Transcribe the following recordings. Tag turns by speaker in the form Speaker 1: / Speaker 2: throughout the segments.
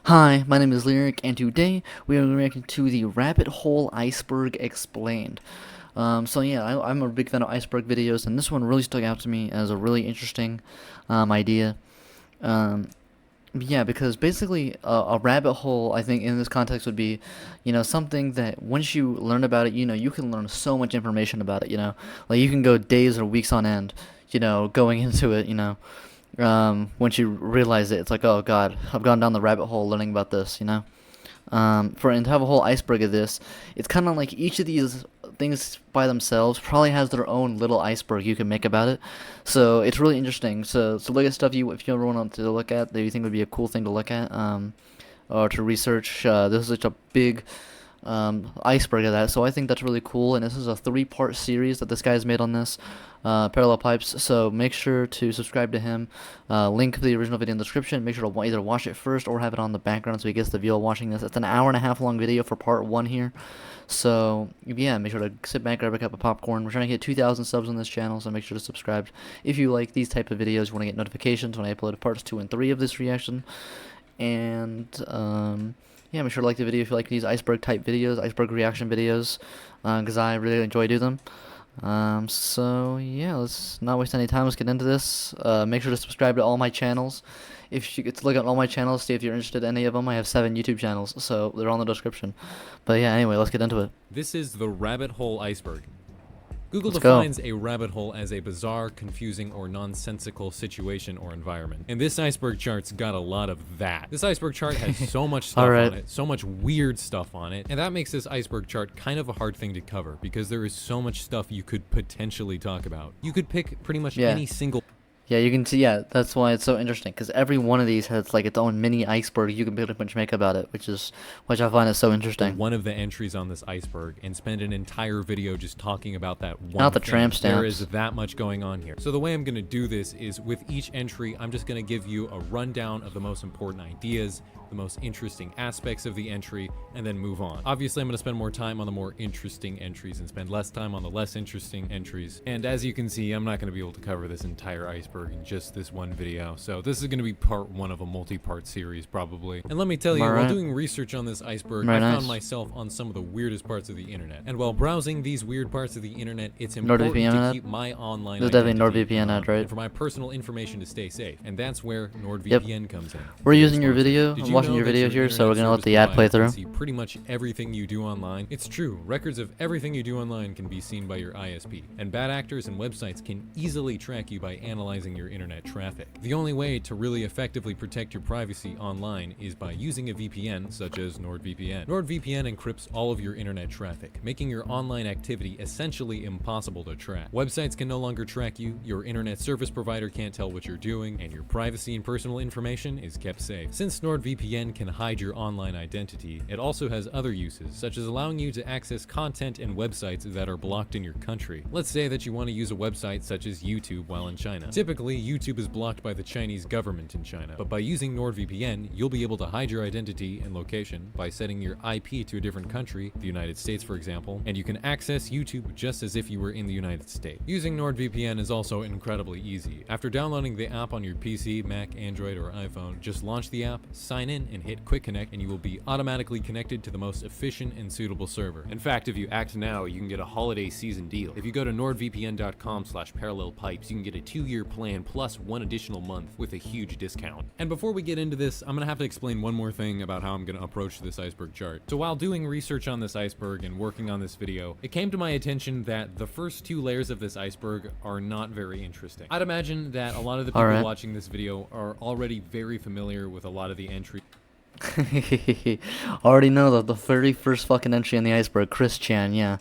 Speaker 1: Hi, my name is Lyric, and today we are reacting to the Rabbit Hole Iceberg Explained. So yeah, I'm a big fan of Iceberg videos, and this one really stuck out to me as a really interesting idea. Um, yeah, because basically a rabbit hole, I think in this context would be, something that once you learn about it, you can learn so much information about it, like you can go days or weeks on end, going into it, once you realize it, it's like, oh God, I've gone down the rabbit hole learning about this. And to have a whole iceberg of this, it's kind of like each of these things by themselves probably has their own little iceberg you can make about it. So it's really interesting. So look at stuff if you ever want to look at that you think would be a cool thing to look at, or to research. This is such a big iceberg of that. So I think that's really cool. And this is a 3-part series that this guy's made on this. Parallel Pipes, so make sure to subscribe to him. Link to the original video in the description. Make sure to either watch it first or have it on the background so he gets the view of watching this. It's an hour and a half long video for part 1 here. So yeah, make sure to sit back, grab a cup of popcorn. We're trying to get 2,000 subs on this channel, so make sure to subscribe if you like these type of videos. You want to get notifications when I upload parts 2 and 3 of this reaction. And yeah, make sure to like the video if you like these iceberg type videos, iceberg reaction videos, because I really enjoy doing them. So yeah, let's not waste any time. Let's get into this. Make sure to subscribe to all my channels. If you get to look at all my channels, see if you're interested in any of them. I have 7 YouTube channels, so they're all in the description. But yeah, anyway, let's get into it.
Speaker 2: This is the rabbit hole iceberg. Google
Speaker 1: Let's go.
Speaker 2: defines a rabbit hole as a bizarre, confusing, or nonsensical situation or environment. And this iceberg chart's got a lot of that. This iceberg chart has so much stuff on it, so much weird stuff on it, and that makes this iceberg chart kind of a hard thing to cover because there is so much stuff you could potentially talk about. You could pick pretty much any single...
Speaker 1: Yeah, you can see, yeah, that's why it's so interesting, because every one of these has like its own mini iceberg you can pretty much make about it, which I find is so interesting.
Speaker 2: One of the entries on this iceberg and spend an entire video just talking about that one
Speaker 1: Not the
Speaker 2: thing.
Speaker 1: tramp stamps.
Speaker 2: There is that much going on here. So the way I'm going to do this is with each entry, I'm just going to give you a rundown of the most important ideas, the most interesting aspects of the entry, and then move on. Obviously, I'm going to spend more time on the more interesting entries and spend less time on the less interesting entries. And as you can see, I'm not going to be able to cover this entire iceberg in just this one video. So this is going to be part 1 of a multi-part series, probably. And let me tell you, while doing research on this iceberg, I found myself on some of the weirdest parts of the internet. And while browsing these weird parts of the internet, it's important to keep my online identity
Speaker 1: NordVPN ad, right?
Speaker 2: and for my personal information to stay safe. And that's where NordVPN comes in.
Speaker 1: We're using your video. I'm watching your video here, so we're gonna let the ad play through.
Speaker 2: See pretty much everything you do online. It's true, records of everything you do online can be seen by your ISP, and bad actors and websites can easily track you by analyzing your internet traffic. The only way to really effectively protect your privacy online is by using a VPN such as NordVPN. NordVPN encrypts all of your internet traffic, making your online activity essentially impossible to track. Websites can no longer track you, your internet service provider can't tell what you're doing, and your privacy and personal information is kept safe. Since NordVPN can hide your online identity, it also has other uses, such as allowing you to access content and websites that are blocked in your country. Let's say that you want to use a website such as YouTube while in China. Typically, YouTube is blocked by the Chinese government in China, but by using NordVPN, you'll be able to hide your identity and location by setting your IP to a different country, the United States for example, and you can access YouTube just as if you were in the United States. Using NordVPN is also incredibly easy. After downloading the app on your PC, Mac, Android, or iPhone, just launch the app, sign in, and hit Quick Connect, and you will be automatically connected to the most efficient and suitable server. In fact, if you act now, you can get a holiday season deal. If you go to nordvpn.com/parallelpipes, you can get a 2-year plan plus 1 additional month with a huge discount. And before we get into this, I'm gonna have to explain one more thing about how I'm gonna approach this iceberg chart. So while doing research on this iceberg and working on this video, it came to my attention that the first 2 layers of this iceberg are not very interesting. I'd imagine that a lot of the people watching this video are already very familiar with a lot of the entries.
Speaker 1: Already know that the 31st fucking entry on the iceberg, Chris Chan, yeah.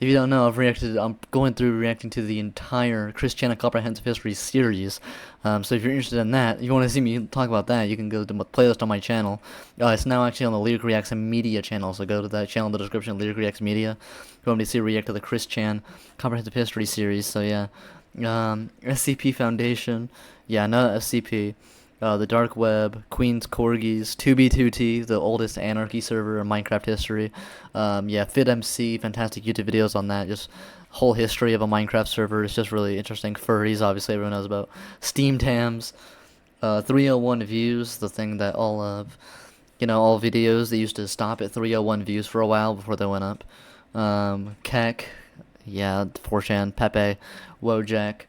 Speaker 1: If you don't know, I'm going through reacting to the entire Chris Chan A Comprehensive History series. So if you're interested in that, if you want to see me talk about that, you can go to the playlist on my channel. It's now actually on the Lyric Reacts Media channel, so go to that channel in the description, Lyric Reacts Media. If you want me to see a react to the Chris Chan Comprehensive History series, so yeah. SCP Foundation, yeah, not SCP. The Dark Web, Queen's Corgis, 2B2T, the oldest anarchy server in Minecraft history. Yeah, FitMC, fantastic YouTube videos on that. Just whole history of a Minecraft server. It's just really interesting. Furries, obviously, everyone knows about. Steam Tams, 301 Views, the thing that all of. You know, all videos they used to stop at 301 views for a while before they went up. Keck, yeah, 4chan, Pepe, Wojak,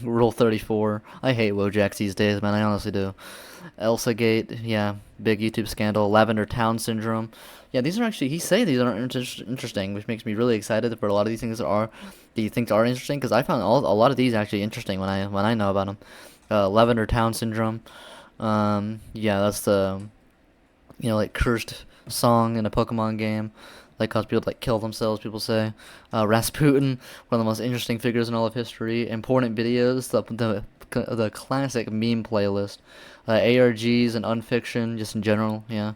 Speaker 1: Rule 34. I hate Wojaks these days, man. I honestly do. Elsa Gate, yeah, big YouTube scandal. Lavender Town Syndrome. Yeah, these are actually, he say these are interesting, which makes me really excited for a lot of these things that he thinks are interesting, because I found a lot of these actually interesting when I know about them. Lavender Town Syndrome. Yeah, that's the, you know, like cursed song in a Pokemon game, like cause people to like kill themselves. People say, Rasputin, one of the most interesting figures in all of history. Important videos, the classic meme playlist, ARGs and unfiction, just in general, yeah.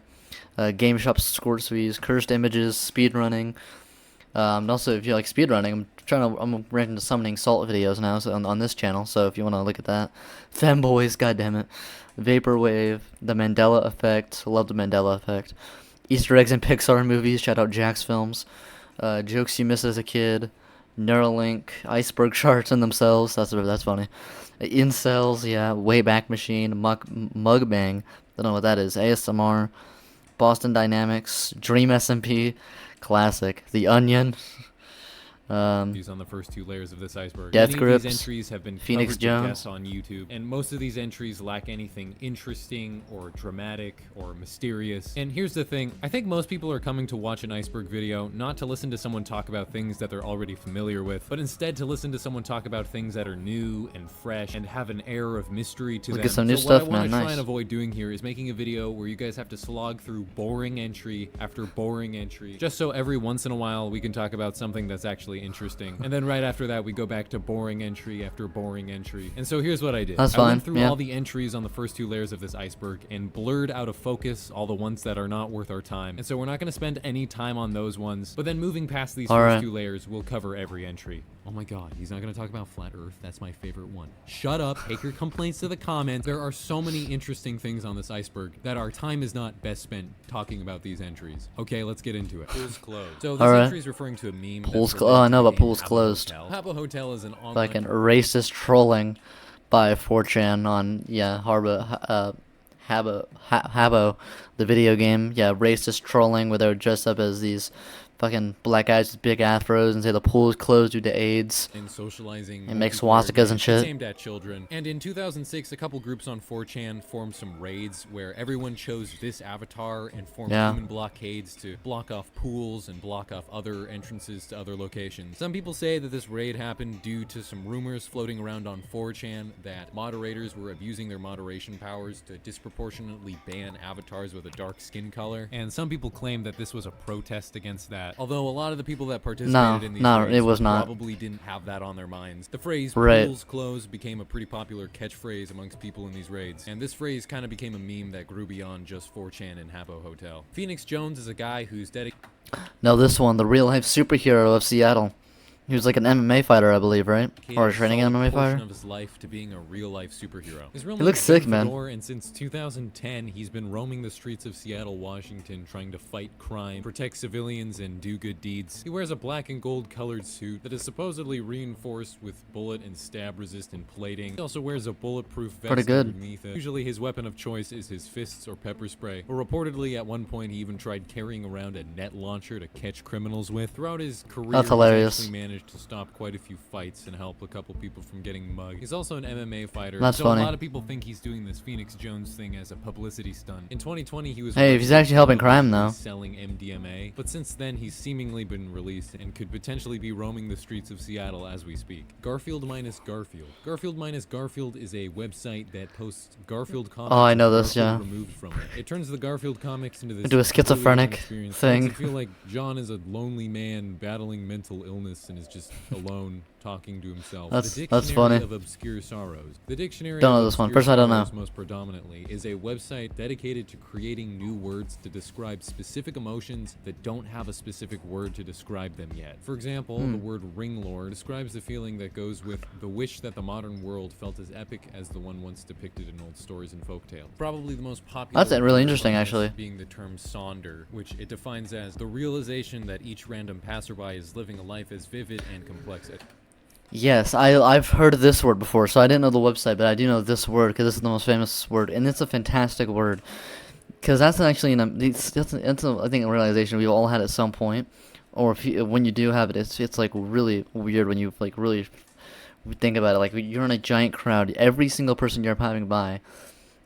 Speaker 1: Game shop squirt squeeze, cursed images, speedrunning. And also, if you like speedrunning, I'm ranking to summoning salt videos now, so on this channel. So if you want to look at that, femboys, goddammit, vaporwave, the Mandela effect. Love the Mandela effect. Easter eggs in Pixar movies. Shout out Jax Films. Jokes you missed as a kid. Neuralink, iceberg charts in themselves. That's funny. Incels, yeah. Wayback Machine, Mugbang. Don't know what that is. ASMR. Boston Dynamics, Dream SMP, classic. The Onion,
Speaker 2: Views on the first two layers of this iceberg.
Speaker 1: Death
Speaker 2: Many of
Speaker 1: Grips,
Speaker 2: these entries have been
Speaker 1: Phoenix
Speaker 2: covered to
Speaker 1: Jones.
Speaker 2: death on YouTube, and most of these entries lack anything interesting or dramatic or mysterious. And here's the thing, I think most people are coming to watch an iceberg video not to listen to someone talk about things that they're already familiar with, but instead to listen to someone talk about things that are new and fresh and have an air of mystery to them.
Speaker 1: Look at some new
Speaker 2: so
Speaker 1: stuff,
Speaker 2: what I want
Speaker 1: man.
Speaker 2: to try
Speaker 1: Nice.
Speaker 2: and avoid doing here is making a video where you guys have to slog through boring entry after boring entry, just so every once in a while we can talk about something that's actually interesting. And then right after that, we go back to boring entry after boring entry. And so here's what I did.
Speaker 1: That's
Speaker 2: I
Speaker 1: fine,
Speaker 2: went through
Speaker 1: yeah.
Speaker 2: all the entries on the first two layers of this iceberg and blurred out of focus all the ones that are not worth our time. And so we're not going to spend any time on those ones. But then moving past these first two layers, we'll cover every entry. Oh my god, he's not going to talk about flat earth. That's my favorite one. Shut up. Take your complaints to the comments. There are so many interesting things on this iceberg that our time is not best spent talking about these entries. Okay, let's get into it. Pool's closed. So this entry is referring to a meme.
Speaker 1: Pool's closed. Oh, I know about Pool's closed.
Speaker 2: Habbo Hotel is an online...
Speaker 1: Like an racist trolling by 4chan on, yeah, Habbo, the video game. Yeah, racist trolling where they're dressed up as these fucking black guys with big afros and say the pool is closed due to AIDS.
Speaker 2: And socializing.
Speaker 1: And make swastikas and shit.
Speaker 2: Aimed at children. And in 2006, a couple groups on 4chan formed some raids where everyone chose this avatar and formed human blockades to block off pools and block off other entrances to other locations. Some people say that this raid happened due to some rumors floating around on 4chan that moderators were abusing their moderation powers to disproportionately ban avatars with a dark skin color. And some people claim that this was a protest against that. Although a lot of the people that participated in these raids
Speaker 1: it was not.
Speaker 2: probably didn't have that on their minds. The phrase
Speaker 1: Right.
Speaker 2: "pools closed" became a pretty popular catchphrase amongst people in these raids, and this phrase kind of became a meme that grew beyond just 4chan and Habbo Hotel. Phoenix Jones is a guy who's dedicated...
Speaker 1: No, this one, the real-life superhero of Seattle. He was like an MMA fighter, I believe, right? Or a training MMA fighter?
Speaker 2: Of his life to being a real-life superhero. His real
Speaker 1: He
Speaker 2: name
Speaker 1: looks
Speaker 2: is
Speaker 1: sick,
Speaker 2: Ben
Speaker 1: man.
Speaker 2: Fedor, and since 2010, he's been roaming the streets of Seattle, Washington, trying to fight crime, protect civilians, and do good deeds. He wears a black and gold-colored suit that is supposedly reinforced with bullet and stab-resistant plating. He also wears a bulletproof vest
Speaker 1: Pretty good.
Speaker 2: underneath it. Usually, his weapon of choice is his fists or pepper spray. But reportedly, at one point, he even tried carrying around a net launcher to catch criminals with. Throughout his career,
Speaker 1: That's hilarious.
Speaker 2: he's actually managed to stop quite a few fights and help a couple people from getting mugged. He's also an MMA fighter.
Speaker 1: That's
Speaker 2: so
Speaker 1: funny.
Speaker 2: A lot of people think he's doing this Phoenix Jones thing as a publicity stunt. In 2020, he was
Speaker 1: Hey, if he's actually helping crime, though.
Speaker 2: selling MDMA, but since then he's seemingly been released and could potentially be roaming the streets of Seattle as we speak. Garfield minus Garfield. Garfield minus Garfield is a website that posts Garfield comics.
Speaker 1: Oh, I know
Speaker 2: with
Speaker 1: this,
Speaker 2: Garfield
Speaker 1: yeah.
Speaker 2: removed from it. It turns the Garfield comics into this
Speaker 1: Into a schizophrenic
Speaker 2: experience.
Speaker 1: thing.
Speaker 2: Makes it feel like John is a lonely man battling mental illness and is just alone talking to himself.
Speaker 1: That's
Speaker 2: The Dictionary
Speaker 1: funny.
Speaker 2: of Obscure Sorrows. The Dictionary
Speaker 1: Don't know
Speaker 2: of
Speaker 1: this one.
Speaker 2: Obscure
Speaker 1: Personally, I don't know.
Speaker 2: Sorrows most predominantly is a website dedicated to creating new words to describe specific emotions that don't have a specific word to describe them yet. For example, the word ringlore describes the feeling that goes with the wish that the modern world felt as epic as the one once depicted in old stories and folktales. Probably the most popular
Speaker 1: That's really
Speaker 2: word
Speaker 1: interesting,
Speaker 2: on this
Speaker 1: actually.
Speaker 2: being the term sonder, which it defines as the realization that each random passerby is living a life as vivid and complex as...
Speaker 1: Yes, I've heard of this word before, so I didn't know the website, but I do know this word because this is the most famous word, and it's a fantastic word. Because that's actually I think a realization we've all had at some point, or if when you do have it, it's like really weird when you like really think about it. Like you're in a giant crowd, every single person you're passing by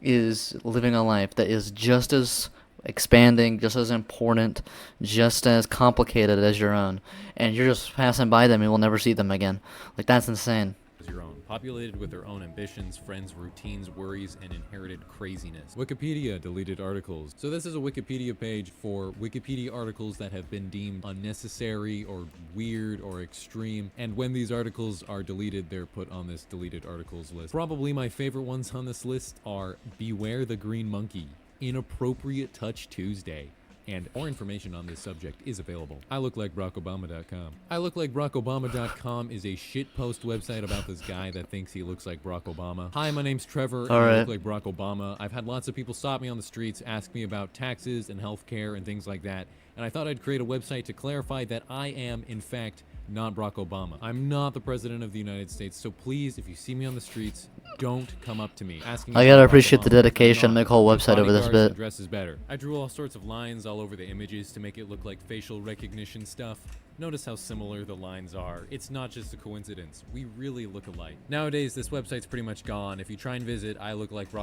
Speaker 1: is living a life that is just as expanding, just as important, just as complicated as your own, and you're just passing by them and will never see them again. Like that's insane.
Speaker 2: Your own, populated with their own ambitions, friends, routines, worries, and inherited craziness. Wikipedia deleted articles. So this is a Wikipedia page for Wikipedia articles that have been deemed unnecessary or weird or extreme, and when these articles are deleted, they're put on this deleted articles list. Probably my favorite ones on this list are Beware the Green Monkey, Inappropriate Touch Tuesday, and more information on this subject is available. ILookLikeBarackObama.com. ILookLikeBarackObama.com is a shitpost website about this guy that thinks he looks like Barack Obama. Hi, my name's Trevor, and I look like Barack Obama. I've had lots of people stop me on the streets, ask me about taxes and healthcare and things like that, and I thought I'd create a website to clarify that I am, in fact, not Barack Obama. I'm not the president of the United States, so please, if you see me on the streets, don't come up to me asking me.
Speaker 1: I gotta appreciate the dedication to make a whole website over this bit.
Speaker 2: Dress is better. I drew all sorts of lines all over the images to make it look like facial recognition stuff. Notice how similar the lines are. It's not just a coincidence. We really look alike. Nowadays, this website's pretty much gone. If you try and visit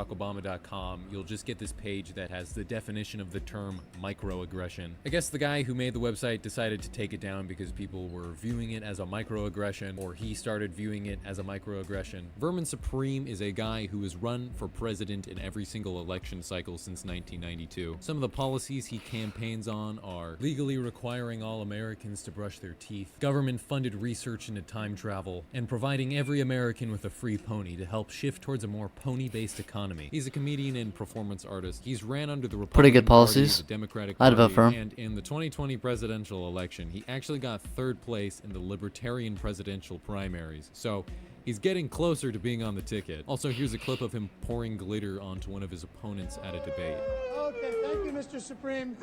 Speaker 2: ILookLikeBarackObama.com, you'll just get this page that has the definition of the term microaggression. I guess the guy who made the website decided to take it down because people were viewing it as a microaggression, or he started viewing it as a microaggression. Vermin Supreme is a guy who has run for president in every single election cycle since 1992. Some of the policies he campaigns on are legally requiring all Americans to brush their teeth, government-funded research into time travel, and providing every American with a free pony to help shift towards a more pony-based economy. He's a comedian and performance artist. He's ran under the Republican
Speaker 1: pretty good policies.
Speaker 2: Party, the Democratic
Speaker 1: I'd vote
Speaker 2: Party,
Speaker 1: for him.
Speaker 2: and in the 2020 presidential election, he actually got third place in the Libertarian presidential primaries. So he's getting closer to being on the ticket. Also, here's a clip of him pouring glitter onto one of his opponents at a debate.
Speaker 3: Okay, thank you, Mr. Supreme.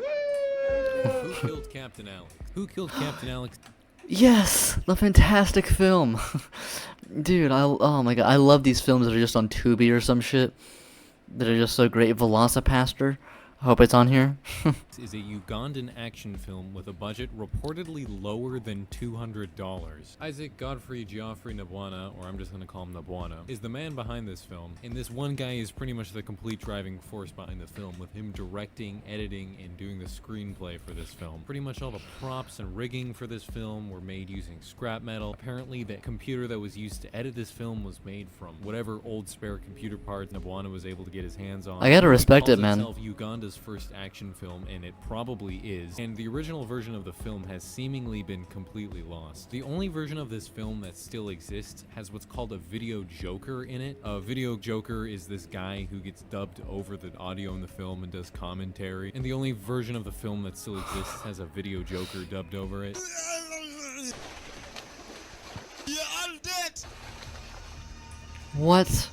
Speaker 2: Who killed Captain Alex? Who killed Captain Alex?
Speaker 1: Yes, the fantastic film. Dude, oh my god, I love these films that are just on Tubi or some shit. That are just so great. Velocipaster. I hope it's on here.
Speaker 2: Is a Ugandan action film with a budget reportedly lower than $200. Isaac Godfrey Geoffrey Nabwana, or I'm just going to call him Nabwana, is the man behind this film, and this one guy is pretty much the complete driving force behind the film, with him directing, editing, and doing the screenplay for this film. Pretty much all the props and rigging for this film were made using scrap metal. Apparently, the computer that was used to edit this film was made from whatever old spare computer parts Nabwana was able to get his hands on.
Speaker 1: I gotta respect it, man.
Speaker 2: Uganda's first action film, and it probably is, and the original version of the film has seemingly been completely lost. The only version of this film that still exists has what's called a video joker in it. A video joker is this guy who gets dubbed over the audio in the film and does commentary, and the only version of the film that still exists has a video joker dubbed over it.
Speaker 4: You're all dead.
Speaker 1: What?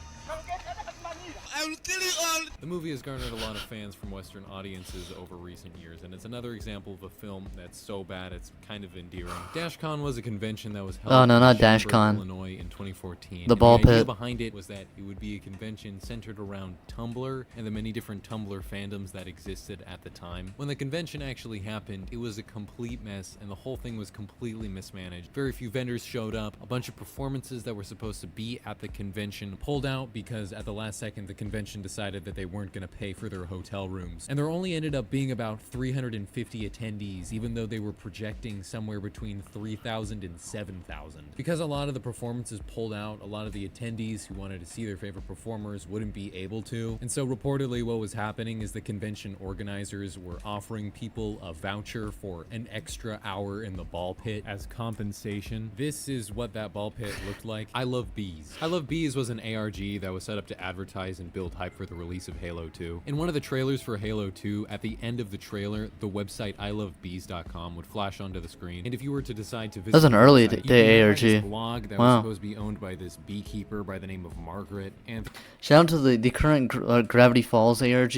Speaker 4: I will kill you all.
Speaker 2: The movie has garnered a lot of fans from Western audiences over recent years, and it's another example of a film that's so bad it's kind of endearing. DashCon was a convention that was held
Speaker 1: Oh, no, not
Speaker 2: in Schaumburg,
Speaker 1: DashCon.
Speaker 2: Illinois in 2014.
Speaker 1: The ball
Speaker 2: idea
Speaker 1: pit.
Speaker 2: behind it was that it would be a convention centered around Tumblr and the many different Tumblr fandoms that existed at the time. When the convention actually happened, it was a complete mess, and the whole thing was completely mismanaged. Very few vendors showed up. A bunch of performances that were supposed to be at the convention pulled out because at the last second the convention decided that they weren't going to pay for their hotel rooms. And there only ended up being about 350 attendees, even though they were projecting somewhere between 3,000 and 7,000. Because a lot of the performances pulled out, a lot of the attendees who wanted to see their favorite performers wouldn't be able to. And so reportedly what was happening is the convention organizers were offering people a voucher for an extra hour in the ball pit as compensation. This is what that ball pit looked like. I Love Bees. I Love Bees was an ARG that was set up to advertise and build hype for the release of Halo 2. In one of the trailers for Halo 2, at the end of the trailer, the website ilovebees.com would flash onto the screen, and if you were to decide to visit
Speaker 1: That's an
Speaker 2: the
Speaker 1: early
Speaker 2: website,
Speaker 1: day
Speaker 2: you could find this
Speaker 1: ARG.
Speaker 2: blog that was
Speaker 1: Wow.
Speaker 2: supposed to be owned by this beekeeper by the name of Margaret, and
Speaker 1: Shout out to the current Gravity Falls ARG.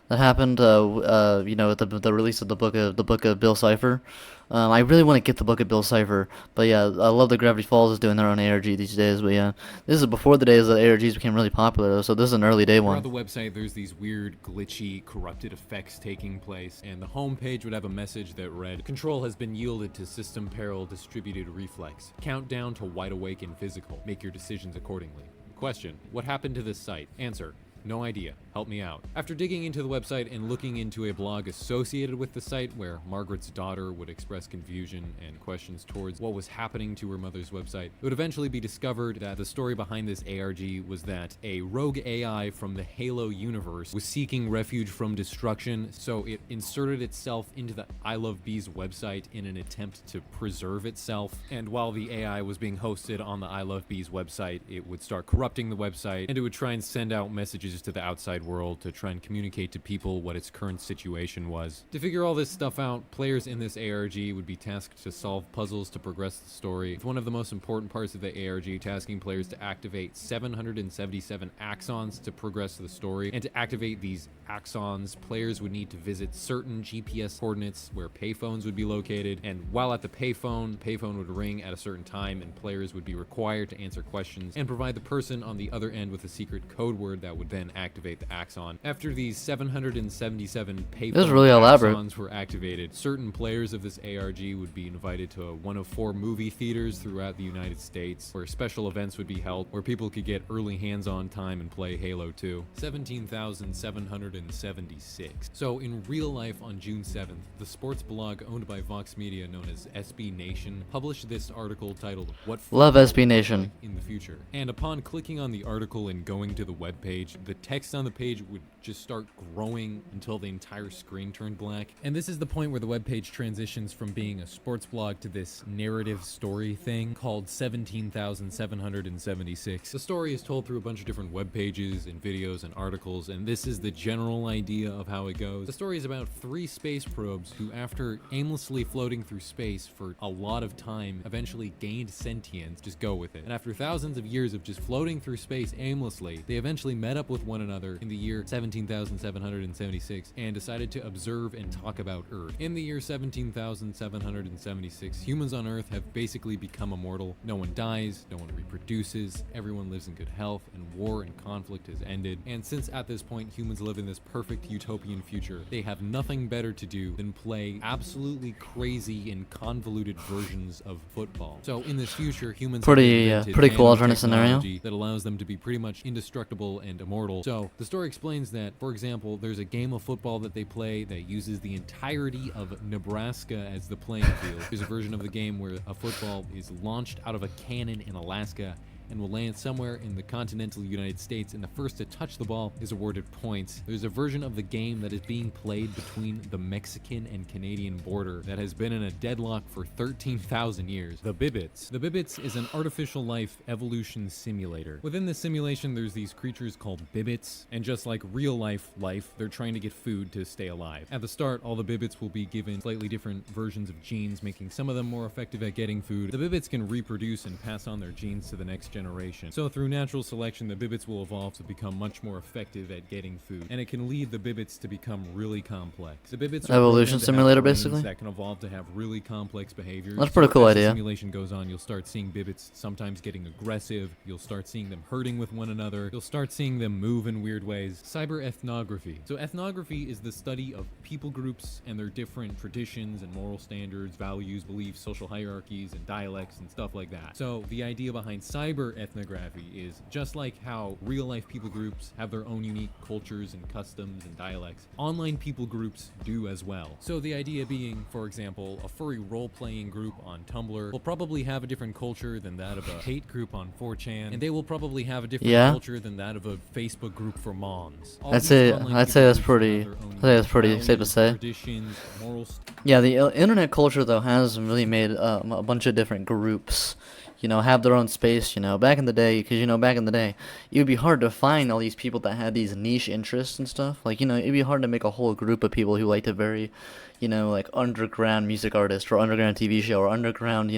Speaker 1: that happened. With the release of the book of Bill Cipher. I really want to get the book of Bill Cipher, but yeah, I love that Gravity Falls is doing their own ARG these days. But yeah, this is before the days that ARGs became really popular, though, so this is an early day
Speaker 2: Throughout
Speaker 1: one.
Speaker 2: the website, there's these weird, glitchy, corrupted effects taking place, and the home page would have a message that read, "Control has been yielded to System Peril Distributed Reflex. Countdown to Wide Awake and Physical. Make your decisions accordingly." Question: what happened to this site? Answer: no idea. Help me out. After digging into the website and looking into a blog associated with the site where Margaret's daughter would express confusion and questions towards what was happening to her mother's website, it would eventually be discovered that the story behind this ARG was that a rogue AI from the Halo universe was seeking refuge from destruction, so it inserted itself into the I Love Bees website in an attempt to preserve itself. And while the AI was being hosted on the I Love Bees website, it would start corrupting the website, and it would try and send out messages to the outside world to try and communicate to people what its current situation was. To figure all this stuff out, players in this ARG would be tasked to solve puzzles to progress the story. It's one of the most important parts of the ARG, tasking players to activate 777 axons to progress the story. And to activate these axons, players would need to visit certain GPS coordinates where payphones would be located, and while at the payphone would ring at a certain time, and players would be required to answer questions and provide the person on the other end with a secret code word that would then activate the axon. After these 777 payphone
Speaker 1: This is really elaborate.
Speaker 2: axons were activated, certain players of this ARG would be invited to one of 4 movie theaters throughout the United States, where special events would be held, where people could get early hands-on time and play Halo 2. 17,776. So in real life, on June 7th, the sports blog owned by Vox Media known as SB Nation published this article titled "What
Speaker 1: Love
Speaker 2: Football
Speaker 1: SB
Speaker 2: Looks
Speaker 1: Nation.
Speaker 2: Like in the Future." And upon clicking on the article and going to the web page, the text on the page would just start growing until the entire screen turned black. And this is the point where the web page transitions from being a sports blog to this narrative story thing called 17,776. The story is told through a bunch of different web pages and videos and articles, and this is the general idea of how it goes. The story is about 3 space probes who, after aimlessly floating through space for a lot of time, eventually gained sentience. Just go with it. And after thousands of years of just floating through space aimlessly, they eventually met up with one another in the year 17,776 and decided to observe and talk about Earth. In the year 17,776, humans on Earth have basically become immortal. No one dies, no one reproduces, everyone lives in good health, and war and conflict has ended. And since at this point humans live in this perfect utopian future, they have nothing better to do than play absolutely crazy and convoluted versions of football. So in this future, humans have invented
Speaker 1: Pretty cool alternate scenario.
Speaker 2: nanotechnology that allows them to be pretty much indestructible and immortal. So the story explains that, for example, there's a game of football that they play that uses the entirety of Nebraska as the playing field. There's a version of the game where a football is launched out of a cannon in Alaska and will land somewhere in the continental United States, and the first to touch the ball is awarded points. There's a version of the game that is being played between the Mexican and Canadian border that has been in a deadlock for 13,000 years. The Bibbits. The Bibbits is an artificial life evolution simulator. Within this simulation, there's these creatures called Bibbits, and just like real life, they're trying to get food to stay alive. At the start, all the Bibbits will be given slightly different versions of genes, making some of them more effective at getting food. The Bibbits can reproduce and pass on their genes to the next generation. So through natural selection, the Bibbits will evolve to become much more effective at getting food, and it can lead the Bibbits to become really complex. The Bibbits are
Speaker 1: Evolution
Speaker 2: programmed to have
Speaker 1: simulator,
Speaker 2: brains
Speaker 1: basically?
Speaker 2: that can evolve to have really complex behaviors.
Speaker 1: That's a pretty cool
Speaker 2: as
Speaker 1: idea.
Speaker 2: the simulation goes on, you'll start seeing Bibbits sometimes getting aggressive. You'll start seeing them hurting with one another. You'll start seeing them move in weird ways. Cyber ethnography. So ethnography is the study of people groups and their different traditions and moral standards, values, beliefs, social hierarchies, and dialects and stuff like that. So the idea behind cyber ethnography is just like how real life people groups have their own unique cultures and customs and dialects, online people groups do as well. So the idea being, for example, a furry role-playing group on Tumblr will probably have a different culture than that of a hate group on 4chan, and they will probably have a different culture than that of a Facebook group for moms. All
Speaker 1: I'd
Speaker 2: these
Speaker 1: say
Speaker 2: online
Speaker 1: I'd
Speaker 2: people
Speaker 1: say that's
Speaker 2: groups
Speaker 1: pretty
Speaker 2: have their own
Speaker 1: I'd say that's pretty
Speaker 2: values,
Speaker 1: safe to say.
Speaker 2: traditions, moral
Speaker 1: Yeah, the internet culture though has really made a bunch of different groups, have their own space. Back in the day, because back in the day, it would be hard to find all these people that had these niche interests and stuff. Like it'd be hard to make a whole group of people who like to very, like underground music artist or underground TV show or underground,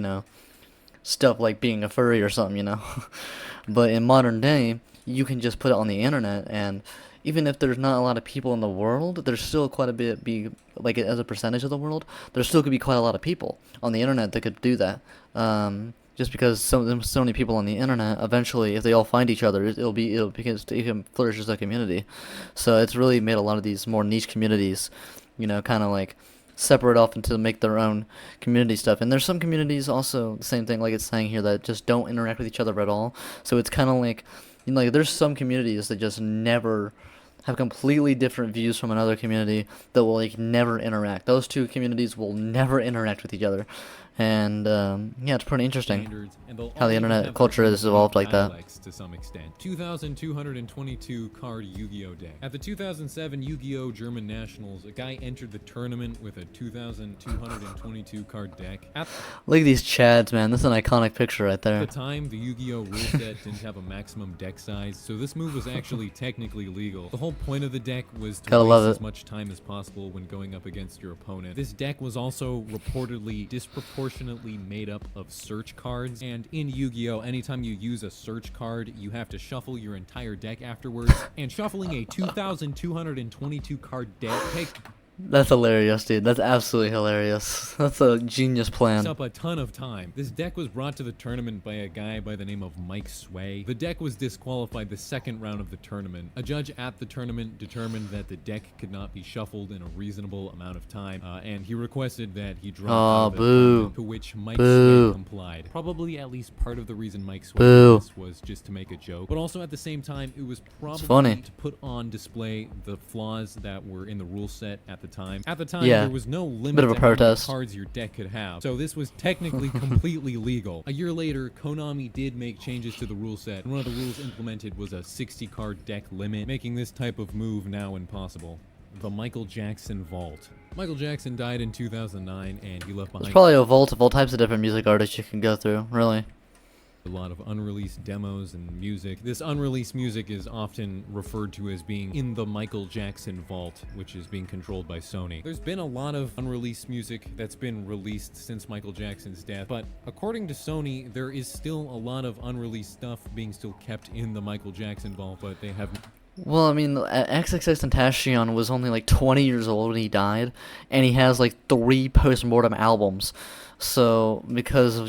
Speaker 1: stuff like being a furry or something. But in modern day, you can just put it on the internet and even if there's not a lot of people in the world, there's still quite a bit be like as a percentage of the world, there still could be quite a lot of people on the internet that could do that. Just because so many people on the internet, eventually, if they all find each other, it can flourish as a community. So it's really made a lot of these more niche communities, kind of like separate off into make their own community stuff. And there's some communities also the same thing like it's saying here that just don't interact with each other at all. So it's kind of like, like there's some communities that just never have completely different views from another community that will like never interact. Those two communities will never interact with each other. And yeah, it's pretty interesting how the internet culture has evolved like that.
Speaker 2: To some extent. 2,222 card Yu-Gi-Oh deck. At the 2007 Yu-Gi-Oh German Nationals, a guy entered the tournament with a 2,222 card deck.
Speaker 1: Look at these chads, man. This is an iconic picture right there.
Speaker 2: At the time, the Yu-Gi-Oh rule set didn't have a maximum deck size, so this move was actually technically legal. The whole point of the deck was to waste as much time as possible when going up against your opponent. This deck was also reportedly disproportionately made up of search cards, and in Yu-Gi-Oh, anytime you use a search card, you have to shuffle your entire deck afterwards, and shuffling a 2,222 card deck takes
Speaker 1: That's hilarious, dude. That's absolutely hilarious. That's a genius plan.
Speaker 2: Up a ton of time. This deck was brought to the tournament by a guy by the name of Mike Sway. The deck was disqualified the second round of the tournament. A judge at the tournament determined that the deck could not be shuffled in a reasonable amount of time, and he requested that he drop out of the tournament, to which Mike Sway complied. Probably at least part of the reason Mike Sway did this was just to make a joke, but also at the same time, it was probably to put on display the flaws that were in the rule set at the time. At the time, there was no limit to how many cards your deck could have, so this was technically completely legal. A year later, Konami did make changes to the rule set, and one of the rules implemented was a 60-card deck limit, making this type of move now impossible. The Michael Jackson Vault. Michael Jackson died in 2009, and he left behind...
Speaker 1: There's probably a vault of all types of different music artists you can go through, really.
Speaker 2: A lot of unreleased demos and music. This unreleased music is often referred to as being in the Michael Jackson Vault, which is being controlled by Sony. There's been a lot of unreleased music that's been released since Michael Jackson's death, but according to Sony, there is still a lot of unreleased stuff being still kept in the Michael Jackson Vault, but they have...
Speaker 1: Well, I mean, XXXTentacion was only like 20 years old when he died, and he has like 3 post-mortem albums. So, because of,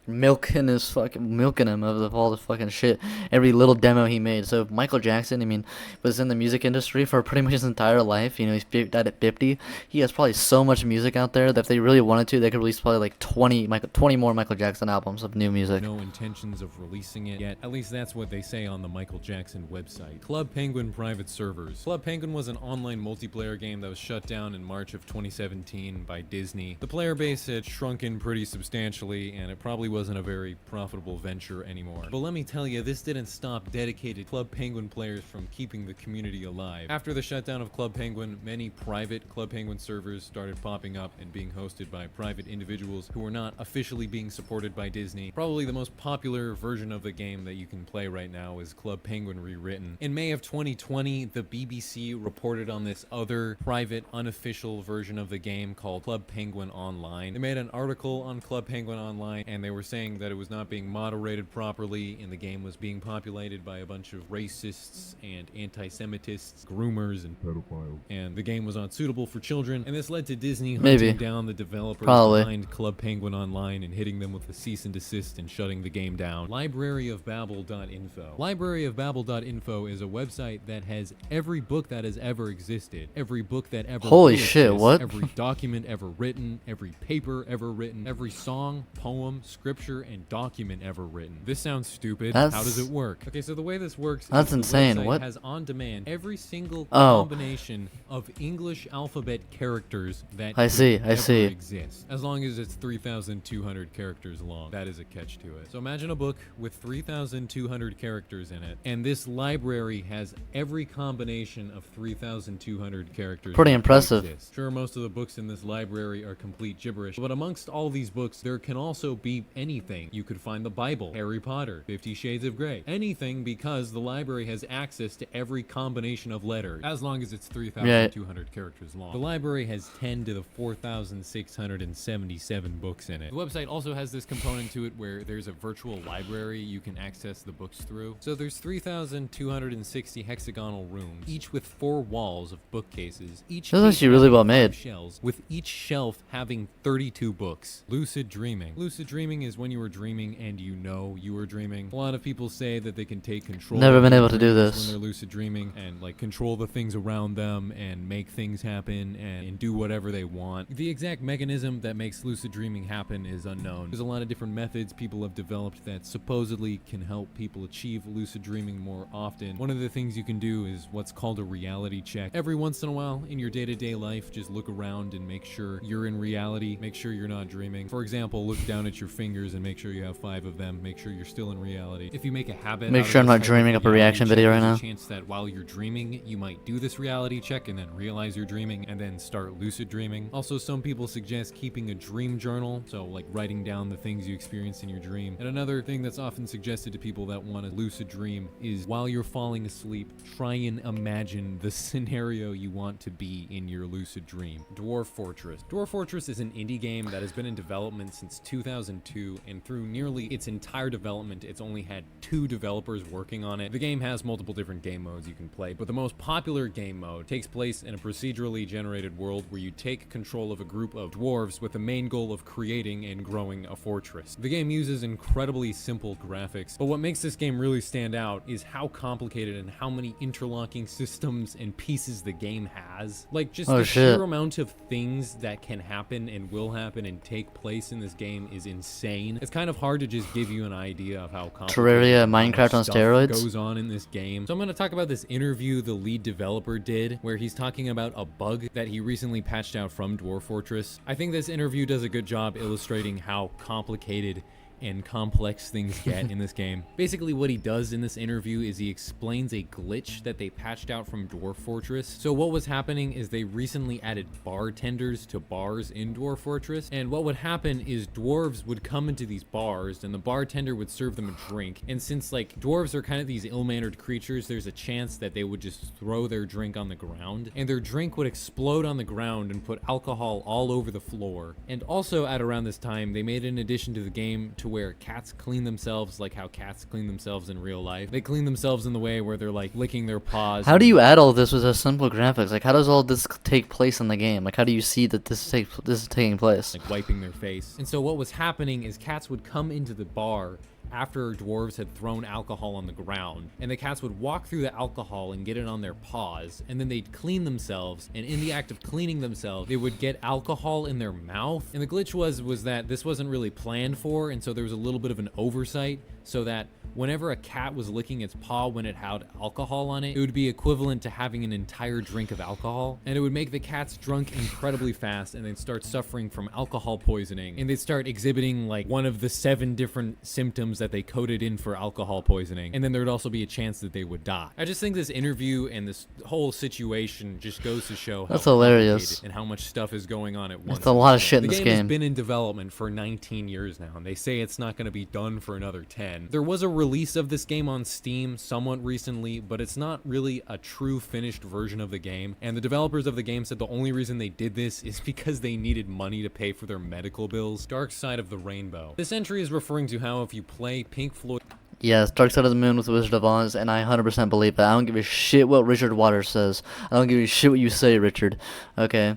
Speaker 1: milking him of all the fucking shit, every little demo he made. So Michael Jackson, I mean, was in the music industry for pretty much his entire life. He's died at 50. He has probably so much music out there that if they really wanted to, they could release probably like 20 more Michael Jackson albums of new music.
Speaker 2: No intentions of releasing it yet. At least that's what they say on the Michael Jackson website. Club Penguin private servers. Club Penguin was an online multiplayer game that was shut down in March of 2017 by Disney. The player base had shrunken pretty substantially, and it probably wasn't a very profitable venture anymore. But let me tell you, this didn't stop dedicated Club Penguin players from keeping the community alive. After the shutdown of Club Penguin, many private Club Penguin servers started popping up and being hosted by private individuals who were not officially being supported by Disney. Probably the most popular version of the game that you can play right now is Club Penguin Rewritten. In May of 2020, the BBC reported on this other private, unofficial version of the game called Club Penguin Online. They made an article on Club Penguin Online, and they were saying that it was not being moderated properly, and the game was being populated by a bunch of racists and anti-Semitists, groomers, and pedophiles. And the game was not suitable for children, and this led to Disney hunting down the developers behind Club Penguin Online and hitting them with a cease and desist and shutting the game down. Libraryofbabel.info. Libraryofbabel.info is a website that has every book that has ever existed, every book that ever every document ever written, every paper ever written, every song, poem, scripture, and document ever written. This sounds stupid. How does it work? Okay, so the way this works is
Speaker 1: insane.
Speaker 2: The website has on demand every single combination of English alphabet characters that exist. As long as it's 3,200 characters long. That is a catch to it. So imagine a book with 3,200 characters in it, and this library has every combination of 3,200 characters.
Speaker 1: Pretty impressive.
Speaker 2: Sure, most of the books in this library are complete gibberish, but amongst all these books, there can also be anything. You could find the Bible, Harry Potter, 50 Shades of Grey, anything, because the library has access to every combination of letters, as long as it's 3,200 characters long. The library has 10 to the 4,677 books in it. The website also has this component to it where there's a virtual library you can access the books through. So there's 3,260 hexagonal rooms, each with 4 walls of bookcases, each
Speaker 1: This is actually really well made.
Speaker 2: shelves, with each shelf having 32 books. Lucid dreaming. Lucid dreaming is when you are dreaming and you know you are dreaming. A lot of people say that they can take control.
Speaker 1: Never
Speaker 2: of
Speaker 1: been
Speaker 2: their
Speaker 1: able to do
Speaker 2: dreams
Speaker 1: this.
Speaker 2: when they're lucid dreaming and like control the things around them and make things happen and do whatever they want. The exact mechanism that makes lucid dreaming happen is unknown. There's a lot of different methods people have developed that supposedly can help people achieve lucid dreaming more often. One of the things you can do is what's called a reality check. Every once in a while in your day-to-day life, just look around and make sure you're in reality. Make sure you're not dreaming. For example, look down at your fingers and make sure you have 5 of them. Make sure you're still in reality. If you make a habit,
Speaker 1: Make sure I'm not dreaming up a reaction video right now.
Speaker 2: There's a chance that while you're dreaming, you might do this reality check and then realize you're dreaming and then start lucid dreaming. Also, some people suggest keeping a dream journal, so like writing down the things you experience in your dream. And another thing that's often suggested to people that want to lucid dream is while you're falling asleep, try and imagine the scenario you want to be in your lucid dream. Dwarf Fortress. Dwarf Fortress is an indie game that has been in development since 2002, and through nearly its entire development, it's only had 2 developers working on it. The game has multiple different game modes you can play, but the most popular game mode takes place in a procedurally generated world where you take control of a group of dwarves with the main goal of creating and growing a fortress. The game uses incredibly simple graphics, but what makes this game really stand out is how complicated and how many interlocking systems and pieces the game has. Like, just the sheer amount of things that can happen and will happen and take place in this game is insane. It's kind of hard to just give you an idea of how complicated
Speaker 1: Terraria, Minecraft on steroids
Speaker 2: goes on in this game. So I'm going to talk about this interview the lead developer did, where he's talking about a bug that he recently patched out from Dwarf Fortress. I think this interview does a good job illustrating how complicated and complex things get in this game. Basically what he does in this interview is he explains a glitch that they patched out from Dwarf Fortress. So what was happening is they recently added bartenders to bars in Dwarf Fortress, and what would happen is dwarves would come into these bars and the bartender would serve them a drink, and since like dwarves are kind of these ill-mannered creatures, there's a chance that they would just throw their drink on the ground, and their drink would explode on the ground and put alcohol all over the floor. And also at around this time, they made an addition to the game to where cats clean themselves like how cats clean themselves in real life. They clean themselves in the way where they're like licking their paws.
Speaker 1: How do you add all this with a simple graphics? Like, how does all this take place in the game? Like, how do you see that this is taking place?
Speaker 2: Like wiping their face. And so what was happening is cats would come into the bar after dwarves had thrown alcohol on the ground, and the cats would walk through the alcohol and get it on their paws, and then they'd clean themselves, and in the act of cleaning themselves, they would get alcohol in their mouth. And the glitch was that this wasn't really planned for, and so there was a little bit of an oversight, so that whenever a cat was licking its paw when it had alcohol on it, it would be equivalent to having an entire drink of alcohol, and it would make the cats drunk incredibly fast, and they'd start suffering from alcohol poisoning, and they'd start exhibiting like one of the 7 different symptoms that they coded in for alcohol poisoning, and then there'd also be a chance that they would die. I just think this interview and this whole situation just goes to show how
Speaker 1: That's hilarious.
Speaker 2: and how much stuff is going on at once.
Speaker 1: It's a lot of shit in this
Speaker 2: The game has
Speaker 1: game.
Speaker 2: been in development for 19 years now, and they say it's not going to be done for another 10. There was a release of this game on Steam somewhat recently, but it's not really a true finished version of the game, and the developers of the game said the only reason they did this is because they needed money to pay for their medical bills. Dark Side of the Rainbow. This entry is referring to how if you play Pink Floyd...
Speaker 1: Yes, Dark Side of the Moon with the Wizard of Oz, and I 100% believe that. I don't give a shit what Richard Waters says. I don't give a shit what you say, Richard. Okay?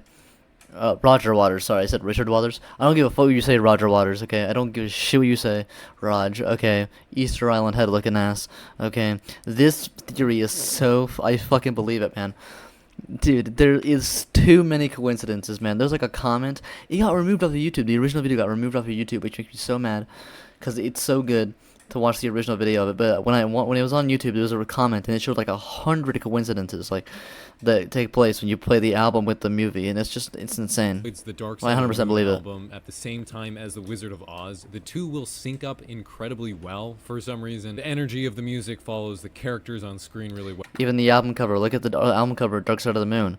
Speaker 1: Roger Waters, sorry, I said Richard Waters. I don't give a fuck what you say, Roger Waters, okay? I don't give a shit what you say, Raj, okay? Easter Island head looking ass, okay? This theory is so... I fucking believe it, man. Dude, there is too many coincidences, man. There's like a comment. It got removed off of YouTube. The original video got removed off of YouTube, which makes me so mad. Because it's so good to watch the original video of it. But when it was on YouTube, there was a comment, and it showed like 100 coincidences like that take place when you play the album with the movie, and it's insane.
Speaker 2: It's the Dark
Speaker 1: I
Speaker 2: Side
Speaker 1: 100%
Speaker 2: of the Moon
Speaker 1: believe it.
Speaker 2: album at the same time as the Wizard of Oz. The two will sync up incredibly well for some reason. The energy of the music follows the characters on screen really well.
Speaker 1: Even the album cover. Look at the album cover, Dark Side of the Moon.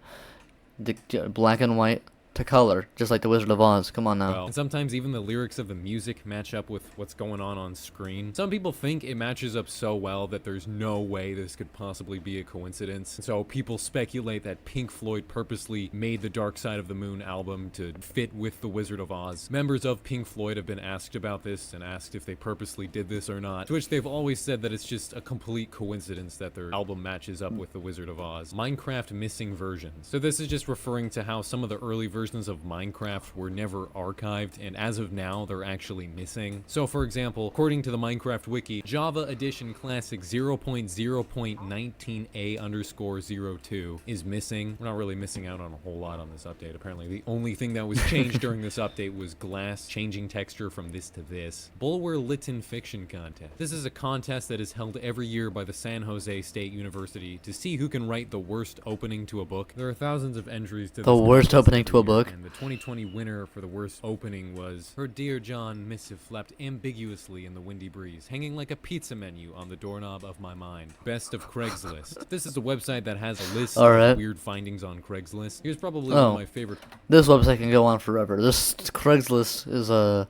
Speaker 1: The black and white. to color, just like the Wizard of Oz. Come on now.
Speaker 2: well. And sometimes even the lyrics of the music match up with what's going on screen. Some people think it matches up so well that there's no way this could possibly be a coincidence. So people speculate that Pink Floyd purposely made the Dark Side of the Moon album to fit with the Wizard of Oz. Members of Pink Floyd have been asked about this and asked if they purposely did this or not, to which they've always said that it's just a complete coincidence that their album matches up with the Wizard of Oz. Minecraft missing versions. So this is just referring to how some of the early versions of Minecraft were never archived, and as of now they're actually missing. So for example, according to the Minecraft wiki, Java Edition Classic 0.0.19a_02 is missing. We're not really missing out on a whole lot on this update. Apparently the only thing that was changed during this update was glass changing texture from this to this. Bulwer Lytton Fiction Contest. This is a contest that is held every year by the San Jose State University to see who can write the worst opening to a book. There are thousands of entries to
Speaker 1: The
Speaker 2: this
Speaker 1: worst
Speaker 2: contest
Speaker 1: opening
Speaker 2: every
Speaker 1: to a
Speaker 2: year,
Speaker 1: book?
Speaker 2: and the 2020 winner for the worst opening was Her Dear John missive flapped ambiguously in the windy breeze, hanging like a pizza menu on the doorknob of my mind. Best of Craigslist. This is a website that has a list
Speaker 1: Alright.
Speaker 2: of weird findings on Craigslist. Here's probably one of my favorite
Speaker 1: This website can go on forever. This Craigslist is a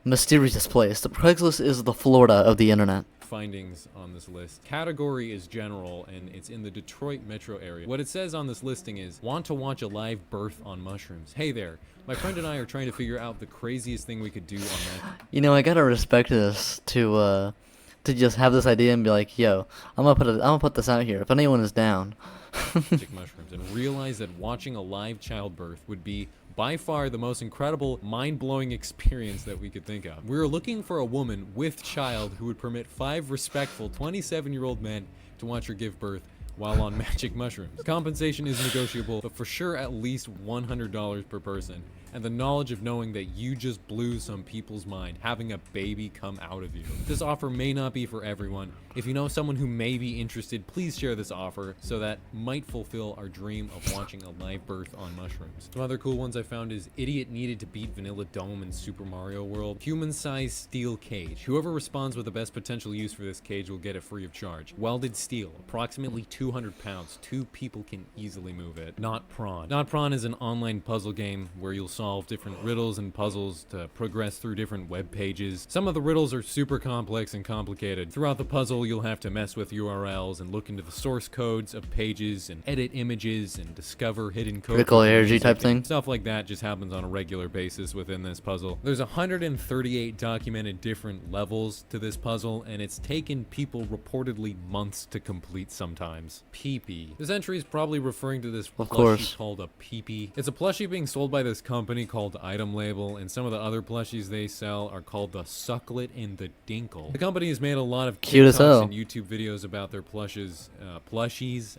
Speaker 1: mysterious place. The Craigslist is the Florida of the internet.
Speaker 2: findings on this list. Category is general, and it's in the Detroit metro area. What it says on this listing is, want to watch a live birth on mushrooms. Hey there, my friend and I are trying to figure out the craziest thing we could do on that.
Speaker 1: You know, I gotta respect this to just have this idea and be like, yo, I'm gonna put this out here. If anyone is down.
Speaker 2: Magic mushrooms, and realize that watching a live childbirth would be by far the most incredible, mind-blowing experience that we could think of. We're looking for a woman with child who would permit 5 respectful 27-year-old men to watch her give birth while on magic mushrooms. Compensation is negotiable, but for sure at least $100 per person. And the knowledge of knowing that you just blew some people's mind having a baby come out of you. This offer may not be for everyone. If you know someone who may be interested, please share this offer so that might fulfill our dream of watching a live birth on mushrooms. Some other cool ones I found is Idiot needed to beat Vanilla Dome in Super Mario World. Human-sized steel cage. Whoever responds with the best potential use for this cage will get it free of charge. Welded steel, approximately 200 pounds. 2 people can easily move it. Not Prawn. Not Prawn is an online puzzle game where you'll solve different riddles and puzzles to progress through different web pages. Some of the riddles are super complex and complicated. Throughout the puzzle, you'll have to mess with URLs and look into the source codes of pages and edit images and discover hidden code.
Speaker 1: Critical energy type thing.
Speaker 2: Stuff like that just happens on a regular basis within this puzzle. There's 138 documented different levels to this puzzle, and it's taken people reportedly months to complete sometimes. Peepee. This entry is probably referring to this
Speaker 1: Of
Speaker 2: plushie
Speaker 1: course.
Speaker 2: called a Peepee. It's a plushie being sold by this company called Item Label, and some of the other plushies they sell are called the Sucklet and the Dinkle. The company has made a lot of
Speaker 1: Cute as
Speaker 2: TikToks
Speaker 1: hell.
Speaker 2: and YouTube videos about their plushies,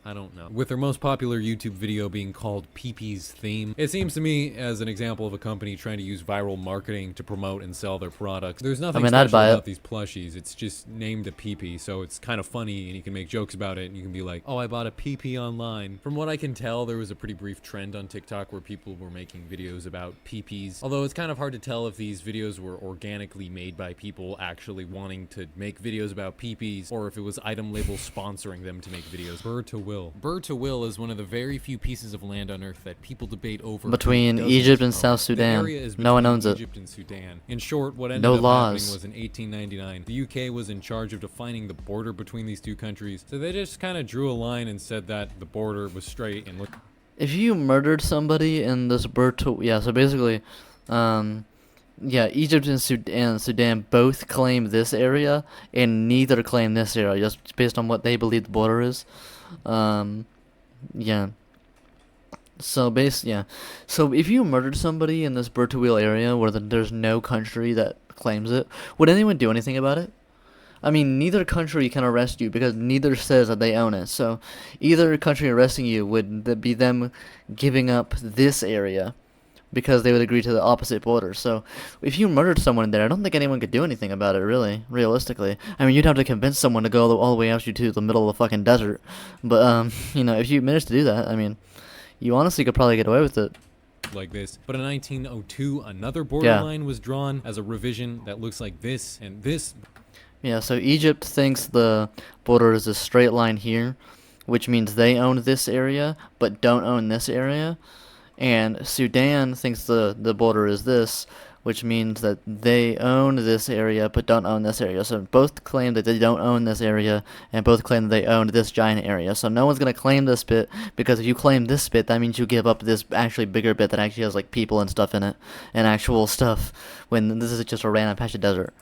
Speaker 2: I don't know. With their most popular YouTube video being called Peepee's Theme. It seems to me as an example of a company trying to use viral marketing to promote and sell their products. There's nothing
Speaker 1: I'd
Speaker 2: special
Speaker 1: buy
Speaker 2: about
Speaker 1: it.
Speaker 2: these plushies. It's just named a Peepee, so it's kind of funny, and you can make jokes about it, and you can be like, oh, I bought a Peepee online. From what I can tell, there was a pretty brief trend on TikTok where people were making videos about Peepees. Although it's kind of hard to tell if these videos were organically made by people actually wanting to make videos about Peepees, or if it was Item Label sponsoring them to make videos. Burr to Will. Burr to Will is one of the very few pieces of land on Earth that people debate over
Speaker 1: Between
Speaker 2: who doesn't
Speaker 1: Egypt and
Speaker 2: own.
Speaker 1: South
Speaker 2: The
Speaker 1: Sudan.
Speaker 2: area is
Speaker 1: No one
Speaker 2: between
Speaker 1: owns it.
Speaker 2: Egypt and Sudan. In short, what ended
Speaker 1: No
Speaker 2: up
Speaker 1: laws.
Speaker 2: happening was in 1899, the UK was in charge of defining the border between these two countries, so they just kind of drew a line and said that the border was straight and looked.
Speaker 1: If you murdered somebody in this so basically, Egypt and Sudan both claim this area, and neither claim this area, just based on what they believe the border is. Yeah. So So if you murdered somebody in this Bertowil area where there's no country that claims it, would anyone do anything about it? I mean, neither country can arrest you because neither says that they own it. So either country arresting you would be them giving up this area because they would agree to the opposite border. So if you murdered someone there, I don't think anyone could do anything about it, really, realistically. I mean, you'd have to convince someone to go all the way out you to the middle of the fucking desert. But, if you managed to do that, I mean, you honestly could probably get away with it.
Speaker 2: Like this. But in 1902, another borderline was drawn as a revision that looks like this, and this.
Speaker 1: Yeah, so Egypt thinks the border is a straight line here, which means they own this area, but don't own this area. And Sudan thinks the border is this, which means that they own this area but don't own this area. So both claim that they don't own this area, and both claim that they own this giant area. So no one's gonna claim this bit, because if you claim this bit, that means you give up this actually bigger bit that actually has like people and stuff in it, and actual stuff, when this is just a random patch of desert.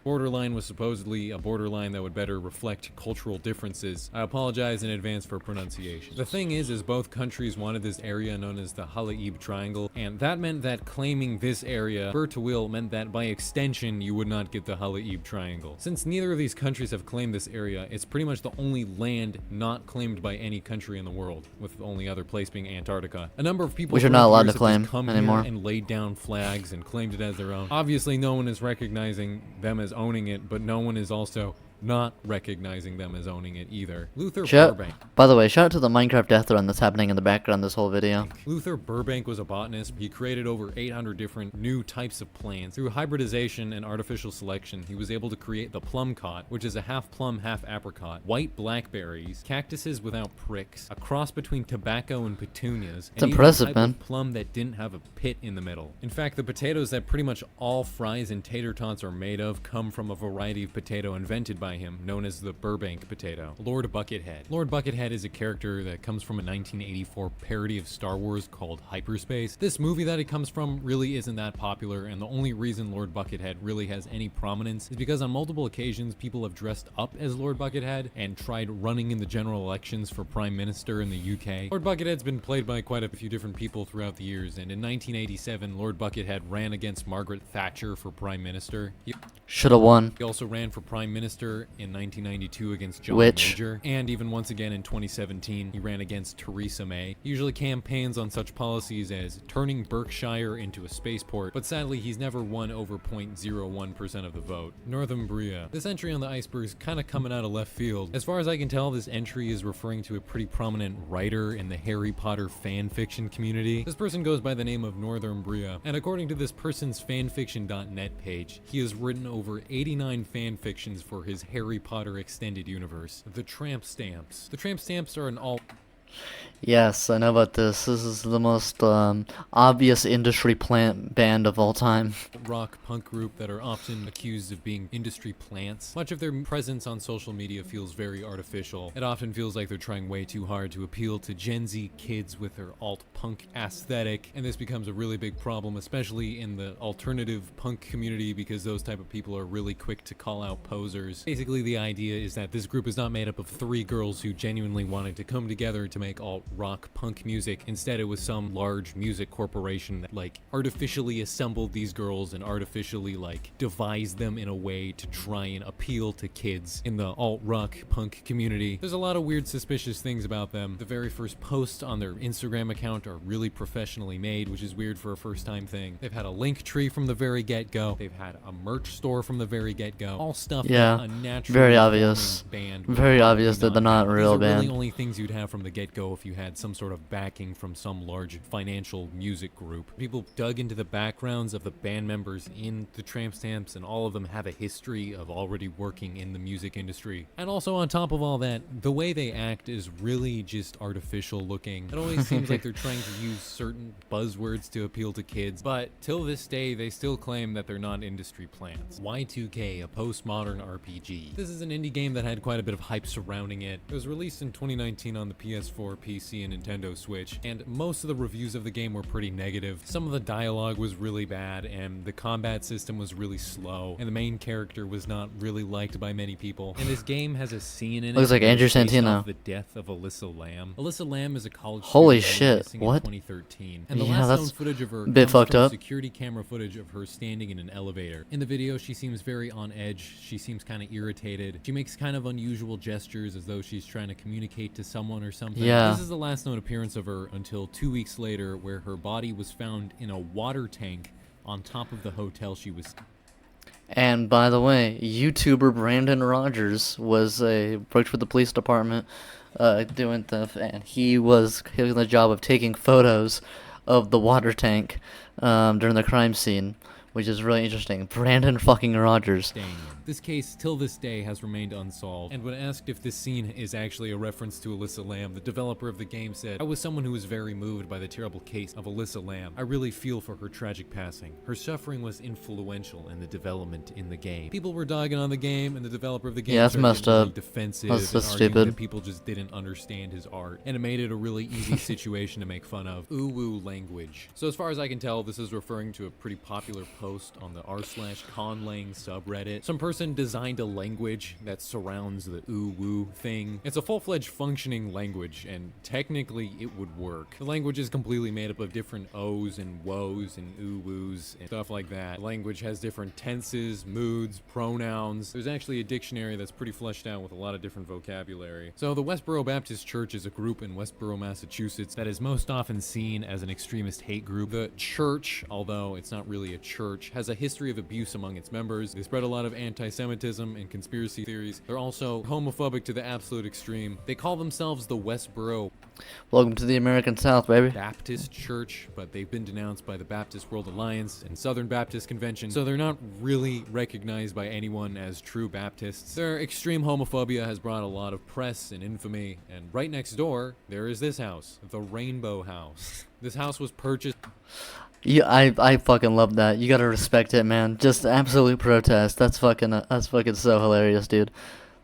Speaker 2: Borderline was supposedly a borderline that would better reflect cultural differences. I apologize in advance for pronunciation. The thing is both countries wanted this area known as the Halaib Triangle, and that meant that claiming this area, per to will, meant that by extension you would not get the Halaib Triangle. Since neither of these countries have claimed this area, it's pretty much the only land not claimed by any country in the world, with the only other place being Antarctica. A number of people
Speaker 1: Which are
Speaker 2: throughout
Speaker 1: not
Speaker 2: the
Speaker 1: allowed
Speaker 2: years
Speaker 1: to
Speaker 2: have just
Speaker 1: claim
Speaker 2: come
Speaker 1: anymore.
Speaker 2: here and laid down flags and claimed it as their own. Obviously no one is recognizing them as owning it, but no one is also not recognizing them as owning it either. Luther Burbank.
Speaker 1: By the way, shout out to the Minecraft death run that's happening in the background this whole video.
Speaker 2: Luther Burbank was a botanist. He created over 800 different new types of plants. Through hybridization and artificial selection, he was able to create the plum cot, which is a half plum, half apricot, white blackberries, cactuses without pricks, a cross between tobacco and petunias,
Speaker 1: It's
Speaker 2: and
Speaker 1: impressive,
Speaker 2: even a type
Speaker 1: man.
Speaker 2: of plum that didn't have a pit in the middle. In fact, the potatoes that pretty much all fries and tater tots are made of come from a variety of potato invented by him, known as the Burbank potato. Lord Buckethead. Lord Buckethead is a character that comes from a 1984 parody of Star Wars called Hyperspace. This movie that it comes from really isn't that popular, and the only reason Lord Buckethead really has any prominence is because on multiple occasions people have dressed up as Lord Buckethead and tried running in the general elections for Prime Minister in the UK. Lord Buckethead's been played by quite a few different people throughout the years, and in 1987 Lord Buckethead ran against Margaret Thatcher for Prime Minister.
Speaker 1: Shoulda won.
Speaker 2: He also ran for Prime Minister in 1992 against John
Speaker 1: Which?
Speaker 2: Major, and even once again in 2017 he ran against Theresa May. He usually campaigns on such policies as turning Berkshire into a spaceport, but sadly he's never won over 0.01% of the vote. Northumbria. This entry on the Iceberg is kind of coming out of left field. As far as I can tell, this entry is referring to a pretty prominent writer in the Harry Potter fan fiction community. This person goes by the name of Northumbria, and according to this person's fanfiction.net page, he has written over 89 fan fictions for his Harry Potter extended universe. The Tramp Stamps. The Tramp Stamps are an
Speaker 1: Yes, I know about this. This is the most obvious industry plant band of all time.
Speaker 2: rock punk group that are often accused of being industry plants. Much of their presence on social media feels very artificial. It often feels like they're trying way too hard to appeal to Gen Z kids with their alt punk aesthetic, and this becomes a really big problem, especially in the alternative punk community, because those type of people are really quick to call out posers. Basically, the idea is that this group is not made up of 3 girls who genuinely wanted to come together to make alt rock punk music. Instead, it was some large music corporation that like artificially assembled these girls and artificially like devised them in a way to try and appeal to kids in the alt rock punk community. There's a lot of weird suspicious things about them. The very first posts on their Instagram account are really professionally made, which is weird for a first time thing. They've had a link tree from the very get-go. They've had a merch store from the very get-go. All stuff
Speaker 1: Yeah,
Speaker 2: that a naturally
Speaker 1: very obvious.
Speaker 2: forming band would
Speaker 1: Very
Speaker 2: probably
Speaker 1: obvious that they're not a
Speaker 2: have.
Speaker 1: real
Speaker 2: These are really
Speaker 1: band.
Speaker 2: only things you'd have from the get-go if you had some sort of backing from some large financial music group. People dug into the backgrounds of the band members in the Tramp Stamps, and all of them have a history of already working in the music industry. And also on top of all that, the way they act is really just artificial looking. It always seems like they're trying to use certain buzzwords to appeal to kids, but till this day they still claim that they're not industry plants. Y2K, a postmodern RPG. This is an indie game that had quite a bit of hype surrounding it. It was released in 2019 on the PS4, PC, and Nintendo Switch, and most of the reviews of the game were pretty negative. Some of the dialogue was really bad, and the combat system was really slow, and the main character was not really liked by many people. And this game has a scene in it
Speaker 1: Looks like
Speaker 2: that is
Speaker 1: Andrew
Speaker 2: based
Speaker 1: Santino.
Speaker 2: off the death of Alyssa Lamb. Alyssa Lamb is a college
Speaker 1: Holy
Speaker 2: student that went
Speaker 1: shit,
Speaker 2: missing
Speaker 1: what?
Speaker 2: in 2013, and the
Speaker 1: Yeah,
Speaker 2: last
Speaker 1: that's
Speaker 2: known footage of her
Speaker 1: a bit
Speaker 2: comes
Speaker 1: fucked
Speaker 2: from
Speaker 1: up.
Speaker 2: security camera footage of her standing in an elevator. In the video, she seems very on edge. She seems kind of irritated. She makes kind of unusual gestures as though she's trying to communicate to someone or something.
Speaker 1: Yeah.
Speaker 2: This is the last known appearance of her until 2 weeks later, where her body was found in a water tank on top of the hotel she was.
Speaker 1: And by the way, YouTuber Brandon Rogers worked for the police department, doing stuff, and he was given the job of taking photos of the water tank during the crime scene, which is really interesting. Brandon fucking Rogers.
Speaker 2: staying in. This case, till this day, has remained unsolved, and when asked if this scene is actually a reference to Alyssa Lamb, the developer of the game said, "I was someone who was very moved by the terrible case of Alyssa Lamb. I really feel for her tragic passing. Her suffering was influential in the development in the game." People were dogging on the game, and the developer of the game
Speaker 1: Yeah, that's
Speaker 2: started
Speaker 1: messed
Speaker 2: getting
Speaker 1: up.
Speaker 2: really defensive
Speaker 1: That's
Speaker 2: and arguing
Speaker 1: stupid.
Speaker 2: that people just didn't understand his art, and it made it a really easy situation to make fun of. Ooh-woo language. So as far as I can tell, this is referring to a pretty popular post on the r/conlang subreddit. Some person designed a language that surrounds the ooh-woo thing. It's a full-fledged functioning language, and technically it would work. The language is completely made up of different O's and woes and ooh-woos and stuff like that. The language has different tenses, moods, pronouns. There's actually a dictionary that's pretty fleshed out with a lot of different vocabulary. So the Westboro Baptist Church is a group in Westboro, Massachusetts that is most often seen as an extremist hate group. The church, although it's not really a church, has a history of abuse among its members. They spread a lot of anti-Semitism and conspiracy theories. They're also homophobic to the absolute extreme. They call themselves the Westboro
Speaker 1: Welcome to the American South, baby.
Speaker 2: Baptist Church, but they've been denounced by the Baptist World Alliance and Southern Baptist Convention, so they're not really recognized by anyone as true Baptists. Their extreme homophobia has brought a lot of press and infamy, and right next door, there is this house, the Rainbow House. This house was purchased...
Speaker 1: Yeah, I fucking love that. You gotta respect it, man. Just absolute protest. That's fucking so hilarious, dude.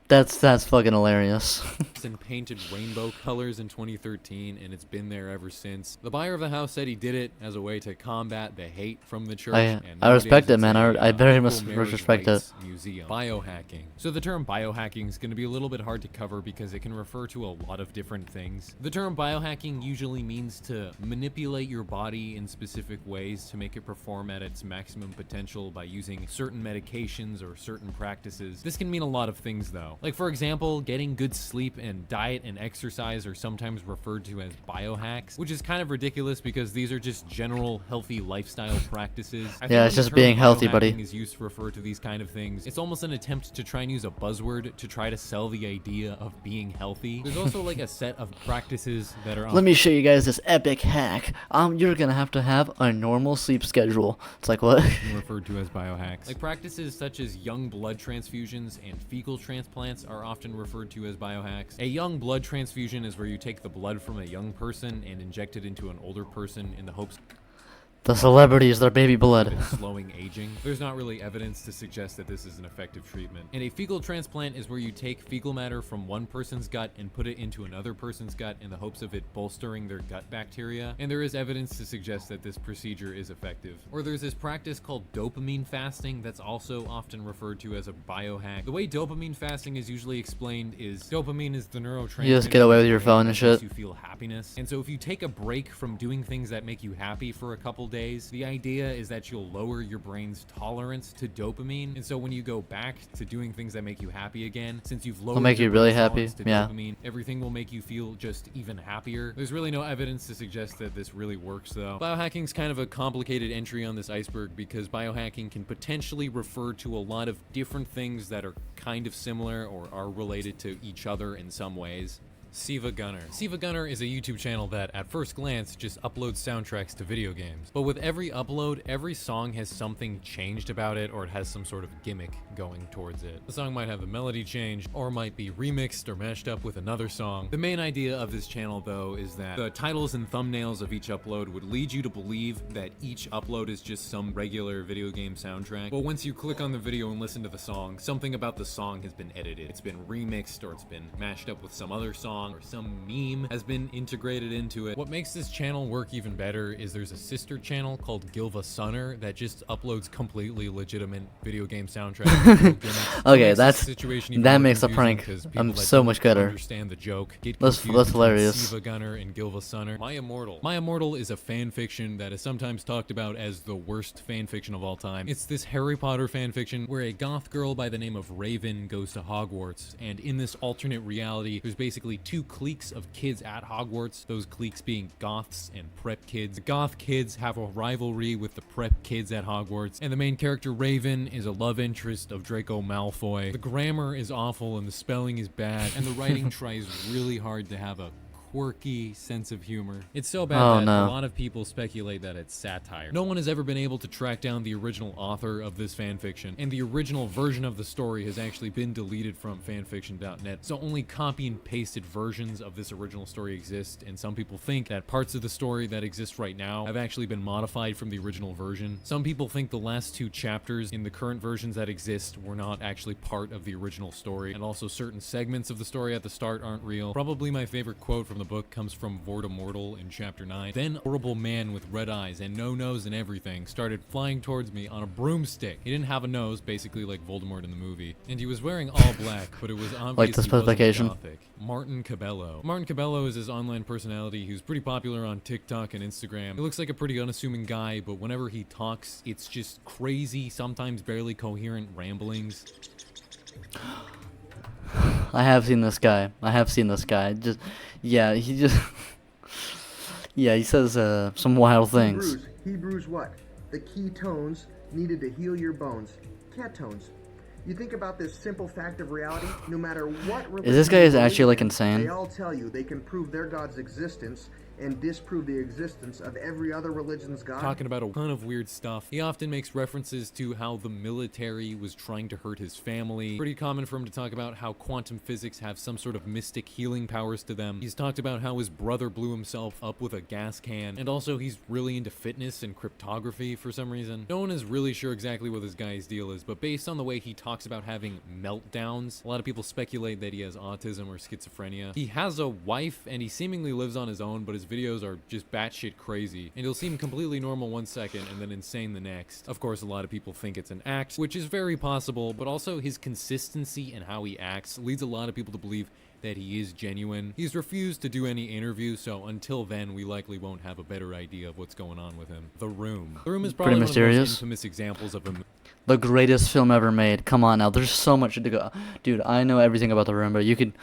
Speaker 1: That's fucking hilarious.
Speaker 2: and painted rainbow colors in 2013, and it's been there ever since. The buyer of the house said he did it as a way to combat the hate from the church. And
Speaker 1: I respect
Speaker 2: nowadays
Speaker 1: it, man.
Speaker 2: it's
Speaker 1: I very
Speaker 2: equal
Speaker 1: much
Speaker 2: marriage
Speaker 1: respect
Speaker 2: rights
Speaker 1: it.
Speaker 2: Museum. Biohacking. So the term biohacking is going to be a little bit hard to cover because it can refer to a lot of different things. The term biohacking usually means to manipulate your body in specific ways to make it perform at its maximum potential by using certain medications or certain practices. This can mean a lot of things though. Like for example, getting good sleep and diet and exercise are sometimes referred to as biohacks, which is kind of ridiculous because these are just general healthy lifestyle practices. I think
Speaker 1: Yeah,
Speaker 2: when
Speaker 1: it's
Speaker 2: the
Speaker 1: just
Speaker 2: term
Speaker 1: being healthy, buddy.
Speaker 2: biohacking is used to refer to these kind of things. It's almost an attempt to try and use a buzzword to try to sell the idea of being healthy. There's also like a set of practices that are
Speaker 1: Let me show you guys this epic hack. You're gonna have to have a normal sleep schedule. It's like, what?
Speaker 2: referred to as biohacks. Like practices such as young blood transfusions and fecal transplants are often referred to as biohacks. A young blood transfusion is where you take the blood from a young person and inject it into an older person in the hopes
Speaker 1: The celebrities, their baby
Speaker 2: of
Speaker 1: blood.
Speaker 2: it slowing aging. There's not really evidence to suggest that this is an effective treatment. And a fecal transplant is where you take fecal matter from one person's gut and put it into another person's gut in the hopes of it bolstering their gut bacteria. And there is evidence to suggest that this procedure is effective. Or there's this practice called dopamine fasting that's also often referred to as a biohack. The way dopamine fasting is usually explained is dopamine is the neurotransmitter.
Speaker 1: You just get away with your
Speaker 2: that
Speaker 1: phone and
Speaker 2: makes
Speaker 1: shit.
Speaker 2: you feel happiness. And so if you take a break from doing things that make you happy for a couple days, the idea is that you'll lower your brain's tolerance to dopamine. And so when you go back to doing things that make you happy again, since you've lowered
Speaker 1: make
Speaker 2: your
Speaker 1: you really
Speaker 2: brain's
Speaker 1: happy,
Speaker 2: tolerance to
Speaker 1: yeah.
Speaker 2: dopamine, everything will make you feel just even happier. There's really no evidence to suggest that this really works though. Biohacking's kind of a complicated entry on this iceberg because biohacking can potentially refer to a lot of different things that are kind of similar or are related to each other in some ways. Siva Gunner. Siva Gunner is a YouTube channel that, at first glance, just uploads soundtracks to video games. But with every upload, every song has something changed about it, or it has some sort of gimmick going towards it. The song might have the melody changed, or might be remixed or mashed up with another song. The main idea of this channel, though, is that the titles and thumbnails of each upload would lead you to believe that each upload is just some regular video game soundtrack. But once you click on the video and listen to the song, something about the song has been edited. It's been remixed, or it's been mashed up with some other song, or some meme has been integrated into it. What makes this channel work even better is there's a sister channel called Gilva Sunner that just uploads completely legitimate video game soundtracks.
Speaker 1: Okay, that makes a prank so much better.
Speaker 2: Understand the joke.
Speaker 1: That's hilarious.
Speaker 2: Siva Gunner and Gilva Sunner. My Immortal. My Immortal is a fan fiction that is sometimes talked about as the worst fan fiction of all time. It's this Harry Potter fan fiction where a goth girl by the name of Raven goes to Hogwarts, and in this alternate reality, there's basically two cliques of kids at Hogwarts, those cliques being goths and prep kids. The goth kids have a rivalry with the prep kids at Hogwarts, and the main character Raven is a love interest of Draco Malfoy. The grammar is awful and the spelling is bad, and the writing tries really hard to have a quirky sense of humor. It's so bad
Speaker 1: Oh,
Speaker 2: that
Speaker 1: no.
Speaker 2: a lot of people speculate that it's satire. No one has ever been able to track down the original author of this fanfiction, and the original version of the story has actually been deleted from fanfiction.net, so only copy and pasted versions of this original story exist, and some people think that parts of the story that exist right now have actually been modified from the original version. Some people think the last 2 chapters in the current versions that exist were not actually part of the original story, and also certain segments of the story at the start aren't real. Probably my favorite quote from the book comes from Voldemort in chapter 9. Then a horrible man with red eyes and no nose and everything started flying towards me on a broomstick. He didn't have a nose, basically like Voldemort in the movie, and he was wearing all black, but it was obvious
Speaker 1: Like the
Speaker 2: he wasn't
Speaker 1: specification.
Speaker 2: Gothic. Martin Cabello. Martin Cabello is his online personality who's pretty popular on TikTok and Instagram. He looks like a pretty unassuming guy, but whenever he talks, it's just crazy, sometimes barely coherent ramblings.
Speaker 1: I have seen this guy. Just, yeah, he just, yeah, he says some wild things.
Speaker 5: Hebrews what? The ketones needed to heal your bones. Ketones. You think about this simple fact of reality, no matter what religion
Speaker 1: Is this guy
Speaker 5: you
Speaker 1: is actually
Speaker 5: believe
Speaker 1: like
Speaker 5: in,
Speaker 1: insane?
Speaker 5: They all tell you they can prove their God's existence and disprove the existence of every other religion's God.
Speaker 2: Talking about a ton of weird stuff. He often makes references to how the military was trying to hurt his family. Pretty common for him to talk about how quantum physics have some sort of mystic healing powers to them. He's talked about how his brother blew himself up with a gas can, and also he's really into fitness and cryptography for some reason. No one is really sure exactly what this guy's deal is, but based on the way he talks about having meltdowns, a lot of people speculate that he has autism or schizophrenia. He has a wife, and he seemingly lives on his own, but his videos are just batshit crazy, and he'll seem completely normal one second and then insane the next. Of course, a lot of people think it's an act, which is very possible, but also his consistency and how he acts leads a lot of people to believe that he is genuine. He's refused to do any interviews, so until then, we likely won't have a better idea of what's going on with him. The Room. The Room is probably
Speaker 1: Pretty
Speaker 2: one of the
Speaker 1: mysterious.
Speaker 2: most infamous examples of a
Speaker 1: The greatest film ever made. Come on now, there's so much to go. Dude, I know everything about The Room, but you could...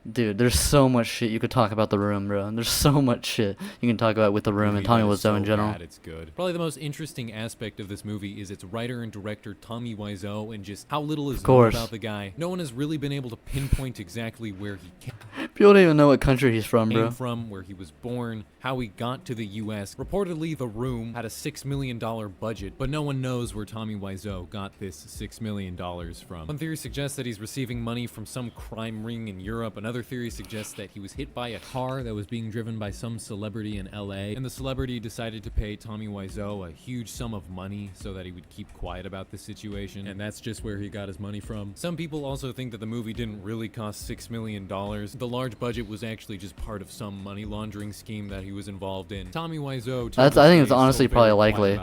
Speaker 1: Dude, there's so much shit you could talk about The Room, bro. There's so much shit you can talk about with The Room and Tommy Wiseau in general.
Speaker 2: It's good. Probably the most interesting aspect of this movie is its writer and director Tommy Wiseau and just how little is known about the guy. No one has really been able to pinpoint exactly where he came
Speaker 1: People don't even know what country he's from, bro.
Speaker 2: from, where he was born, how he got to the US. Reportedly, The Room had a $6 million budget, but no one knows where Tommy Wiseau got this $6 million from. One theory suggests that he's receiving money from some crime ring in Europe. Another theory suggests that he was hit by a car that was being driven by some celebrity in LA, and the celebrity decided to pay Tommy Wiseau a huge sum of money so that he would keep quiet about the situation, and that's just where he got his money from. Some people also think that the movie didn't really cost $6 million. The large budget was actually just part of some money laundering scheme that he was involved in. Tommy Wiseau,
Speaker 1: I think it's honestly probably likely.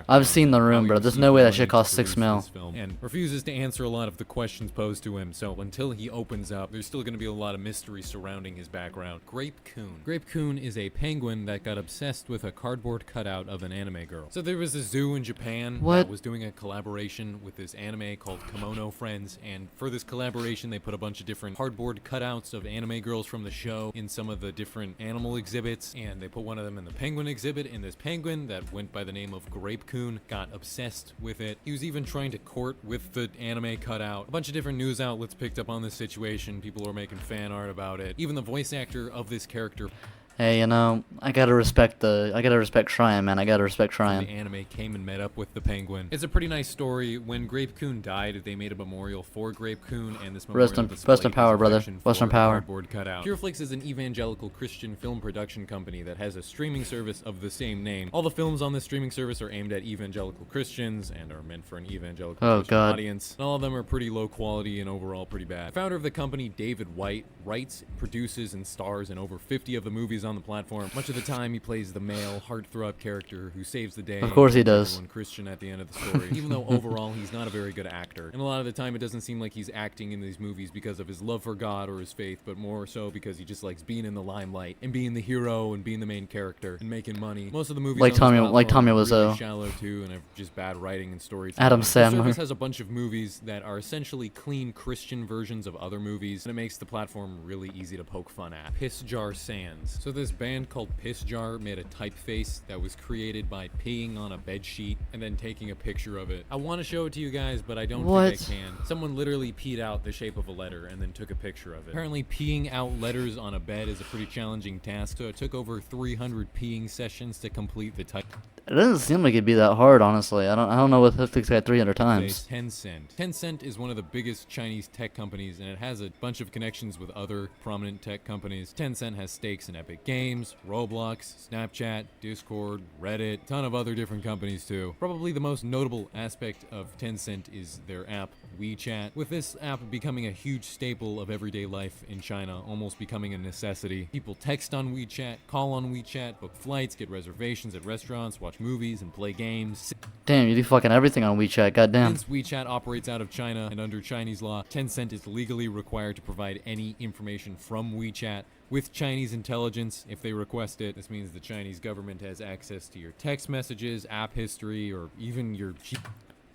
Speaker 1: I've seen The Room, bro. There's no way that shit cost $6 mil.
Speaker 2: And refuses to answer a lot of the questions posed to him, so until he opens up, there's still going to be a lot of mystery surrounding his background. Grape Coon. Grape Coon is a penguin that got obsessed with a cardboard cutout of an anime girl. So there was a zoo in Japan that was doing a collaboration with this anime called Kimono Friends, and for this collaboration they put a bunch of different cardboard cutouts of anime girls from the show in some of the different animal exhibits, and they put one of them in the penguin exhibit, and this penguin that went by the name of Grape Coon got obsessed with it. He was even trying to court with the anime cutout. A bunch of different news outlets picked up on this situation. People were making fan art about it. Even the voice actor of this character,
Speaker 1: Hey, you know, I gotta respect trying, man. I gotta respect trying.
Speaker 2: the anime came and met up with the penguin. It's a pretty nice story. When Grape Coon died, they made a memorial for Grape Coon, and this memorial
Speaker 1: Rest in power, brother. Rest in power.
Speaker 2: Cardboard cutout. Pureflix is an evangelical Christian film production company that has a streaming service of the same name. All the films on this streaming service are aimed at evangelical Christians and are meant for an evangelical Christian audience. And all of them are pretty low quality and overall pretty bad. The founder of the company, David White, writes, produces, and stars in over 50 of the movies on the platform. Much of the time, he plays the male, heartthrob character who saves the day.
Speaker 1: Of course he does.
Speaker 2: Everyone Christian at the end of the story. Even though overall he's not a very good actor. And a lot of the time, it doesn't seem like he's acting in these movies because of his love for God or his faith, but more so because he just likes being in the limelight and being the hero and being the main character and making money. Most of the movies
Speaker 1: Like
Speaker 2: on this
Speaker 1: Tommy
Speaker 2: platform are
Speaker 1: Wiseau.
Speaker 2: really shallow too, and have just bad writing and storytelling.
Speaker 1: Adam
Speaker 2: The
Speaker 1: Sandler.
Speaker 2: service has a bunch of movies that are essentially clean Christian versions of other movies, and it makes the platform really easy to poke fun at. Piss Jar Sands. So So this band called Piss Jar made a typeface that was created by peeing on a bed sheet and then taking a picture of it. I want to show it to you guys, but I don't think I can. Someone literally peed out the shape of a letter and then took a picture of it. Apparently peeing out letters on a bed is a pretty challenging task, so it took over 300 peeing sessions to complete the type.
Speaker 1: It doesn't seem like it'd be that hard, honestly. I don't know what Netflix got 300 times.
Speaker 2: Tencent. Tencent is one of the biggest Chinese tech companies, and it has a bunch of connections with other prominent tech companies. Tencent has stakes in Epic Games, Roblox, Snapchat, Discord, Reddit, a ton of other different companies too. Probably the most notable aspect of Tencent is their app, WeChat, with this app becoming a huge staple of everyday life in China, almost becoming a necessity. People text on WeChat, call on WeChat, book flights, get reservations at restaurants, watch movies, and play games.
Speaker 1: Damn, you do fucking everything on WeChat, goddamn.
Speaker 2: Since WeChat operates out of China and under Chinese law, Tencent is legally required to provide any information from WeChat with Chinese intelligence if they request it. This means the Chinese government has access to your text messages, app history, or even your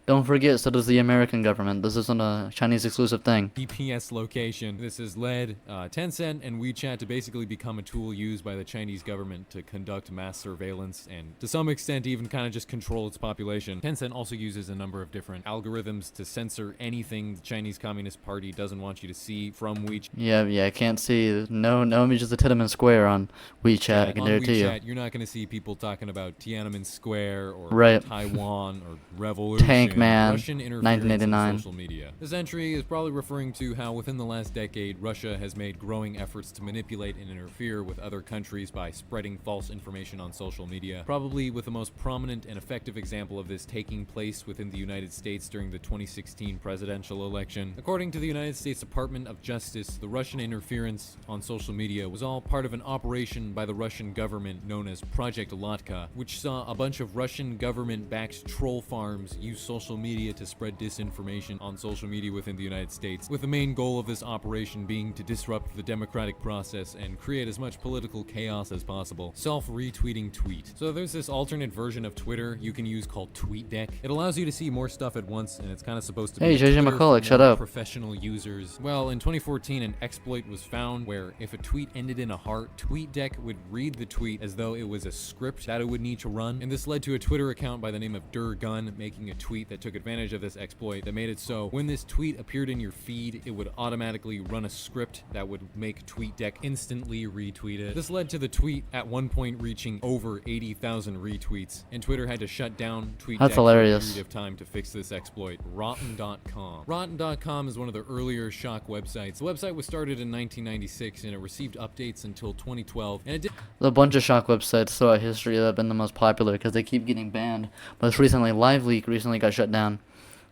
Speaker 1: Don't forget, so does the American government. This isn't a Chinese exclusive thing.
Speaker 2: GPS location. This has led Tencent and WeChat to basically become a tool used by the Chinese government to conduct mass surveillance and to some extent even kind of just control its population. Tencent also uses a number of different algorithms to censor anything the Chinese Communist Party doesn't want you to see from WeChat.
Speaker 1: Yeah, I can't see no images of Tiananmen Square on WeChat, I can dare to you.
Speaker 2: WeChat, you're not going to see people talking about Tiananmen Square or
Speaker 1: Right.
Speaker 2: Taiwan or revolution.
Speaker 1: Tank Man,
Speaker 2: Russian interference in
Speaker 1: 1989.
Speaker 2: social media. This entry is probably referring to how within the last decade, Russia has made growing efforts to manipulate and interfere with other countries by spreading false information on social media, probably with the most prominent and effective example of this taking place within the United States during the 2016 presidential election. According to the United States Department of Justice, the Russian interference on social media was all part of an operation by the Russian government known as Project Latka, which saw a bunch of Russian government-backed troll farms use social media to spread disinformation on social media within the United States, with the main goal of this operation being to disrupt the democratic process and create as much political chaos as possible. Self-retweeting tweet. So there's this alternate version of Twitter you can use called TweetDeck. It allows you to see more stuff at once, and it's kind of supposed to be
Speaker 1: Hey, JJ
Speaker 2: Twitter
Speaker 1: McCulloch,
Speaker 2: for
Speaker 1: shut
Speaker 2: more
Speaker 1: up.
Speaker 2: professional users. Well, in 2014, an exploit was found where if a tweet ended in a heart, TweetDeck would read the tweet as though it was a script that it would need to run, and this led to a Twitter account by the name of Durgun making a tweet that took advantage of this exploit that made it so when this tweet appeared in your feed, it would automatically run a script that would make TweetDeck instantly retweet it. This led to the tweet at one point reaching over 80,000 retweets, and Twitter had to shut down TweetDeck
Speaker 1: That's
Speaker 2: for a
Speaker 1: hilarious.
Speaker 2: period of time to fix this exploit. Rotten.com. Rotten.com is one of the earlier shock websites. The website was started in 1996 and it received updates until 2012, and it did
Speaker 1: There's a bunch of shock websites throughout history that have been the most popular because they keep getting banned. Most recently, LiveLeak recently got shut down.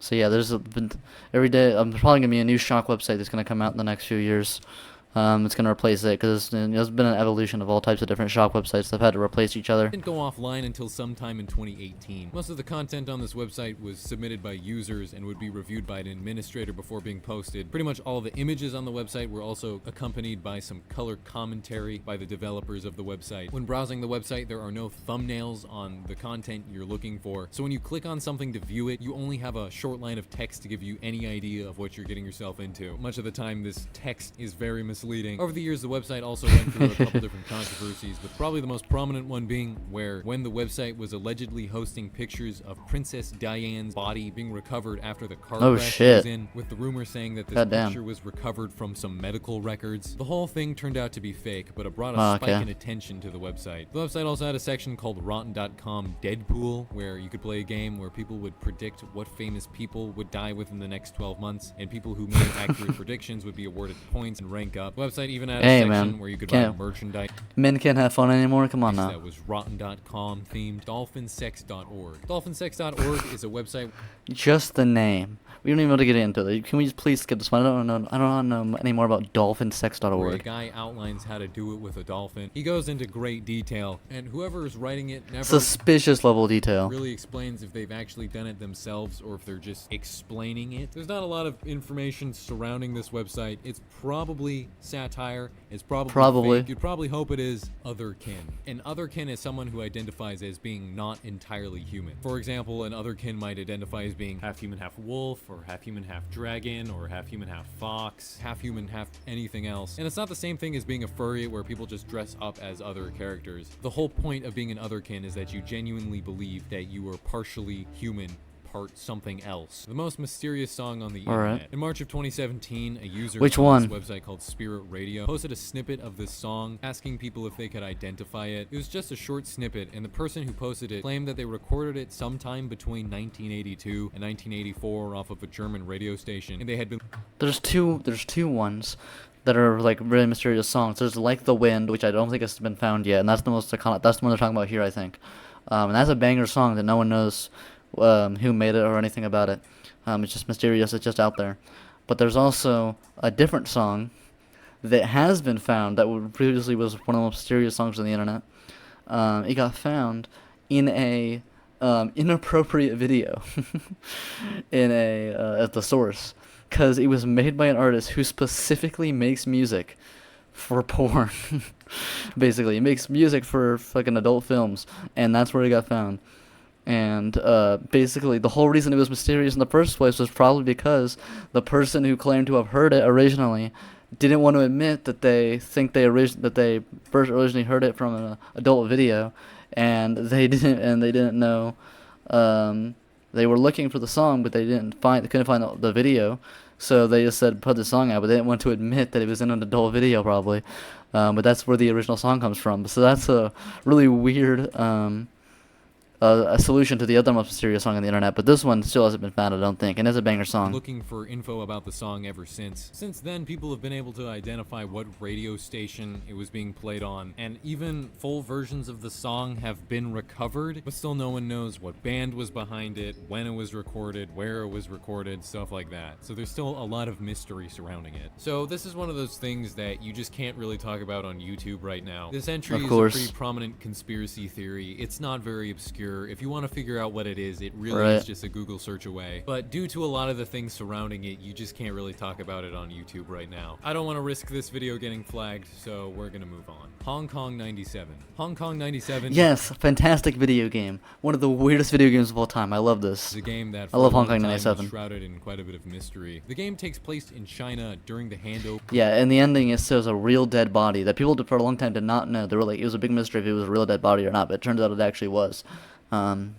Speaker 1: So yeah, been every day. There's probably gonna be a new shock website that's gonna come out in the next few years. It's going to replace it because there's been an evolution of all types of different shock websites that have had to replace each other.
Speaker 2: didn't go offline until sometime in 2018. Most of the content on this website was submitted by users and would be reviewed by an administrator before being posted. Pretty much all the images on the website were also accompanied by some color commentary by the developers of the website. When browsing the website, there are no thumbnails on the content you're looking for, so when you click on something to view it, you only have a short line of text to give you any idea of what you're getting yourself into. Much of the time, this text is very misleading. Over the years, the website also went through a couple different controversies, with probably the most prominent one being where when the website was allegedly hosting pictures of Princess Diane's body being recovered after the car
Speaker 1: Oh,
Speaker 2: crash she
Speaker 1: shit.
Speaker 2: was in, with the rumor saying that this
Speaker 1: Goddamn.
Speaker 2: picture was recovered from some medical records. The whole thing turned out to be fake, but it brought a
Speaker 1: Oh,
Speaker 2: spike
Speaker 1: okay.
Speaker 2: in attention to the website. The website also had a section called Rotten.com Deadpool, where you could play a game where people would predict what famous people would die within the next 12 months, and people who made accurate predictions would be awarded points and rank up. The website even had a
Speaker 1: Hey,
Speaker 2: section
Speaker 1: man.
Speaker 2: where you could
Speaker 1: Can't-
Speaker 2: buy merchandise
Speaker 1: Men can't have fun anymore? Come on now.
Speaker 2: that was Rotten.com themed. Dolphinsex.org. Dolphinsex.org is a website
Speaker 1: Just the name. We don't even know to get into it. Can we just please skip this one? I don't know any more about
Speaker 2: where a
Speaker 1: dolphinsex.org.
Speaker 2: guy outlines how to do it with a dolphin. He goes into great detail, and whoever is writing it never
Speaker 1: Suspicious level detail.
Speaker 2: really explains if they've actually done it themselves or if they're just explaining it. There's not a lot of information surrounding this website. It's probably satire. It's probably
Speaker 1: Probably.
Speaker 2: fake. You'd probably hope it is otherkin. An otherkin is someone who identifies as being not entirely human. For example, an otherkin might identify as being half human, half wolf, or half human, half dragon, or half human, half fox, half human, half anything else. And it's not the same thing as being a furry where people just dress up as other characters. The whole point of being an otherkin is that you genuinely believe that you are partially human, part something else. The most mysterious song on the internet. In March of 2017, a user
Speaker 1: Which
Speaker 2: on
Speaker 1: one?
Speaker 2: this website called Spirit Radio posted a snippet of this song, asking people if they could identify it. It was just a short snippet, and the person who posted it claimed that they recorded it sometime between 1982 and 1984 off of a German radio station, and they had been
Speaker 1: There's two ones that are like really mysterious songs. There's Like the Wind, which I don't think has been found yet, and that's the most iconic. That's the one they're talking about here, I think. And that's a banger song that no one knows who made it or anything about it. It's just mysterious. It's just out there. But there's also a different song that has been found that previously was one of the most mysterious songs on the internet. It got found in a inappropriate video in at the source, because it was made by an artist who specifically makes music for porn. Basically, he makes music for fucking adult films, and that's where it got found. And basically, the whole reason it was mysterious in the first place was probably because the person who claimed to have heard it originally didn't want to admit that they first originally heard it from an adult video, and they didn't know. They were looking for the song, but they couldn't find the video, so they just said put the song out, but they didn't want to admit that it was in an adult video probably. But that's where the original song comes from. So that's a really weird a solution to the other most mysterious song on the internet, but this one still hasn't been found, I don't think, and it's a banger song.
Speaker 2: looking for info about the song ever since. Since then, people have been able to identify what radio station it was being played on, and even full versions of the song have been recovered, but still no one knows what band was behind it, when it was recorded, where it was recorded, stuff like that. So there's still a lot of mystery surrounding it. So this is one of those things that you just can't really talk about on YouTube right now. This entry is a pretty prominent conspiracy theory. It's not very obscure. If you want to figure out what it is really is just a Google search away. But due to a lot of the things surrounding it, you just can't really talk about it on YouTube right now. I don't want to risk this video getting flagged, so we're gonna move on. Hong Kong 97. Hong Kong 97.
Speaker 1: Yes, fantastic video game. One of the weirdest video games of all time. I love this.
Speaker 2: The game that
Speaker 1: I love Hong Kong
Speaker 2: was
Speaker 1: 97.
Speaker 2: shrouded in quite a bit of mystery. The game takes place in China during the handover.
Speaker 1: Yeah, in the ending it shows a real dead body that people for a long time did not know. They were like, it was a big mystery if it was a real dead body or not, but it turns out it actually was.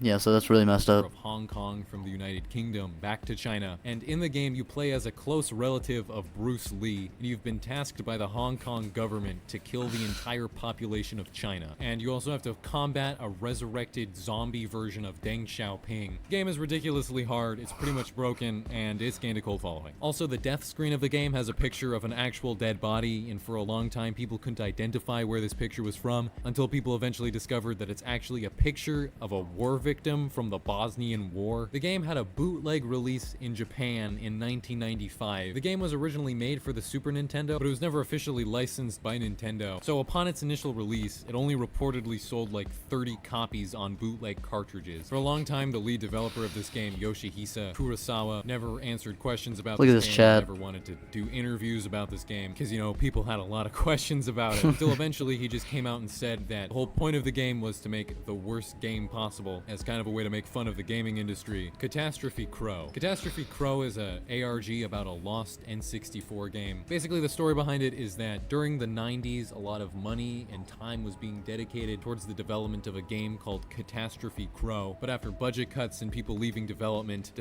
Speaker 1: Yeah, so that's really messed up.
Speaker 2: Of Hong Kong from the United Kingdom back to China, and in the game you play as a close relative of Bruce Lee, and you've been tasked by the Hong Kong government to kill the entire population of China. And you also have to combat a resurrected zombie version of Deng Xiaoping. The game is ridiculously hard, it's pretty much broken, and it's gained a cult following. Also, the death screen of the game has a picture of an actual dead body, and for a long time people couldn't identify where this picture was from, until people eventually discovered that it's actually a picture of a war victim from the Bosnian War. The game had a bootleg release in Japan in 1995. The game was originally made for the Super Nintendo, but it was never officially licensed by Nintendo. So upon its initial release, it only reportedly sold like 30 copies on bootleg cartridges. For a long time, the lead developer of this game, Yoshihisa Kurosawa, never answered questions about this game. Never wanted to do interviews about this game because, you know, people had a lot of questions about it. Until eventually he just came out and said that the whole point of the game was to make the worst game possible as kind of a way to make fun of the gaming industry. Catastrophe Crow. Catastrophe Crow is a ARG about a lost N64 game. Basically, the story behind it is that during the 90s, a lot of money and time was being dedicated towards the development of a game called Catastrophe Crow, but after budget cuts and people leaving development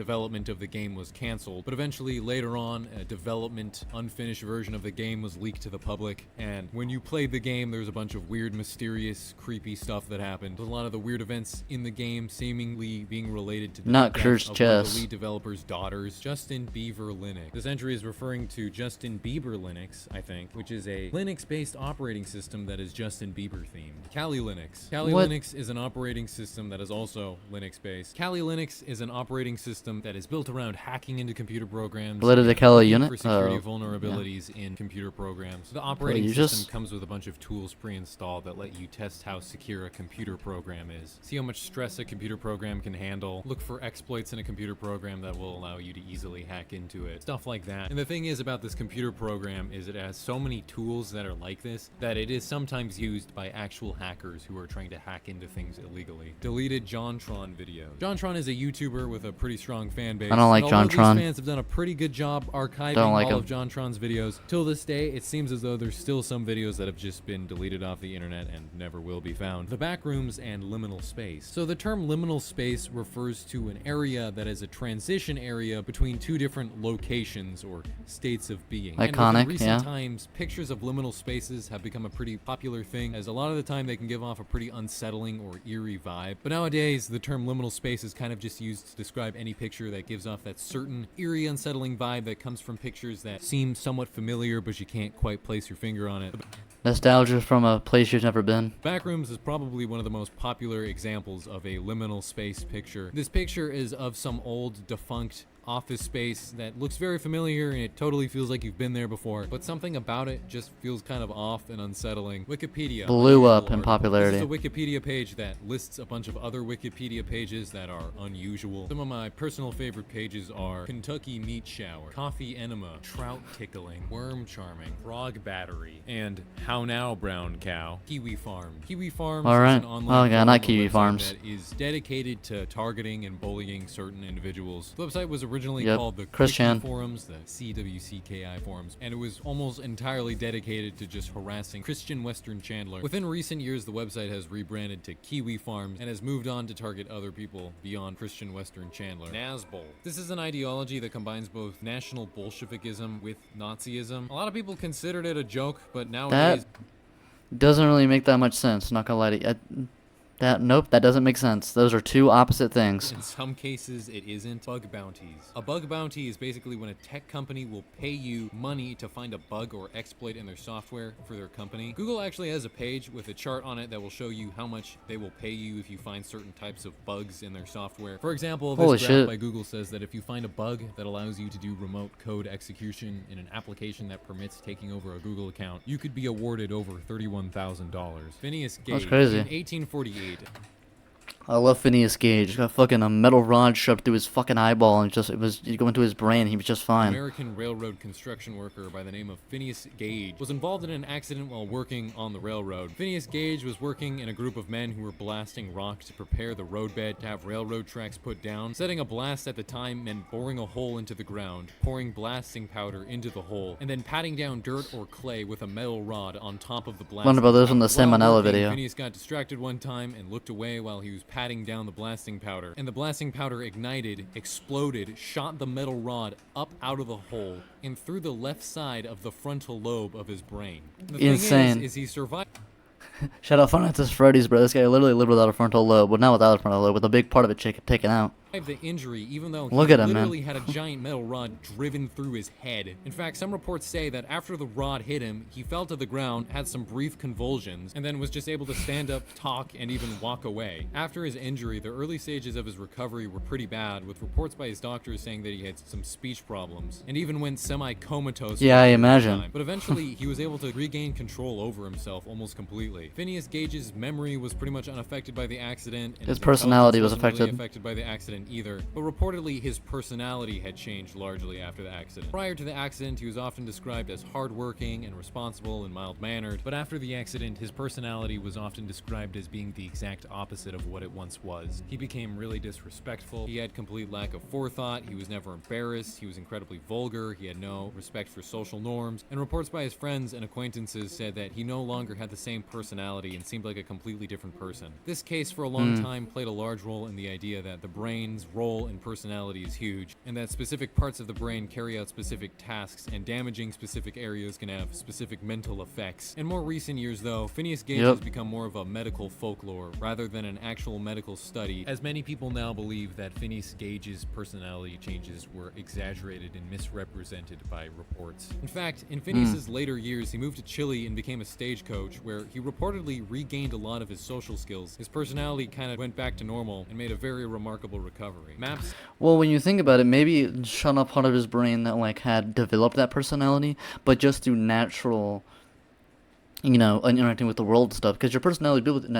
Speaker 2: of the game was canceled. But eventually, later on, a development, unfinished version of the game was leaked to the public, and when you played the game, there's a bunch of weird, mysterious, creepy stuff that happened. There's a lot of the weird events in the game seemingly being related to the
Speaker 1: Not
Speaker 2: death
Speaker 1: cursed
Speaker 2: of one of
Speaker 1: chess.
Speaker 2: the lead developer's daughters, Justin Bieber Linux. This entry is referring to Justin Bieber Linux, I think, which is a Linux-based operating system that is Justin Bieber themed. Kali Linux. Kali
Speaker 1: What?
Speaker 2: Linux is an operating system that is also Linux-based. Kali Linux is an operating system that is built around hacking into computer programs.
Speaker 1: Related to
Speaker 2: and
Speaker 1: Kali
Speaker 2: looking
Speaker 1: unit?
Speaker 2: for security
Speaker 1: Oh,
Speaker 2: vulnerabilities in computer programs. The operating
Speaker 1: you
Speaker 2: system
Speaker 1: just-
Speaker 2: comes with a bunch of tools pre-installed that let you test how secure a computer program is. See how much stress a computer program can handle, look for exploits in a computer program that will allow you to easily hack into it, stuff like that. And the thing is about this computer program is it has so many tools that are like this that it is sometimes used by actual hackers who are trying to hack into things illegally. Deleted JonTron video. JonTron is a YouTuber with a pretty strong fan base.
Speaker 1: I don't like
Speaker 2: and although
Speaker 1: JonTron.
Speaker 2: These fans have done a pretty good job archiving
Speaker 1: Don't like
Speaker 2: all
Speaker 1: him.
Speaker 2: of JonTron's videos. Till this day, it seems as though there's still some videos that have just been deleted off the internet and never will be found. The backrooms and liminal space. So the term liminal space refers to an area that is a transition area between two different locations or states of being. And
Speaker 1: Iconic,
Speaker 2: within recent
Speaker 1: yeah.
Speaker 2: times, pictures of liminal spaces have become a pretty popular thing, as a lot of the time they can give off a pretty unsettling or eerie vibe. But nowadays, the term liminal space is kind of just used to describe any picture that gives off that certain eerie, unsettling vibe that comes from pictures that seem somewhat familiar, but you can't quite place your finger on it.
Speaker 1: Nostalgia from a place you've never been.
Speaker 2: Backrooms is probably one of the most popular examples of a liminal space picture. This picture is of some old, defunct office space that looks very familiar and it totally feels like you've been there before, but something about it just feels kind of off and unsettling. Wikipedia
Speaker 1: Blew up in
Speaker 2: unusual article.
Speaker 1: popularity.
Speaker 2: This is a Wikipedia page that lists a bunch of other Wikipedia pages that are unusual. Some of my personal favorite pages are Kentucky Meat Shower, Coffee Enema, Trout Tickling, Worm Charming, Frog Battery, and How Now Brown Cow, Kiwi Farm. Kiwi Farms
Speaker 1: All
Speaker 2: is
Speaker 1: right.
Speaker 2: an online
Speaker 1: Oh, yeah,
Speaker 2: forum
Speaker 1: not Kiwi
Speaker 2: website
Speaker 1: Farms.
Speaker 2: that is dedicated to targeting and bullying certain individuals. The website was originally
Speaker 1: Yep.
Speaker 2: called the
Speaker 1: Christian.
Speaker 2: Quickie Forums, the CWCKI forums, and it was almost entirely dedicated to just harassing Christian Western Chandler. Within recent years, the website has rebranded to Kiwi Farms and has moved on to target other people beyond Christian Western Chandler. Nazbol. This is an ideology that combines both national Bolshevikism with Nazism. A lot of people considered it a joke, but nowadays...
Speaker 1: Doesn't really make that much sense, not gonna lie to you. Nope, that doesn't make sense. Those are two opposite things.
Speaker 2: In some cases, it isn't. Bug bounties. A bug bounty is basically when a tech company will pay you money to find a bug or exploit in their software for their company. Google actually has a page with a chart on it that will show you how much they will pay you if you find certain types of bugs in their software. For example, this
Speaker 1: Holy
Speaker 2: graph
Speaker 1: shit.
Speaker 2: by Google says that if you find a bug that allows you to do remote code execution in an application that permits taking over a Google account, you could be awarded over $31,000. Phineas Gage.
Speaker 1: That's crazy.
Speaker 2: In 1848,
Speaker 1: I love Phineas Gage. He's got fucking a metal rod shoved through his fucking eyeball, and it was going to his brain. He was just fine.
Speaker 2: American railroad construction worker by the name of Phineas Gage was involved in an accident while working on the railroad. Phineas Gage was working in a group of men who were blasting rock to prepare the roadbed to have railroad tracks put down. Setting a blast at the time meant boring a hole into the ground, pouring blasting powder into the hole, and then patting down dirt or clay with a metal rod on top of the blast.
Speaker 1: Wonder about those from the
Speaker 2: While
Speaker 1: Salmonella
Speaker 2: working,
Speaker 1: video.
Speaker 2: Phineas got distracted one time and looked away while he was patting down the blasting powder, and the blasting powder ignited, exploded, shot the metal rod up out of the hole and through the left side of the frontal lobe of his brain. The
Speaker 1: Insane.
Speaker 2: thing is he survived.
Speaker 1: Shout out Francis Freddy's, bro. This guy literally lived without a frontal lobe. Well, not without a frontal lobe, with a big part of it taken out.
Speaker 2: The injury, even though he
Speaker 1: Look at him, man.
Speaker 2: literally had a giant metal rod driven through his head. In fact, some reports say that after the rod hit him, he fell to the ground, had some brief convulsions, and then was just able to stand up, talk, and even walk away. After his injury, the early stages of his recovery were pretty bad, with reports by his doctors saying that he had some speech problems, and even went semi-comatose.
Speaker 1: Yeah,
Speaker 2: for
Speaker 1: I
Speaker 2: a period of
Speaker 1: imagine.
Speaker 2: time. But eventually, he was able to regain control over himself almost completely. Phineas Gage's memory was pretty much unaffected by the accident, and
Speaker 1: His personality was
Speaker 2: intelligence wasn't really
Speaker 1: affected.
Speaker 2: affected by the accident either, but reportedly his personality had changed largely after the accident. Prior to the accident, he was often described as hardworking and responsible and mild-mannered, but after the accident, his personality was often described as being the exact opposite of what it once was. He became really disrespectful, he had complete lack of forethought, he was never embarrassed, he was incredibly vulgar, he had no respect for social norms, and reports by his friends and acquaintances said that he no longer had the same personality and seemed like a completely different person. This case for a long time played a large role in the idea that the brain's role in personality is huge, and that specific parts of the brain carry out specific tasks, and damaging specific areas can have specific mental effects. In more recent years, though, Phineas Gage has become more of a medical folklore rather than an actual medical study, as many people now believe that Phineas Gage's personality changes were exaggerated and misrepresented by reports. In fact, in Phineas's later years, he moved to Chile and became a stagecoach, where he reportedly regained a lot of his social skills. His personality kind of went back to normal and made a very remarkable recovery. Maps.
Speaker 1: Well, when you think about it, maybe it shut up part of his brain that like had developed that personality, but just through natural you know, interacting with the world and stuff, because your personality is built with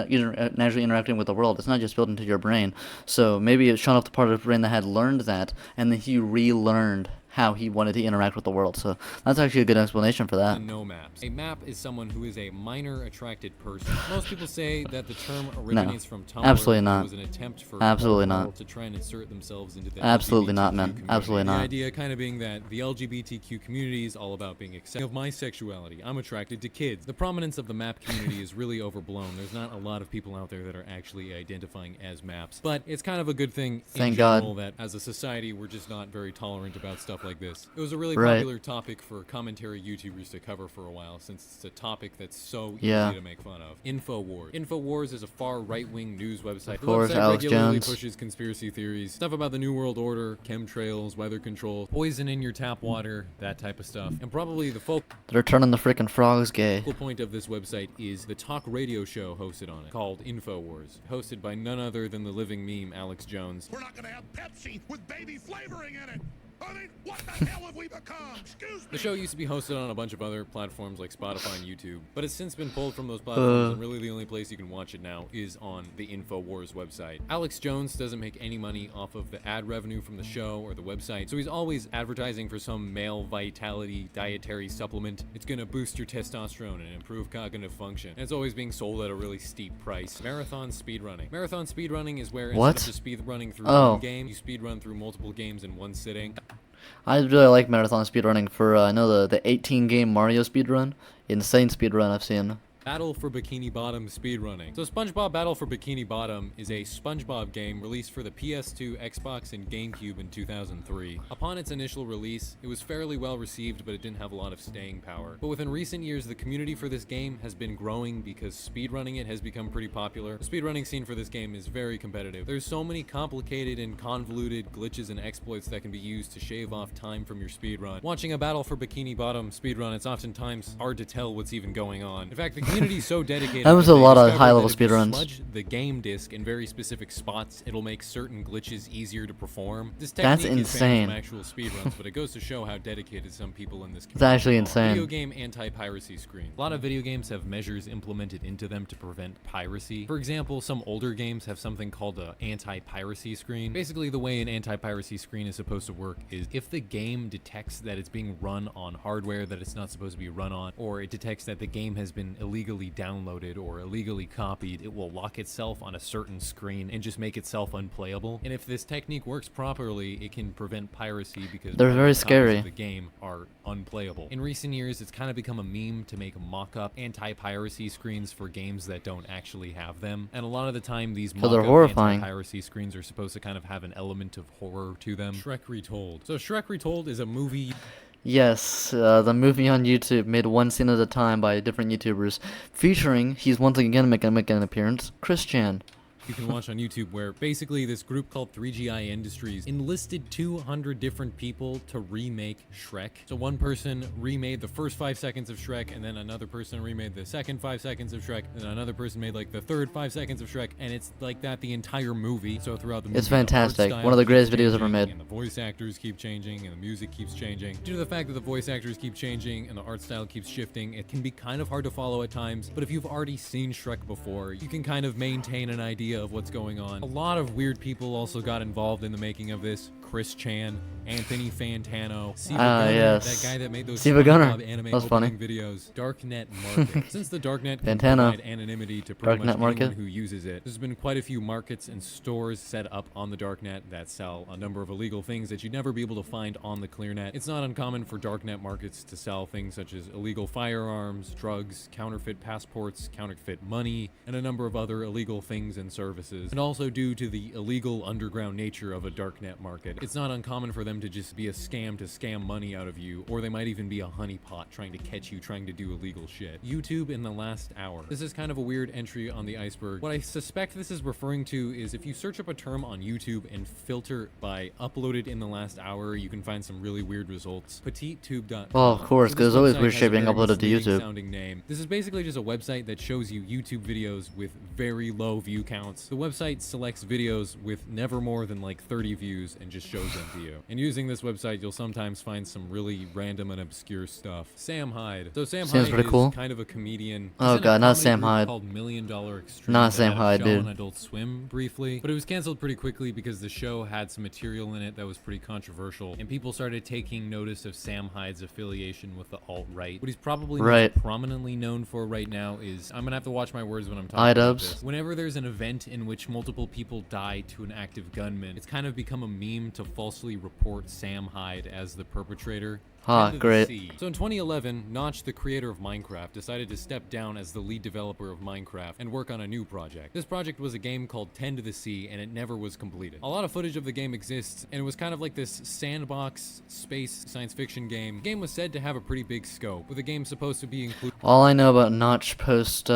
Speaker 1: naturally interacting with the world. It's not just built into your brain. So maybe it shut off the part of the brain that had learned that, and then he relearned how he wanted to interact with the world. So that's actually a good explanation for that.
Speaker 2: No maps. A map is someone who is a minor attracted person. Most people say that the term originates from Tumblr.
Speaker 1: Absolutely
Speaker 2: and
Speaker 1: not.
Speaker 2: It was an attempt for
Speaker 1: Absolutely
Speaker 2: people
Speaker 1: not.
Speaker 2: to try and insert themselves into the
Speaker 1: Absolutely
Speaker 2: LGBTQ
Speaker 1: not, man.
Speaker 2: community.
Speaker 1: Absolutely not.
Speaker 2: The idea kind of being that the LGBTQ community is all about being accepting of my sexuality. I'm attracted to kids. The prominence of the map community is really overblown. There's not a lot of people out there that are actually identifying as maps. But it's kind of a good thing
Speaker 1: Thank
Speaker 2: in general
Speaker 1: God.
Speaker 2: that as a society we're just not very tolerant about stuff like this. It was a really
Speaker 1: Right.
Speaker 2: popular topic for commentary YouTubers to cover for a while, since it's a topic that's so
Speaker 1: Yeah.
Speaker 2: easy to make fun of. InfoWars. InfoWars is a far right-wing news website. The
Speaker 1: course,
Speaker 2: website
Speaker 1: Alex
Speaker 2: regularly
Speaker 1: Jones.
Speaker 2: pushes conspiracy theories, stuff about the New World Order, chemtrails, weather control, poison in your tap water, that type of stuff. And probably the focal
Speaker 1: They're turning the freaking frogs gay.
Speaker 2: point of this website is the talk radio show hosted on it, called InfoWars, hosted by none other than the living meme Alex Jones.
Speaker 4: We're not gonna have Pepsi with baby flavoring in it. I mean, what the hell have we become? Excuse me.
Speaker 2: The show used to be hosted on a bunch of other platforms like Spotify and YouTube, but it's since been pulled from those platforms, and really the only place you can watch it now is on the InfoWars website. Alex Jones doesn't make any money off of the ad revenue from the show or the website, so he's always advertising for some male vitality dietary supplement. It's gonna boost your testosterone and improve cognitive function, and it's always being sold at a really steep price. Marathon speedrunning. Marathon speedrunning is where
Speaker 1: What?
Speaker 2: instead of just speedrunning through
Speaker 1: Oh.
Speaker 2: one game, you speedrun through multiple games in one sitting.
Speaker 1: I really like marathon speedrunning for, I know the 18 game Mario speedrun. Insane speedrun I've seen.
Speaker 2: Battle for Bikini Bottom speedrunning. So SpongeBob Battle for Bikini Bottom is a SpongeBob game released for the PS2, Xbox, and GameCube in 2003. Upon its initial release, it was fairly well received, but it didn't have a lot of staying power. But within recent years, the community for this game has been growing because speedrunning it has become pretty popular. The speedrunning scene for this game is very competitive. There's so many complicated and convoluted glitches and exploits that can be used to shave off time from your speedrun. Watching a Battle for Bikini Bottom speedrun, it's oftentimes hard to tell what's even going on. In fact, the community is so dedicated
Speaker 1: That was
Speaker 2: that
Speaker 1: a
Speaker 2: they
Speaker 1: lot of
Speaker 2: discovered
Speaker 1: high-level
Speaker 2: that if you
Speaker 1: speedruns.
Speaker 2: smudge the game disc in very specific spots, it'll make certain glitches easier to perform. This
Speaker 1: That's
Speaker 2: technique is banned
Speaker 1: insane.
Speaker 2: from actual speedruns, but it goes to show how dedicated some people in this community
Speaker 1: It's actually
Speaker 2: are.
Speaker 1: insane.
Speaker 2: Video game anti-piracy screen. A lot of video games have measures implemented into them to prevent piracy. For example, some older games have something called a anti-piracy screen. Basically, the way an anti-piracy screen is supposed to work is if the game detects that it's being run on hardware that it's not supposed to be run on, or it detects that the game has been illegally downloaded or illegally copied, it will lock itself on a certain screen and just make itself unplayable. And if this technique works properly, it can prevent piracy because
Speaker 1: They're very
Speaker 2: copies
Speaker 1: scary.
Speaker 2: of the game are unplayable. In recent years, it's kind of become a meme to make mock-up anti-piracy screens for games that don't actually have them. And a lot of the time, these
Speaker 1: 'Cause they're
Speaker 2: mock-up
Speaker 1: horrifying.
Speaker 2: anti-piracy screens are supposed to kind of have an element of horror to them. Shrek Retold. So Shrek Retold is a movie.
Speaker 1: Yes, the movie on YouTube made one scene at a time by different YouTubers, featuring, he's once again making an appearance, Chris Chan.
Speaker 2: You can watch on YouTube, where basically this group called 3GI Industries enlisted 200 different people to remake Shrek. So one person remade the first 5 seconds of Shrek, and then another person remade the second 5 seconds of Shrek, and then another person made like the third 5 seconds of Shrek, and it's like that the entire movie. So throughout the movie,
Speaker 1: It's
Speaker 2: the art
Speaker 1: fantastic.
Speaker 2: style
Speaker 1: One of the
Speaker 2: keeps
Speaker 1: greatest videos ever
Speaker 2: changing,
Speaker 1: made.
Speaker 2: And the voice actors keep changing, and the music keeps changing. Due to the fact that the voice actors keep changing and the art style keeps shifting, it can be kind of hard to follow at times, but if you've already seen Shrek before, you can kind of maintain an idea of what's going on. A lot of weird people also got involved in the making of this. Chris Chan, Anthony Fantano, Siva Gunner,
Speaker 1: yes.
Speaker 2: that guy that made those
Speaker 1: Siva Gunner.
Speaker 2: SpongeBob anime
Speaker 1: That was funny.
Speaker 2: opening videos. Darknet Market. Since the Darknet can
Speaker 1: Fantano.
Speaker 2: provide anonymity to pretty
Speaker 1: Darknet
Speaker 2: much
Speaker 1: Market.
Speaker 2: anyone who uses it, there's been quite a few markets and stores set up on the Darknet that sell a number of illegal things that you'd never be able to find on the ClearNet. It's not uncommon for Darknet markets to sell things such as illegal firearms, drugs, counterfeit passports, counterfeit money, and a number of other illegal things and services. And also due to the illegal underground nature of a Darknet market, it's not uncommon for them to just be a scam to scam money out of you, or they might even be a honeypot trying to catch you trying to do illegal shit. YouTube in the last hour. This is kind of a weird entry on the Iceberg. What I suspect this is referring to is if you search up a term on YouTube and filter by uploaded in the last hour, you can find some really weird results. PetiteTube.com.
Speaker 1: Well, of course,
Speaker 2: So
Speaker 1: 'cause
Speaker 2: this
Speaker 1: there's always
Speaker 2: website
Speaker 1: weird
Speaker 2: has
Speaker 1: shit
Speaker 2: a
Speaker 1: being
Speaker 2: very
Speaker 1: uploaded to
Speaker 2: misleading
Speaker 1: YouTube.
Speaker 2: sounding name. This is basically just a website that shows you YouTube videos with very low view counts. The website selects videos with never more than like 30 views and just shows them to you. And using this website, you'll sometimes find some really random and obscure stuff. Sam Hyde. So Sam
Speaker 1: Seems
Speaker 2: Hyde
Speaker 1: pretty
Speaker 2: is
Speaker 1: cool.
Speaker 2: kind of a comedian.
Speaker 1: Oh
Speaker 2: He's in a
Speaker 1: god, not
Speaker 2: comedy
Speaker 1: Sam
Speaker 2: group
Speaker 1: Hyde.
Speaker 2: called $1 Million Extreme
Speaker 1: Not
Speaker 2: that
Speaker 1: Sam
Speaker 2: had a
Speaker 1: Hyde,
Speaker 2: show
Speaker 1: dude.
Speaker 2: on Adult Swim briefly, but it was canceled pretty quickly because the show had some material in it that was pretty controversial, and people started taking notice of Sam Hyde's affiliation with the alt-right. What he's probably
Speaker 1: Right.
Speaker 2: most prominently known for right now is, I'm gonna have to watch my words when I'm talking about
Speaker 1: iDubbbz.
Speaker 2: this. Whenever there's an event in which multiple people die to an active gunman, it's kind of become a meme to falsely report Sam Hyde as the perpetrator.
Speaker 1: Ah,
Speaker 2: End of the
Speaker 1: great.
Speaker 2: sea. So in 2011, Notch, the creator of Minecraft, decided to step down as the lead developer of Minecraft and work on a new project. This project was a game called 10 to the Sea, and it never was completed. A lot of footage of the game exists, and it was kind of like this sandbox space science fiction game. The game was said to have a pretty big scope, with the game supposed to be included.
Speaker 1: All I know about Notch post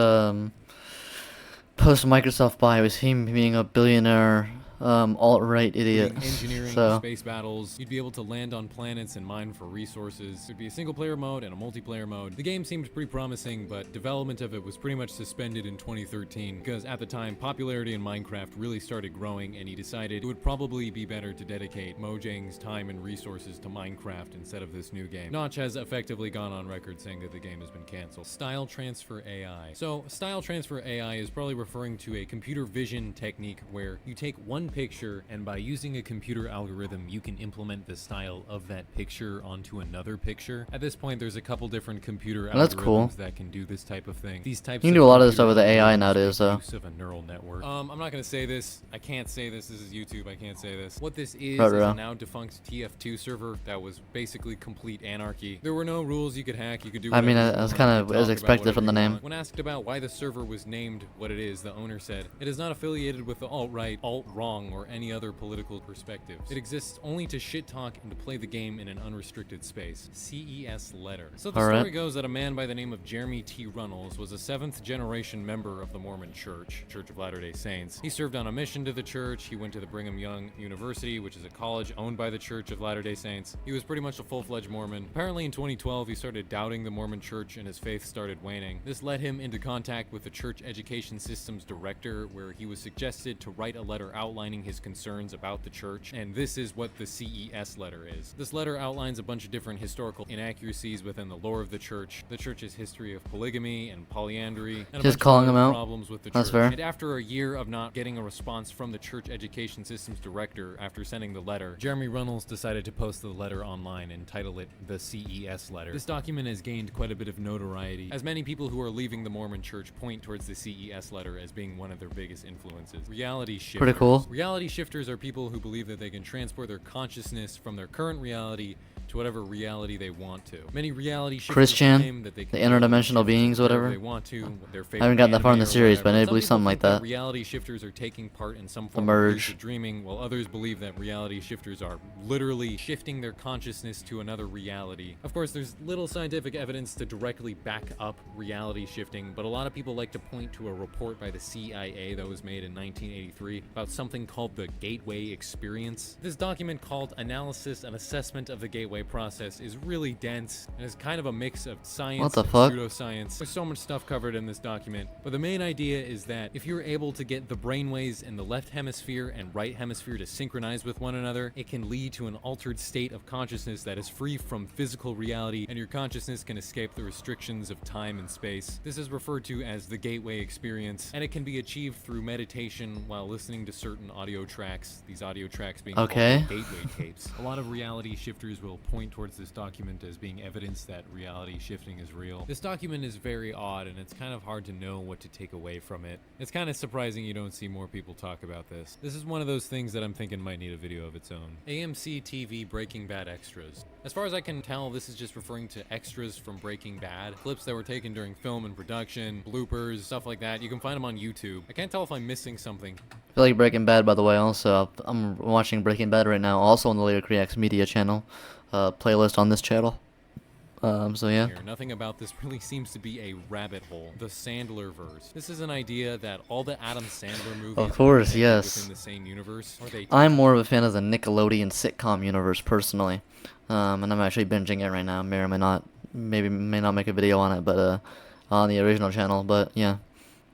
Speaker 1: Microsoft buy was him being a billionaire alt-right idiot.
Speaker 2: Engineering,
Speaker 1: So
Speaker 2: space battles. You'd be able to land on planets and mine for resources. There'd be a single player mode and a multiplayer mode. The game seemed pretty promising, but development of it was pretty much suspended in 2013 because at the time, popularity in Minecraft really started growing, and he decided it would probably be better to dedicate Mojang's time and resources to Minecraft instead of this new game. Notch has effectively gone on record saying that the game has been canceled. Style transfer AI. So, style transfer AI is probably referring to a computer vision technique where you take one picture, and by using a computer algorithm, you can implement the style of that picture onto another picture. At this point, there's a couple different computer
Speaker 1: Well, that's
Speaker 2: algorithms
Speaker 1: cool.
Speaker 2: that can do this type of thing. These types
Speaker 1: You can do a lot of this stuff
Speaker 2: computer
Speaker 1: with the AI
Speaker 2: algorithms
Speaker 1: nowadays,
Speaker 2: make
Speaker 1: though.
Speaker 2: use of a neural network. I'm not gonna say this. I can't say this. This is YouTube. I can't say this. What this is
Speaker 1: Right.
Speaker 2: a now defunct TF2 server that was basically complete anarchy. There were no rules you could hack. You could do.
Speaker 1: I mean,
Speaker 2: whatever you
Speaker 1: that's
Speaker 2: wanted.
Speaker 1: kind
Speaker 2: You
Speaker 1: of
Speaker 2: could
Speaker 1: as
Speaker 2: talk about
Speaker 1: expected from the
Speaker 2: whatever you
Speaker 1: name.
Speaker 2: want. When asked about why the server was named what it is, the owner said, "It is not affiliated with the alt-right, alt-wrong, or any other political perspectives. It exists only to shit-talk and to play the game in an unrestricted space." CES letter. So the
Speaker 1: Alright.
Speaker 2: story goes that a man by the name of Jeremy T. Runnels was a 7th generation member of the Mormon Church, Church of Latter-day Saints. He served on a mission to the church. He went to the Brigham Young University, which is a college owned by the Church of Latter-day Saints. He was pretty much a full-fledged Mormon. Apparently in 2012, he started doubting the Mormon Church and his faith started waning. This led him into contact with the church education systems director, where he was suggested to write a letter outlining his concerns about the church, and this is what the CES letter is. This letter outlines a bunch of different historical inaccuracies within the lore of the church's history of polygamy and polyandry, and a
Speaker 1: Just
Speaker 2: bunch
Speaker 1: calling
Speaker 2: of
Speaker 1: him
Speaker 2: other
Speaker 1: out.
Speaker 2: problems with the
Speaker 1: That's
Speaker 2: church.
Speaker 1: fair.
Speaker 2: And after a year of not getting a response from the church education systems director after sending the letter, Jeremy Runnels decided to post the letter online and title it the CES letter. This document has gained quite a bit of notoriety, as many people who are leaving the Mormon church point towards the CES letter as being one of their biggest influences. Reality shifters.
Speaker 1: Pretty cool.
Speaker 2: Reality shifters are people who believe that they can transport their consciousness from their current reality to whatever reality they want to. Many reality shifters
Speaker 1: Christian,
Speaker 2: claim that they can
Speaker 1: the
Speaker 2: go
Speaker 1: interdimensional
Speaker 2: shift
Speaker 1: beings,
Speaker 2: wherever
Speaker 1: whatever.
Speaker 2: they want to, with their
Speaker 1: I haven't gotten that far in the
Speaker 2: favorite
Speaker 1: series,
Speaker 2: anime or
Speaker 1: but I
Speaker 2: whatever.
Speaker 1: believe
Speaker 2: Some
Speaker 1: something
Speaker 2: people
Speaker 1: like
Speaker 2: think
Speaker 1: that.
Speaker 2: reality shifters are taking part in some
Speaker 1: The
Speaker 2: form of
Speaker 1: merge.
Speaker 2: lucid dreaming, while others believe that reality shifters are literally shifting their consciousness to another reality. Of course, there's little scientific evidence to directly back up reality shifting, but a lot of people like to point to a report by the CIA that was made in 1983 about something called the Gateway Experience. This document, called Analysis and Assessment of the Gateway Process, is really dense and is kind of a mix of science
Speaker 1: What the
Speaker 2: and
Speaker 1: fuck?
Speaker 2: pseudoscience. There's so much stuff covered in this document, but the main idea is that if you're able to get the brainwaves in the left hemisphere and right hemisphere to synchronize with one another, it can lead to an altered state of consciousness that is free from physical reality, and your consciousness can escape the restrictions of time and space. This is referred to as the Gateway Experience, and it can be achieved through meditation while listening to certain audio tracks, these audio tracks being
Speaker 1: Okay.
Speaker 2: called gateway tapes. A lot of reality shifters will point towards this document as being evidence that reality shifting is real. This document is very odd, and it's kind of hard to know what to take away from it. It's kind of surprising you don't see more people talk about this. This is one of those things that I'm thinking might need a video of its own. AMC TV Breaking Bad extras. As far as I can tell, this is just referring to extras from Breaking Bad, clips that were taken during film and production, bloopers, stuff like that. You can find them on YouTube. I can't tell if I'm missing something.
Speaker 1: I feel like Breaking Bad, by the way. Also, I'm watching Breaking Bad right now, also on the Later Reacts Media channel, playlist on this channel. So yeah.
Speaker 2: Here. Nothing about this really seems to be a rabbit hole. The Sandler verse. This is an idea that all the Adam Sandler movies
Speaker 1: Of course,
Speaker 2: are connected
Speaker 1: yes.
Speaker 2: within the same universe. Or they
Speaker 1: I'm more of a fan of the Nickelodeon sitcom universe personally, and I'm actually binging it right now. May or may not, may not make a video on it, but on the original channel. But yeah,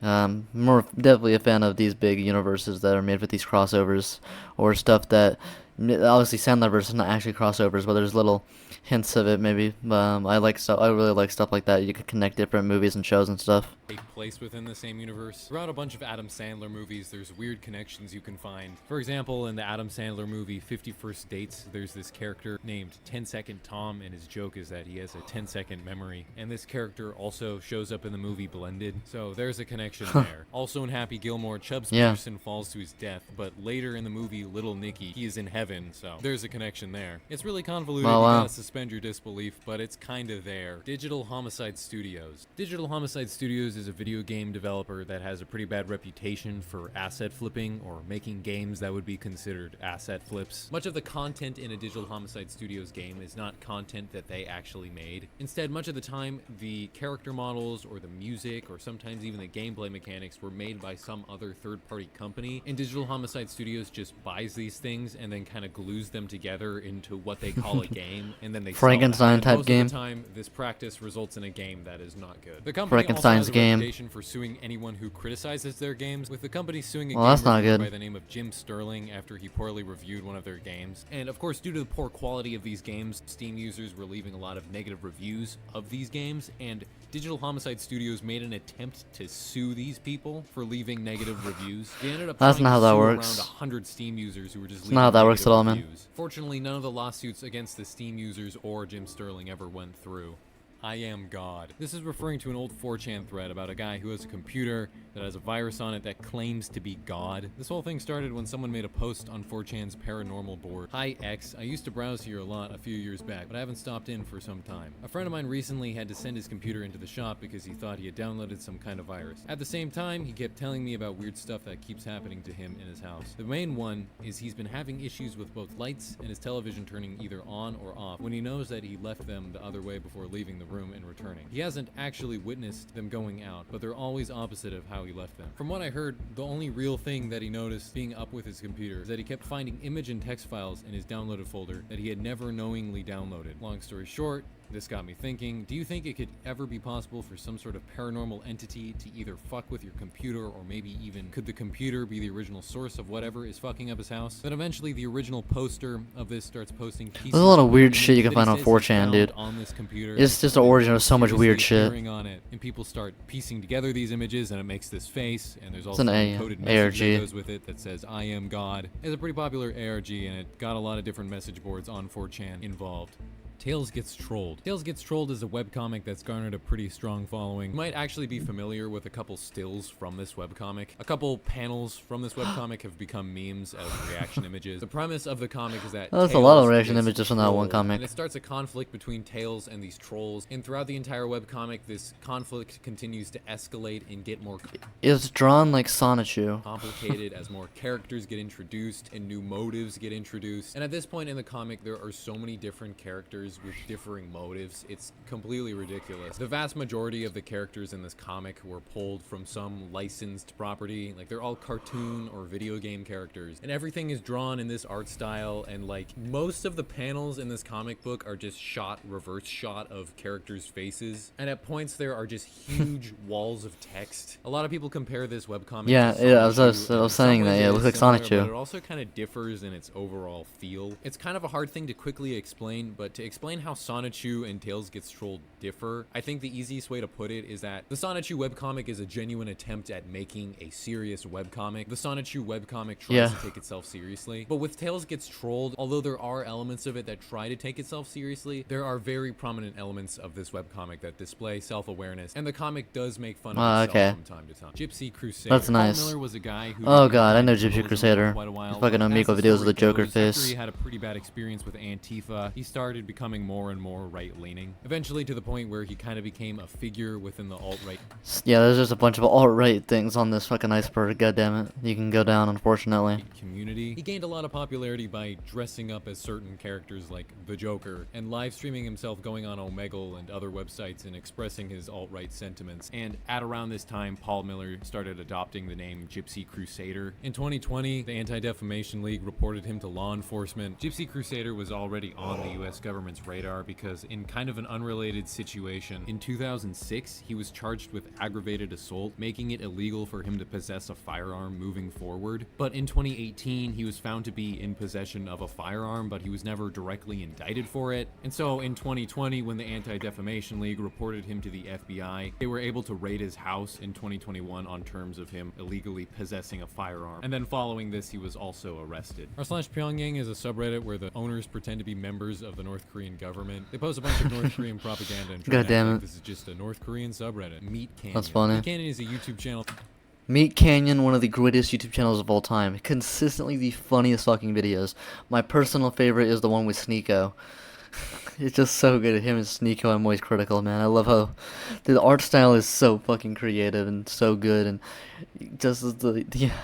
Speaker 1: definitely a fan of these big universes that are made with these crossovers or stuff that Obviously, Sandlerverse is not actually crossovers, but there's little hints of it maybe. I like stuff. I really like stuff like that. You can connect different movies and shows and stuff.
Speaker 2: Take place within the same universe. Throughout a bunch of Adam Sandler movies, there's weird connections you can find. For example, in the Adam Sandler movie 50 First Dates, there's this character named 10-Second Tom, and his joke is that he has a 10-second memory. And this character also shows up in the movie Blended, so there's a connection there. Also in Happy Gilmore, Chubbs Peterson falls to his death, but later in the movie Little Nicky, he is in heaven, so there's a connection there. It's really convoluted, you gotta suspend your disbelief, but it's kinda there. Digital Homicide Studios. Digital Homicide Studios is a video game developer that has a pretty bad reputation for asset flipping, or making games that would be considered asset flips. Much of the content in a Digital Homicide Studios game is not content that they actually made. Instead, much of the time, the character models or the music or sometimes even the gameplay mechanics were made by some other third-party company, and Digital Homicide Studios just buys these things and then kind of glues them together into what they call a game, and then they
Speaker 1: Frankenstein type
Speaker 2: most
Speaker 1: game.
Speaker 2: Of the time, this practice results in a game that is not good. The company
Speaker 1: Frankenstein's
Speaker 2: also has a
Speaker 1: game.
Speaker 2: reputation for suing anyone who criticizes their games, with the company suing a
Speaker 1: Well, that's not
Speaker 2: game
Speaker 1: good.
Speaker 2: by the name of Jim Sterling after he poorly reviewed one of their games. And of course, due to the poor quality of these games, Steam users were leaving a lot of negative reviews of these games, and Digital Homicide Studios made an attempt to sue these people for leaving negative reviews. They ended up
Speaker 1: That's
Speaker 2: trying
Speaker 1: not how
Speaker 2: to
Speaker 1: that
Speaker 2: sue
Speaker 1: works.
Speaker 2: around 100 Steam users who were just
Speaker 1: not how that works at all, man.
Speaker 2: reviews. Fortunately, none of the lawsuits against the Steam users or Jim Sterling ever went through. I am God. This is referring to an old 4chan thread about a guy who has a computer that has a virus on it that claims to be God. This whole thing started when someone made a post on 4chan's paranormal board. Hi X, I used to browse here a lot a few years back, but I haven't stopped in for some time. A friend of mine recently had to send his computer into the shop because he thought he had downloaded some kind of virus. At the same time, he kept telling me about weird stuff that keeps happening to him in his house. The main one is he's been having issues with both lights and his television turning either on or off when he knows that he left them the other way before leaving the room and returning. He hasn't actually witnessed them going out, but they're always opposite of how he left them. From what I heard, the only real thing that he noticed being up with his computer is that he kept finding image and text files in his downloaded folder that he had never knowingly downloaded. Long story short, this got me thinking, do you think it could ever be possible for some sort of paranormal entity to either fuck with your computer, or maybe even could the computer be the original source of whatever is fucking up his house? Then eventually the original poster of this starts posting pieces.
Speaker 1: There's a lot of weird
Speaker 2: images
Speaker 1: shit you can
Speaker 2: that
Speaker 1: find
Speaker 2: he
Speaker 1: on
Speaker 2: says he
Speaker 1: 4chan,
Speaker 2: found
Speaker 1: dude.
Speaker 2: on this computer.
Speaker 1: It's just the origin of so much weird shit.
Speaker 2: Seriously appearing on it, and people start piecing together these images, and it makes this face, and there's
Speaker 1: It's
Speaker 2: also
Speaker 1: an
Speaker 2: a coded message
Speaker 1: ARG.
Speaker 2: that goes with it that says I am God. It's a pretty popular ARG, and it got a lot of different message boards on 4chan involved. Tales Gets Trolled. Tales Gets Trolled is a webcomic that's garnered a pretty strong following. You might actually be familiar with a couple stills from this webcomic. A couple panels from this webcomic have become memes as reaction images. The premise of the comic is that
Speaker 1: That's a lot of
Speaker 2: Tails
Speaker 1: reaction
Speaker 2: is
Speaker 1: images from that one
Speaker 2: trolled,
Speaker 1: comic.
Speaker 2: and it starts a conflict between Tails and these trolls, and throughout the entire webcomic, this conflict continues to escalate and get more
Speaker 1: It's drawn like Sonichu.
Speaker 2: complicated as more characters get introduced and new motives get introduced. And at this point in the comic, there are so many different characters with differing motives. It's completely ridiculous. The vast majority of the characters in this comic were pulled from some licensed property. Like, they're all cartoon or video game characters, and everything is drawn in this art style, and like most of the panels in this comic book are just reverse shot of characters' faces, and at points there are just huge walls of text. A lot of people compare this webcomic to
Speaker 1: I was
Speaker 2: Sonichu, and
Speaker 1: saying
Speaker 2: in some
Speaker 1: that,
Speaker 2: ways
Speaker 1: yeah, it
Speaker 2: is
Speaker 1: looks like
Speaker 2: similar,
Speaker 1: Sonichu.
Speaker 2: but it also kind of differs in its overall feel. It's kind of a hard thing to quickly explain, but to explain how Sonichu and Tales Gets Trolled differ, I think the easiest way to put it is that the Sonichu webcomic is a genuine attempt at making a serious webcomic. The Sonichu webcomic tries to take itself seriously, but with Tales Gets Trolled, although there are elements of it that try to take itself seriously, there are very prominent elements of this webcomic that display self-awareness, and the comic does make fun of itself from time to time. Gypsy Crusader.
Speaker 1: That's nice.
Speaker 2: Paul Miller was a guy who
Speaker 1: Oh god, I know Gypsy
Speaker 2: for
Speaker 1: Crusader.
Speaker 2: quite a while,
Speaker 1: Fucking
Speaker 2: but
Speaker 1: Amigo
Speaker 2: as the
Speaker 1: videos with
Speaker 2: story
Speaker 1: the Joker
Speaker 2: goes, after
Speaker 1: face.
Speaker 2: he had a pretty bad experience with Antifa, he started becoming more and more right-leaning, eventually to the point where he kind of became a figure within the alt-right
Speaker 1: Yeah, there's just a bunch of alt-right things on this fucking iceberg, goddammit. You can go down, unfortunately.
Speaker 2: community. He gained a lot of popularity by dressing up as certain characters like the Joker, and live streaming himself going on Omegle and other websites and expressing his alt-right sentiments. And at around this time, Paul Miller started adopting the name Gypsy Crusader. In 2020, the Anti-Defamation League reported him to law enforcement. Gypsy Crusader was already on the US government government's radar because in kind of an unrelated situation, in 2006, he was charged with aggravated assault, making it illegal for him to possess a firearm moving forward. But in 2018, he was found to be in possession of a firearm, but he was never directly indicted for it. And so in 2020, when the Anti-Defamation League reported him to the FBI, they were able to raid his house in 2021 on terms of him illegally possessing a firearm. And then following this, he was also arrested. r/Pyongyang is a subreddit where the owners pretend to be members of the North Korean government. They post a bunch of North Korean propaganda and try
Speaker 1: God
Speaker 2: to act
Speaker 1: damn
Speaker 2: like
Speaker 1: it.
Speaker 2: this is just a North Korean subreddit. Meat Canyon.
Speaker 1: That's funny.
Speaker 2: Meat Canyon is a YouTube channel.
Speaker 1: Meat Canyon, one of the greatest YouTube channels of all time. Consistently the funniest fucking videos. My personal favorite is the one with Sneeko. It's just so good. Him and Sneeko, I'm always critical, man. I love how the art style is so fucking creative and so good, and just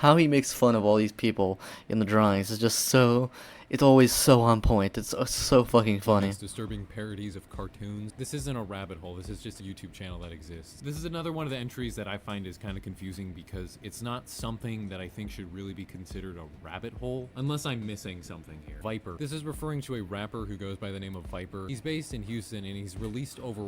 Speaker 1: how he makes fun of all these people in the drawings is just so. It's always so on point. It's so fucking funny.
Speaker 2: These disturbing parodies of cartoons. This isn't a rabbit hole. This is just a YouTube channel that exists. This is another one of the entries that I find is kind of confusing because it's not something that I think should really be considered a rabbit hole, unless I'm missing something here. Viper. This is referring to a rapper who goes by the name of Viper. He's based in Houston and he's released over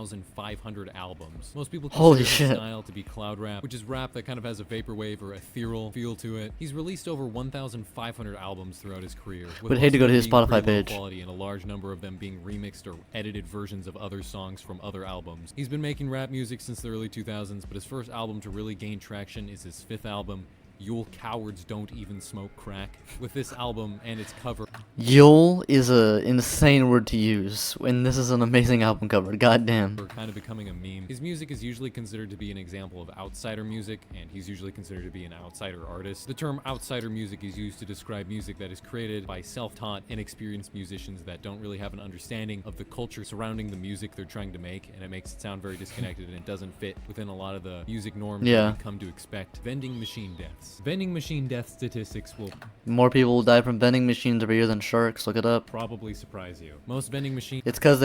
Speaker 2: 1,500 albums. Most people
Speaker 1: Holy
Speaker 2: consider
Speaker 1: shit.
Speaker 2: his style to be cloud rap, which is rap that kind of has a vaporwave or ethereal feel to it. He's released over 1,500 albums throughout his career.
Speaker 1: Would hate to go to his
Speaker 2: being pretty
Speaker 1: Spotify
Speaker 2: low
Speaker 1: page.
Speaker 2: quality and a large number of them being remixed or edited versions of other songs from other albums. He's been making rap music since the early 2000s, but his first album to really gain traction is his fifth album, You'll Cowards Don't Even Smoke Crack. With this album and its cover,
Speaker 1: Yule is a insane word to use, and this is an amazing album cover. Goddamn.
Speaker 2: are kind of becoming a meme. His music is usually considered to be an example of outsider music, and he's usually considered to be an outsider artist. The term outsider music is used to describe music that is created by self-taught, inexperienced musicians that don't really have an understanding of the culture surrounding the music they're trying to make, and it makes it sound very disconnected and it doesn't fit within a lot of the music norms
Speaker 1: Yeah.
Speaker 2: that we've come to expect. Vending machine deaths. Vending machine death statistics will
Speaker 1: More people will die from vending machines every year than sharks. Look it up.
Speaker 2: probably surprise you. Most vending machine
Speaker 1: It's because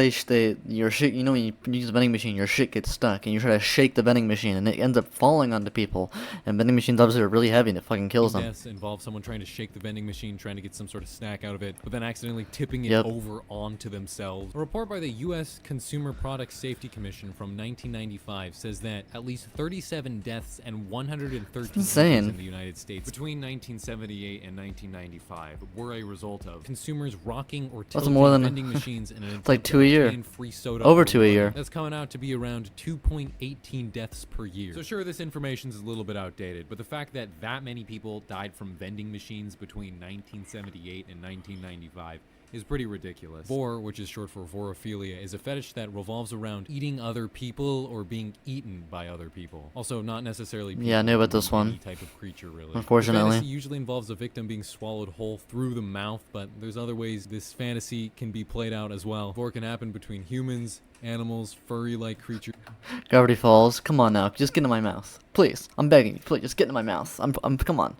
Speaker 1: your shit, you know, when you use a vending machine, your shit gets stuck, and you try to shake the vending machine, and it ends up falling onto people. And vending machines obviously are really heavy, and it fucking kills them.
Speaker 2: deaths involve someone trying to shake the vending machine, trying to get some sort of snack out of it, but then accidentally tipping it
Speaker 1: Yep.
Speaker 2: over onto themselves. A report by the U.S. Consumer Product Safety Commission from 1995 says that at least 37 deaths and 113
Speaker 1: insane.
Speaker 2: injuries in the United States between 1978 and 1995 were a result of consumers rocking or tilting
Speaker 1: more than-
Speaker 2: vending machines in an
Speaker 1: It's like
Speaker 2: attempt
Speaker 1: 2 a
Speaker 2: to
Speaker 1: year.
Speaker 2: obtain free soda
Speaker 1: Over
Speaker 2: or
Speaker 1: 2 a
Speaker 2: water.
Speaker 1: year.
Speaker 2: That's coming out to be around 2.18 deaths per year. So sure, this information is a little bit outdated, but the fact that that many people died from vending machines between 1978 and 1995 is pretty ridiculous. Vor, which is short for vorophilia, is a fetish that revolves around eating other people or being eaten by other people. Also, not necessarily people,
Speaker 1: Yeah, I knew about this
Speaker 2: any
Speaker 1: one.
Speaker 2: type of creature, really.
Speaker 1: Unfortunately.
Speaker 2: The fantasy usually involves a victim being swallowed whole through the mouth, but there's other ways this fantasy can be played out as well. Vor can happen between humans, animals, furry-like creatures.
Speaker 1: Gravity Falls. Come on now, just get in my mouth, please. I'm begging you, please, just get in my mouth. Come on.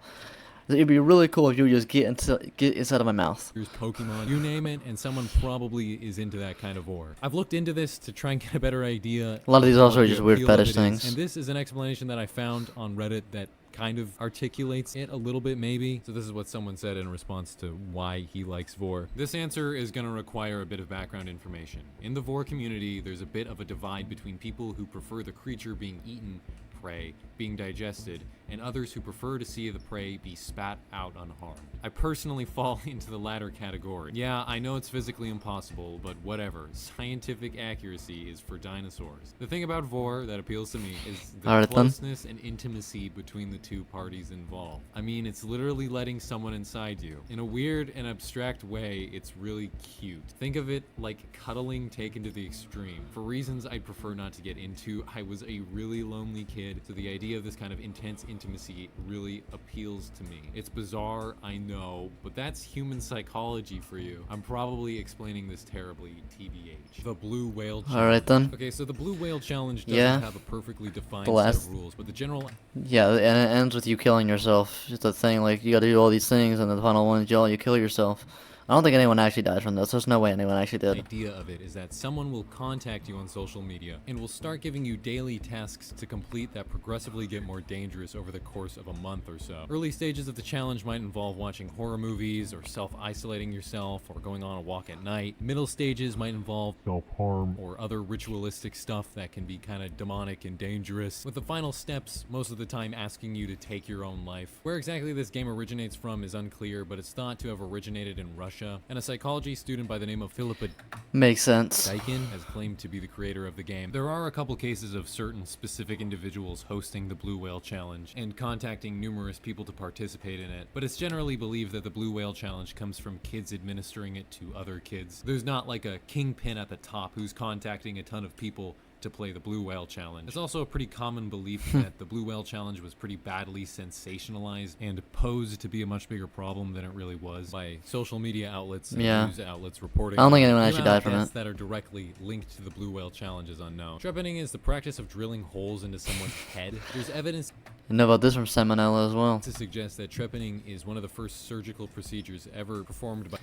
Speaker 1: It'd be really cool if you would just get inside of my mouth.
Speaker 2: There's Pokemon, you name it, and someone probably is into that kind of vor. I've looked into this to try and get a better idea.
Speaker 1: A lot of these also
Speaker 2: what
Speaker 1: are
Speaker 2: the
Speaker 1: just weird
Speaker 2: appeal of
Speaker 1: fetish
Speaker 2: it is,
Speaker 1: things.
Speaker 2: And this is an explanation that I found on Reddit that kind of articulates it a little bit, maybe. So this is what someone said in response to why he likes vor. This answer is going to require a bit of background information. In the vor community, there's a bit of a divide between people who prefer the creature being eaten, prey, being digested, and others who prefer to see the prey be spat out unharmed. I personally fall into the latter category. Yeah, I know it's physically impossible, but whatever. Scientific accuracy is for dinosaurs. The thing about vor that appeals to me is the
Speaker 1: Alright then.
Speaker 2: closeness and intimacy between the two parties involved. I mean, it's literally letting someone inside you. In a weird and abstract way, it's really cute. Think of it like cuddling taken to the extreme. For reasons I'd prefer not to get into, I was a really lonely kid, so the idea of this kind of intense intimacy really appeals to me. It's bizarre, I know, but that's human psychology for you. I'm probably explaining this terribly, TBH. The Blue Whale Challenge.
Speaker 1: Alright then.
Speaker 2: Okay, so the Blue Whale Challenge doesn't
Speaker 1: Yeah.
Speaker 2: have a perfectly defined
Speaker 1: The
Speaker 2: set
Speaker 1: last-
Speaker 2: of rules, but the general
Speaker 1: Yeah, and it ends with you killing yourself. It's a thing, like, you gotta do all these things, and the final one is you kill yourself. I don't think anyone actually died from this. There's no way anyone actually
Speaker 2: The
Speaker 1: did.
Speaker 2: idea of it is that someone will contact you on social media and will start giving you daily tasks to complete that progressively get more dangerous over the course of a month or so. Early stages of the challenge might involve watching horror movies or self-isolating yourself or going on a walk at night. Middle stages might involve self-harm or other ritualistic stuff that can be kind of demonic and dangerous, with the final steps most of the time asking you to take your own life. Where exactly this game originates from is unclear, but it's thought to have originated in Russia, and a psychology student by the name of Philippa
Speaker 1: Makes sense.
Speaker 2: Daikin has claimed to be the creator of the game. There are a couple cases of certain specific individuals hosting the Blue Whale Challenge and contacting numerous people to participate in it, but it's generally believed that the Blue Whale Challenge comes from kids administering it to other kids. There's not like a kingpin at the top who's contacting a ton of people to play the Blue Whale Challenge. It's also a pretty common belief that the Blue Whale Challenge was pretty badly sensationalized and posed to be a much bigger problem than it really was by social media outlets and
Speaker 1: Yeah.
Speaker 2: news outlets reporting.
Speaker 1: I don't think anyone
Speaker 2: The
Speaker 1: actually
Speaker 2: amount
Speaker 1: died
Speaker 2: of
Speaker 1: from
Speaker 2: deaths
Speaker 1: it.
Speaker 2: that are directly linked to the Blue Whale Challenge is unknown. Trepanning is the practice of drilling holes into someone's head. There's evidence
Speaker 1: You know about this from Salmonella as well.
Speaker 2: to suggest that trepanning is one of the first surgical procedures ever performed by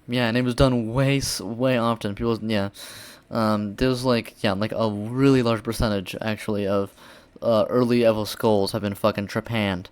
Speaker 1: Yeah, and it was done way often. People, yeah, there's like a really large percentage actually of early Evo skulls have been fucking trepanned,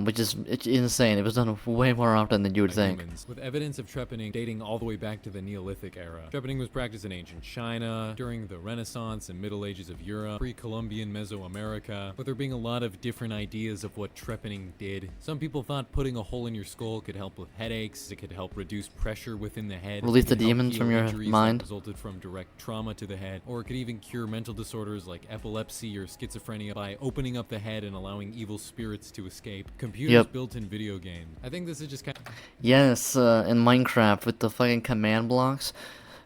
Speaker 1: which is it's insane. It was done way more often than you would think.
Speaker 2: humans, with evidence of trepanning dating all the way back to the Neolithic era. Trepanning was practiced in ancient China, during the Renaissance and Middle Ages of Europe, pre-Columbian Mesoamerica, with there being a lot of different ideas of what trepanning did. Some people thought putting a hole in your skull could help with headaches, it could help reduce pressure within the head,
Speaker 1: Release
Speaker 2: it could
Speaker 1: the
Speaker 2: help
Speaker 1: demons
Speaker 2: heal
Speaker 1: from your
Speaker 2: injuries that
Speaker 1: mind.
Speaker 2: resulted from direct trauma to the head, or it could even cure mental disorders like epilepsy or schizophrenia by opening up the head and allowing evil spirits to escape. Computers
Speaker 1: Yep.
Speaker 2: built in video games. I think this is just kind of
Speaker 1: Yes, in Minecraft with the fucking command blocks.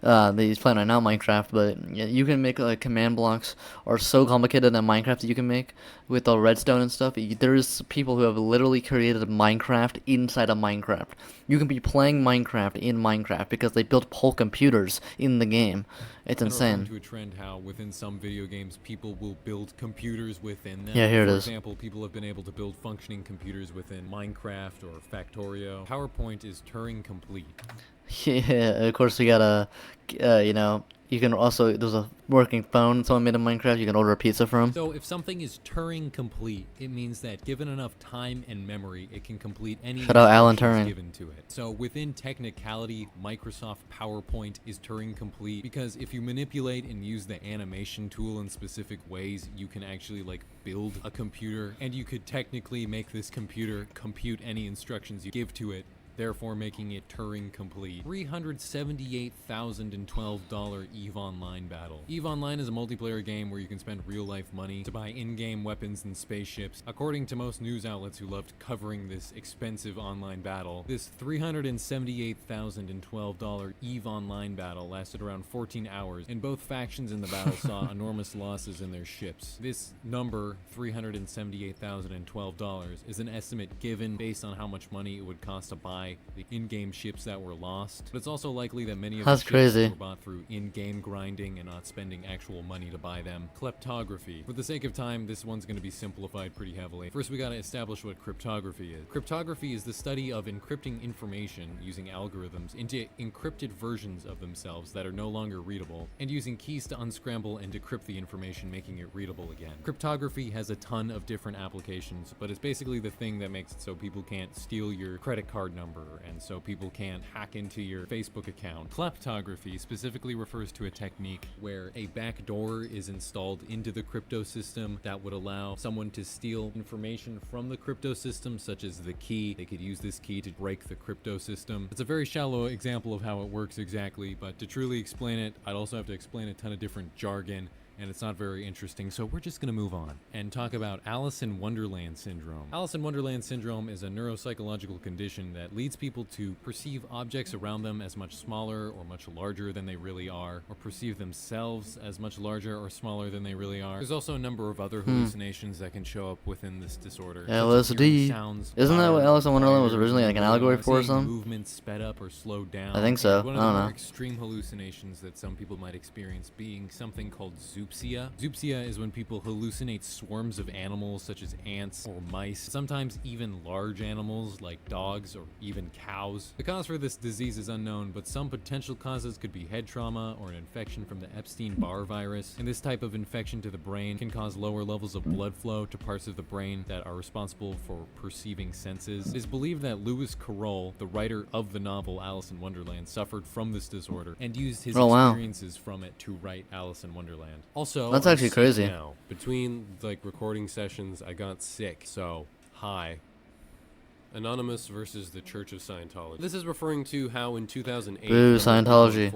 Speaker 1: That he's playing right now, Minecraft, but yeah, you can make command blocks are so complicated in Minecraft that you can make with the redstone and stuff. There's people who have literally created Minecraft inside of Minecraft. You can be playing Minecraft in Minecraft because they built whole computers in the game. It's
Speaker 2: kind of referring
Speaker 1: insane.
Speaker 2: to a trend how within some video games people will build computers within them.
Speaker 1: Yeah, here it
Speaker 2: For
Speaker 1: is.
Speaker 2: example, people have been able to build functioning computers within Minecraft or Factorio. PowerPoint is Turing complete.
Speaker 1: Yeah, of course you gotta, you can also, there's a working phone someone made in Minecraft you can order a pizza from.
Speaker 2: So if something is Turing complete, it means that given enough time and memory, it can complete any
Speaker 1: Shout out Alan
Speaker 2: instructions
Speaker 1: Turing.
Speaker 2: given to it. So within technicality, Microsoft PowerPoint is Turing complete because if you manipulate and use the animation tool in specific ways, you can actually like build a computer, and you could technically make this computer compute any instructions you give to it, therefore making it Turing complete. $378,012 EVE Online battle. EVE Online is a multiplayer game where you can spend real-life money to buy in-game weapons and spaceships. According to most news outlets who loved covering this expensive online battle, this $378,012 EVE Online battle lasted around 14 hours, and both factions in the battle saw enormous losses in their ships. This number, $378,012, is an estimate given based on how much money it would cost to buy the in-game ships that were lost, but it's also likely that many of
Speaker 1: That's
Speaker 2: the ships
Speaker 1: crazy.
Speaker 2: were bought through in-game grinding and not spending actual money to buy them. Kleptography. For the sake of time, this one's going to be simplified pretty heavily. First, we got to establish what cryptography is. Cryptography is the study of encrypting information using algorithms into encrypted versions of themselves that are no longer readable, and using keys to unscramble and decrypt the information, making it readable again. Cryptography has a ton of different applications, but it's basically the thing that makes it so people can't steal your credit card number, and so people can't hack into your Facebook account. Kleptography specifically refers to a technique where a backdoor is installed into the crypto system that would allow someone to steal information from the crypto system, such as the key. They could use this key to break the crypto system. It's a very shallow example of how it works exactly, but to truly explain it, I'd also have to explain a ton of different jargon, and it's not very interesting, so we're just gonna move on and talk about Alice in Wonderland syndrome. Alice in Wonderland syndrome is a neuropsychological condition that leads people to perceive objects around them as much smaller or much larger than they really are, or perceive themselves as much larger or smaller than they really are. There's also a number of other hallucinations that can show up within this disorder. such as hearing
Speaker 1: LSD.
Speaker 2: sounds,
Speaker 1: Isn't that what
Speaker 2: patterns,
Speaker 1: Alice in Wonderland was
Speaker 2: fires,
Speaker 1: originally like an allegory for or
Speaker 2: seeing
Speaker 1: something?
Speaker 2: movements sped up or slowed down.
Speaker 1: I think so.
Speaker 2: And one of
Speaker 1: I
Speaker 2: the
Speaker 1: don't
Speaker 2: more
Speaker 1: know.
Speaker 2: extreme hallucinations that some people might experience being something called zoop zoopsia. Zoopsia is when people hallucinate swarms of animals such as ants or mice, sometimes even large animals like dogs or even cows. The cause for this disease is unknown, but some potential causes could be head trauma or an infection from the Epstein-Barr virus. And this type of infection to the brain can cause lower levels of blood flow to parts of the brain that are responsible for perceiving senses. It is believed that Lewis Carroll, the writer of the novel Alice in Wonderland, suffered from this disorder and used his
Speaker 1: Oh, wow.
Speaker 2: experiences from it to write Alice in Wonderland. Also,
Speaker 1: That's
Speaker 2: I'm
Speaker 1: actually
Speaker 2: sick
Speaker 1: crazy.
Speaker 2: now. Between like recording sessions, I got sick. So, hi. Anonymous versus the Church of Scientology. This is referring to how in 2008,
Speaker 1: Boo,
Speaker 2: a number of people
Speaker 1: Scientology.
Speaker 2: on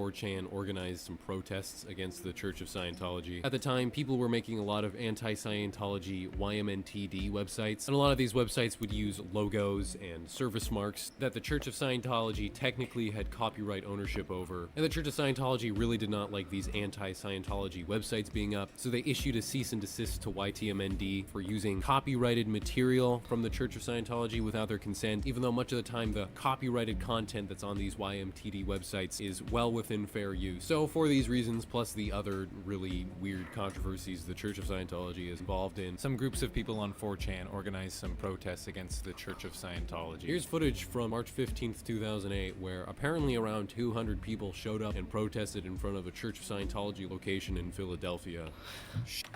Speaker 2: 4chan organized some protests against the Church of Scientology. At the time, people were making a lot of anti-Scientology YMNTD websites, and a lot of these websites would use logos and service marks that the Church of Scientology technically had copyright ownership over. And the Church of Scientology really did not like these anti-Scientology websites being up, so they issued a cease and desist to YTMND for using copyrighted material from the Church of Scientology without their consent, even though much of the time the copyrighted content that's on these YMTD websites is well within fair use. So for these reasons, plus the other really weird controversies the Church of Scientology is involved in, some groups of people on 4chan organized some protests against the Church of Scientology. Here's footage from March 15th, 2008, where apparently around 200 people showed up and protested in front of a Church of Scientology location in Philadelphia.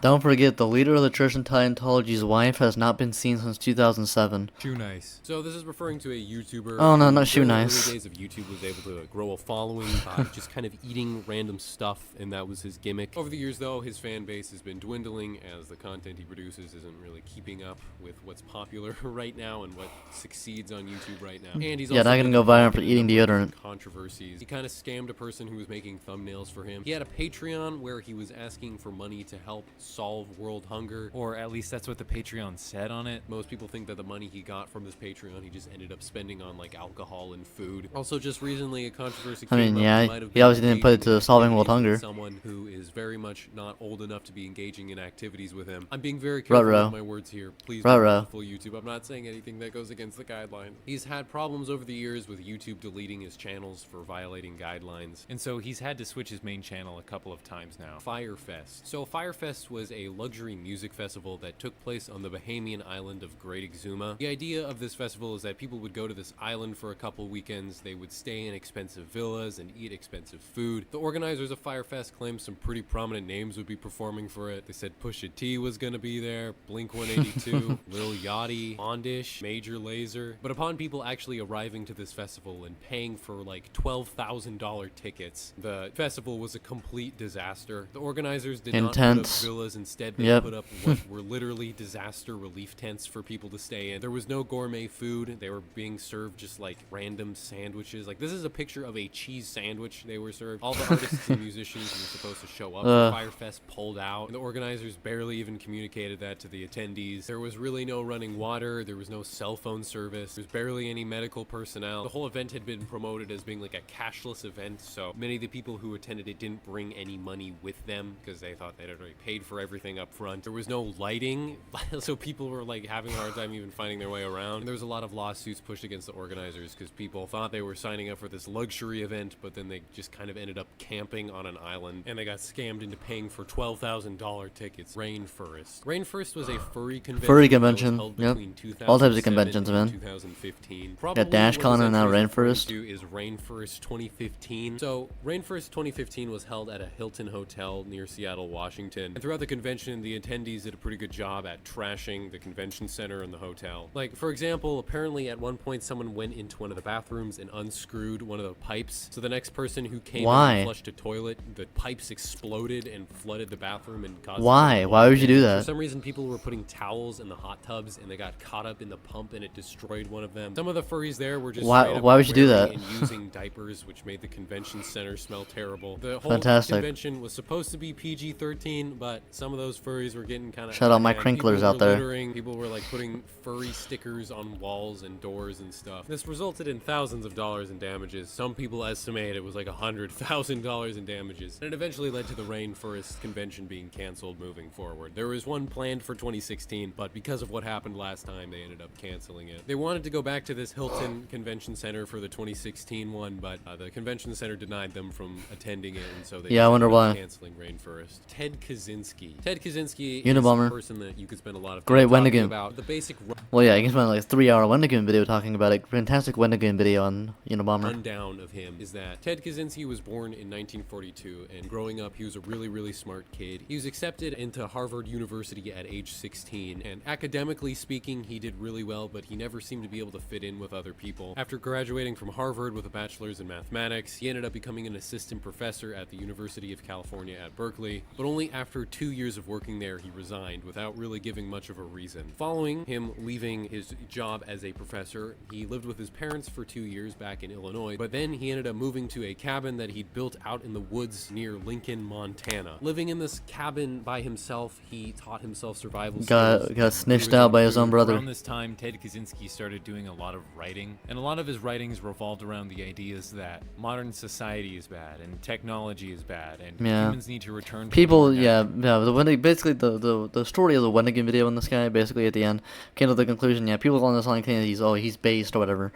Speaker 1: Don't forget, the leader of the Church of Scientology's wife has not been seen since 2007.
Speaker 2: Shoe nice. So this is referring to a YouTuber.
Speaker 1: Oh, no,
Speaker 2: who
Speaker 1: not shoe
Speaker 2: during the
Speaker 1: nice.
Speaker 2: early days of YouTube was able to grow a following by just kind of eating random stuff, and that was his gimmick. Over the years, though, his fan base has been dwindling as the content he produces isn't really keeping up with what's popular right now and what succeeds on YouTube right now. And he's
Speaker 1: Yeah,
Speaker 2: also
Speaker 1: not gonna
Speaker 2: been
Speaker 1: go viral
Speaker 2: involved
Speaker 1: for
Speaker 2: in a
Speaker 1: eating
Speaker 2: number of
Speaker 1: deodorant.
Speaker 2: controversies. He kind of scammed a person who was making thumbnails for him. He had a Patreon where he was asking for money to help solve world hunger, or at least that's what the Patreon said on it. Most people think that the money he got from this Patreon he just ended up spending on like alcohol and food. Also, just recently a controversy
Speaker 1: I
Speaker 2: came
Speaker 1: mean,
Speaker 2: up.
Speaker 1: yeah,
Speaker 2: might have
Speaker 1: he
Speaker 2: been
Speaker 1: obviously didn't put it
Speaker 2: engaging in
Speaker 1: to solving world
Speaker 2: activities with
Speaker 1: hunger.
Speaker 2: someone who is very much not old enough to be engaging in activities with him. I'm being very careful
Speaker 1: Ruh-roh.
Speaker 2: with my words here. Please
Speaker 1: Ruh-roh.
Speaker 2: don't full YouTube. I'm not saying anything that goes against the guidelines. He's had problems over the years with YouTube deleting his channels for violating guidelines, and so he's had to switch his main channel a couple of times now. Firefest. So Firefest was a luxury music festival that took place on the Bahamian island of Great Exuma. The idea of this festival is that people would go to this island for a couple weekends, they would stay in expensive villas and eat expensive food. The organizers of Firefest claimed some pretty prominent names would be performing for it. They said Pusha T was gonna be there, Blink-182, Lil Yachty, Ondish, Major Lazer. But upon people actually arriving to this festival and paying for like $12,000 tickets, the festival was a complete disaster. The organizers did not put up
Speaker 1: Intense.
Speaker 2: villas, instead they
Speaker 1: Yep.
Speaker 2: put up what were literally disaster relief tents for people to stay in. There was no gourmet food. They were being served just like random sandwiches. Like this is a picture of a cheese sandwich they were served. All the artists and musicians who were supposed to show up for Firefest pulled out. And the organizers barely even communicated that to the attendees. There was really no running water. There was no cell phone service. There's barely any medical personnel. The whole event had been promoted as being like a cashless event, so many of the people who attended it didn't bring any money with them because they thought they'd already paid for everything up front. There was no lighting, so people were like having a hard time even finding their way around. And there was a lot of lawsuits pushed against the organizers because people thought they were signing up for this luxury event, but then they just kind of ended up camping on an island and they got scammed into paying for $12,000 tickets. Rainforest. Rainforest was a furry convention.
Speaker 1: Furry
Speaker 2: that was
Speaker 1: convention,
Speaker 2: held
Speaker 1: yep.
Speaker 2: between
Speaker 1: All types of
Speaker 2: 2007
Speaker 1: conventions,
Speaker 2: and
Speaker 1: man.
Speaker 2: 2015.
Speaker 1: Got
Speaker 2: Probably
Speaker 1: DashCon
Speaker 2: what
Speaker 1: and now
Speaker 2: this entry is
Speaker 1: Rainforest.
Speaker 2: referring to is Rainforest 2015. So Rainforest 2015 was held at a Hilton hotel near Seattle, Washington. And throughout the convention, the attendees did a pretty good job at trashing the convention center and the hotel. Like, for example, apparently at one point someone went into one of the bathrooms and unscrewed one of the pipes. So the next person who came in
Speaker 1: Why?
Speaker 2: and flushed a toilet, the pipes exploded and flooded the bathroom and caused
Speaker 1: Why? Why would you do
Speaker 2: For
Speaker 1: that?
Speaker 2: some reason, people were putting towels in the hot tubs and they got caught up in the pump and it destroyed one of them. Some of the furries there were just
Speaker 1: Why-
Speaker 2: straight up
Speaker 1: why would you do
Speaker 2: wearing
Speaker 1: that?
Speaker 2: and using diapers, which made the convention center smell terrible. The whole
Speaker 1: Fantastic.
Speaker 2: convention was supposed to be PG-13, but some of those furries were getting kind of
Speaker 1: Shout out my crinklers out there.
Speaker 2: People were like putting furry stickers on walls
Speaker 6: walls and doors and stuff. This resulted in thousands of dollars in damages. Some people estimate it was like $100,000 in damages. And it eventually led to the Rainforest Convention being canceled moving forward. There was one planned for 2016, but because of what happened last time, they ended up canceling it. They wanted to go back to this Hilton Convention Center for the 2016 one, but the convention center denied them from attending it, and so they
Speaker 1: Yeah, I wonder
Speaker 6: ended up
Speaker 1: why.
Speaker 6: canceling Rainforest. Ted Kaczynski. Ted Kaczynski
Speaker 1: Unabomber.
Speaker 6: is a person that you could spend a lot of time
Speaker 1: Great
Speaker 6: talking
Speaker 1: Wendigoon.
Speaker 6: about. The basic
Speaker 1: Well, yeah, you can spend like a 3-hour Wendigoon video talking about it. Fantastic Wendigoon video on Unabomber.
Speaker 6: rundown of him is that Ted Kaczynski was born in 1942, and growing up, he was a really smart kid. He was accepted into Harvard University at age 16, and academically speaking, he did really well, but he never seemed to be able to fit in with other people. After graduating from Harvard with a bachelor's in mathematics, he ended up becoming an assistant professor at the University of California at Berkeley, but only after 2 years of working there, he resigned without really giving much of a reason. Following him leaving his job as a professor, he lived with his parents for 2 years back in Illinois, but then he ended up moving to a cabin that he'd built out in the woods near Lincoln, Montana. Living in this cabin by himself, he taught himself survival skills.
Speaker 1: Got snitched out by his own brother.
Speaker 7: Around this time, Ted Kaczynski started doing a lot of writing, and a lot of his writings revolved around the ideas that modern society is bad and technology is bad and
Speaker 1: Yeah.
Speaker 7: humans need to return to
Speaker 1: People,
Speaker 7: a more
Speaker 1: yeah,
Speaker 7: natural-
Speaker 1: basically the story of the Wendigoon video in this guy, basically at the end, came to the conclusion, yeah, people on this line claim that he's based or whatever.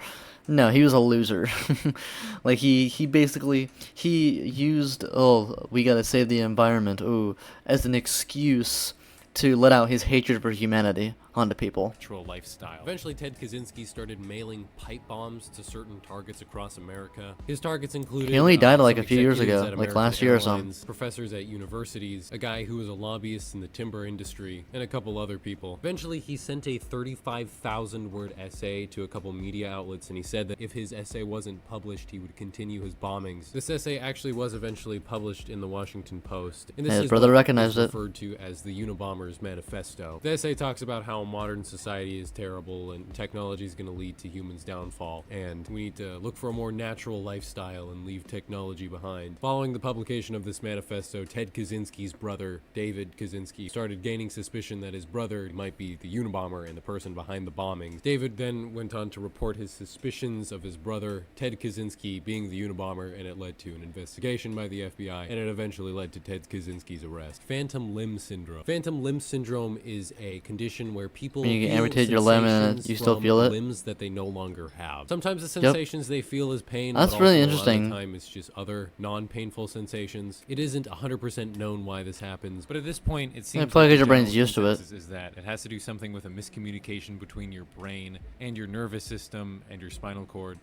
Speaker 1: No, he was a loser. Like, he basically, he used, we gotta save the environment, as an excuse to let out his hatred for humanity onto people.
Speaker 7: natural lifestyle.
Speaker 6: Eventually, Ted Kaczynski started mailing pipe bombs to certain targets across America. His targets included
Speaker 1: He only died, like,
Speaker 6: some
Speaker 1: a few years
Speaker 6: executives
Speaker 1: ago,
Speaker 6: at
Speaker 1: like
Speaker 6: American
Speaker 1: last year or something.
Speaker 6: Airlines, professors at universities, a guy who was a lobbyist in the timber industry, and a couple other people. Eventually, he sent a 35,000-word essay to a couple media outlets, and he said that if his essay wasn't published, he would continue his bombings. This essay actually was eventually published in the Washington Post, and this
Speaker 1: His
Speaker 6: is
Speaker 1: brother
Speaker 6: what
Speaker 1: recognized
Speaker 6: is
Speaker 1: it.
Speaker 6: referred to as the Unabomber's Manifesto. The essay talks about how modern society is terrible and technology is going to lead to humans' downfall, and we need to look for a more natural lifestyle and leave technology behind. Following the publication of this manifesto, Ted Kaczynski's brother, David Kaczynski, started gaining suspicion that his brother might be the Unabomber and the person behind the bombings. David then went on to report his suspicions of his brother, Ted Kaczynski, being the Unabomber, and it led to an investigation by the FBI, and it eventually led to Ted Kaczynski's arrest. Phantom limb syndrome. Phantom limb syndrome is a condition where people
Speaker 1: When you get
Speaker 6: feel
Speaker 1: amputate your limb and
Speaker 6: sensations
Speaker 1: you still
Speaker 6: from
Speaker 1: feel it?
Speaker 6: limbs that they no longer have. Sometimes the sensations they feel is pain,
Speaker 1: That's
Speaker 6: but
Speaker 1: really
Speaker 6: also a lot of the
Speaker 1: interesting.
Speaker 6: time it's just other non-painful sensations. It isn't 100% known why this happens,
Speaker 7: But at this point, it seems
Speaker 1: probably
Speaker 7: like
Speaker 1: 'cause your
Speaker 7: the
Speaker 1: brain's
Speaker 7: general
Speaker 1: used to it.
Speaker 7: consensus is that it has to do something with a miscommunication between your brain and your nervous system and your spinal cord.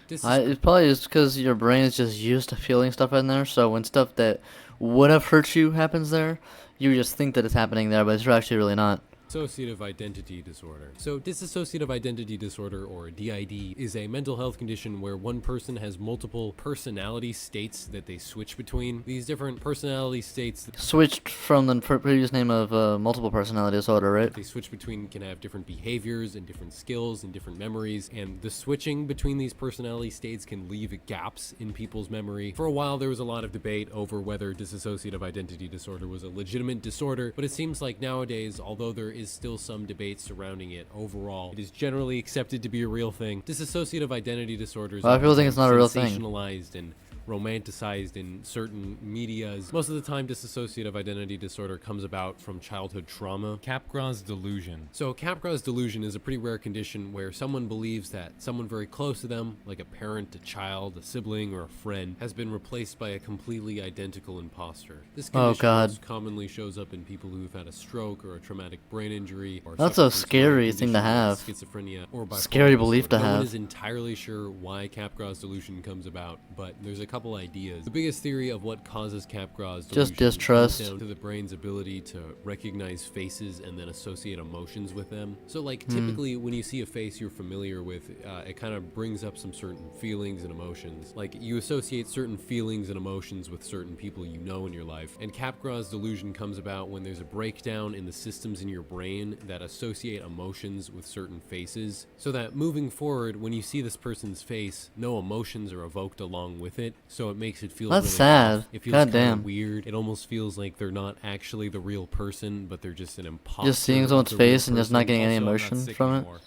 Speaker 6: this is
Speaker 1: It's probably just because your brain is just used to feeling stuff in there, so when stuff that would have hurt you happens there, you just think that it's happening there, but it's actually really not.
Speaker 6: Dissociative identity disorder. So dissociative identity disorder, or DID, is a mental health condition where one person has multiple personality states that they switch between. These different personality states
Speaker 1: Switched from the previous name of multiple personality disorder, right?
Speaker 6: they switch between can have different behaviors and different skills and different memories, and the switching between these personality states can leave gaps in people's memory. For a while, there was a lot of debate over whether dissociative identity disorder was a legitimate disorder, but it seems like nowadays, although there is still some debate surrounding it, overall, it is generally accepted to be a real thing. Dissociative identity disorders
Speaker 1: A lot of people think it's not a real thing.
Speaker 6: sensationalized and romanticized in certain medias. Most of the time, dissociative identity disorder comes about from childhood trauma.
Speaker 7: Capgras delusion.
Speaker 6: So Capgras delusion is a pretty rare condition where someone believes that someone very close to them, like a parent, a child, a sibling, or a friend, has been replaced by a completely identical imposter. This
Speaker 1: Oh,
Speaker 6: condition
Speaker 1: God.
Speaker 6: most commonly shows up in people who've had a stroke or a traumatic brain injury, or
Speaker 1: That's
Speaker 6: suffer
Speaker 1: a
Speaker 6: from some
Speaker 1: scary
Speaker 6: other
Speaker 1: thing to
Speaker 6: condition like
Speaker 1: have.
Speaker 6: schizophrenia or bipolar
Speaker 1: Scary belief
Speaker 6: disorder.
Speaker 1: to
Speaker 6: No one
Speaker 1: have.
Speaker 6: is entirely sure why Capgras delusion comes about, but there's a couple ideas. The biggest theory of what causes Capgras delusion
Speaker 1: Just distrust.
Speaker 6: comes down to the brain's ability to recognize faces and then associate emotions with them. So, like,
Speaker 1: Hmm.
Speaker 6: typically when you see a face you're familiar with, it kind of brings up some certain feelings and emotions. Like, you associate certain feelings and emotions with certain people you know in your life. And Capgras delusion comes about when there's a breakdown in the systems in your brain that associate emotions with certain faces. So that moving forward, when you see this person's face, no emotions are evoked along with it. So it makes it feel
Speaker 1: That's
Speaker 6: really
Speaker 1: sad.
Speaker 6: off. It feels
Speaker 1: God
Speaker 6: kind
Speaker 1: damn.
Speaker 6: of weird. It almost feels like they're not actually the real person, but they're just an imposter.
Speaker 1: Just seeing
Speaker 6: of
Speaker 1: someone's
Speaker 6: the real
Speaker 1: face and just not
Speaker 6: person.
Speaker 1: getting any
Speaker 7: Also, I'm not
Speaker 1: emotion
Speaker 7: sick
Speaker 1: from it.
Speaker 7: anymore.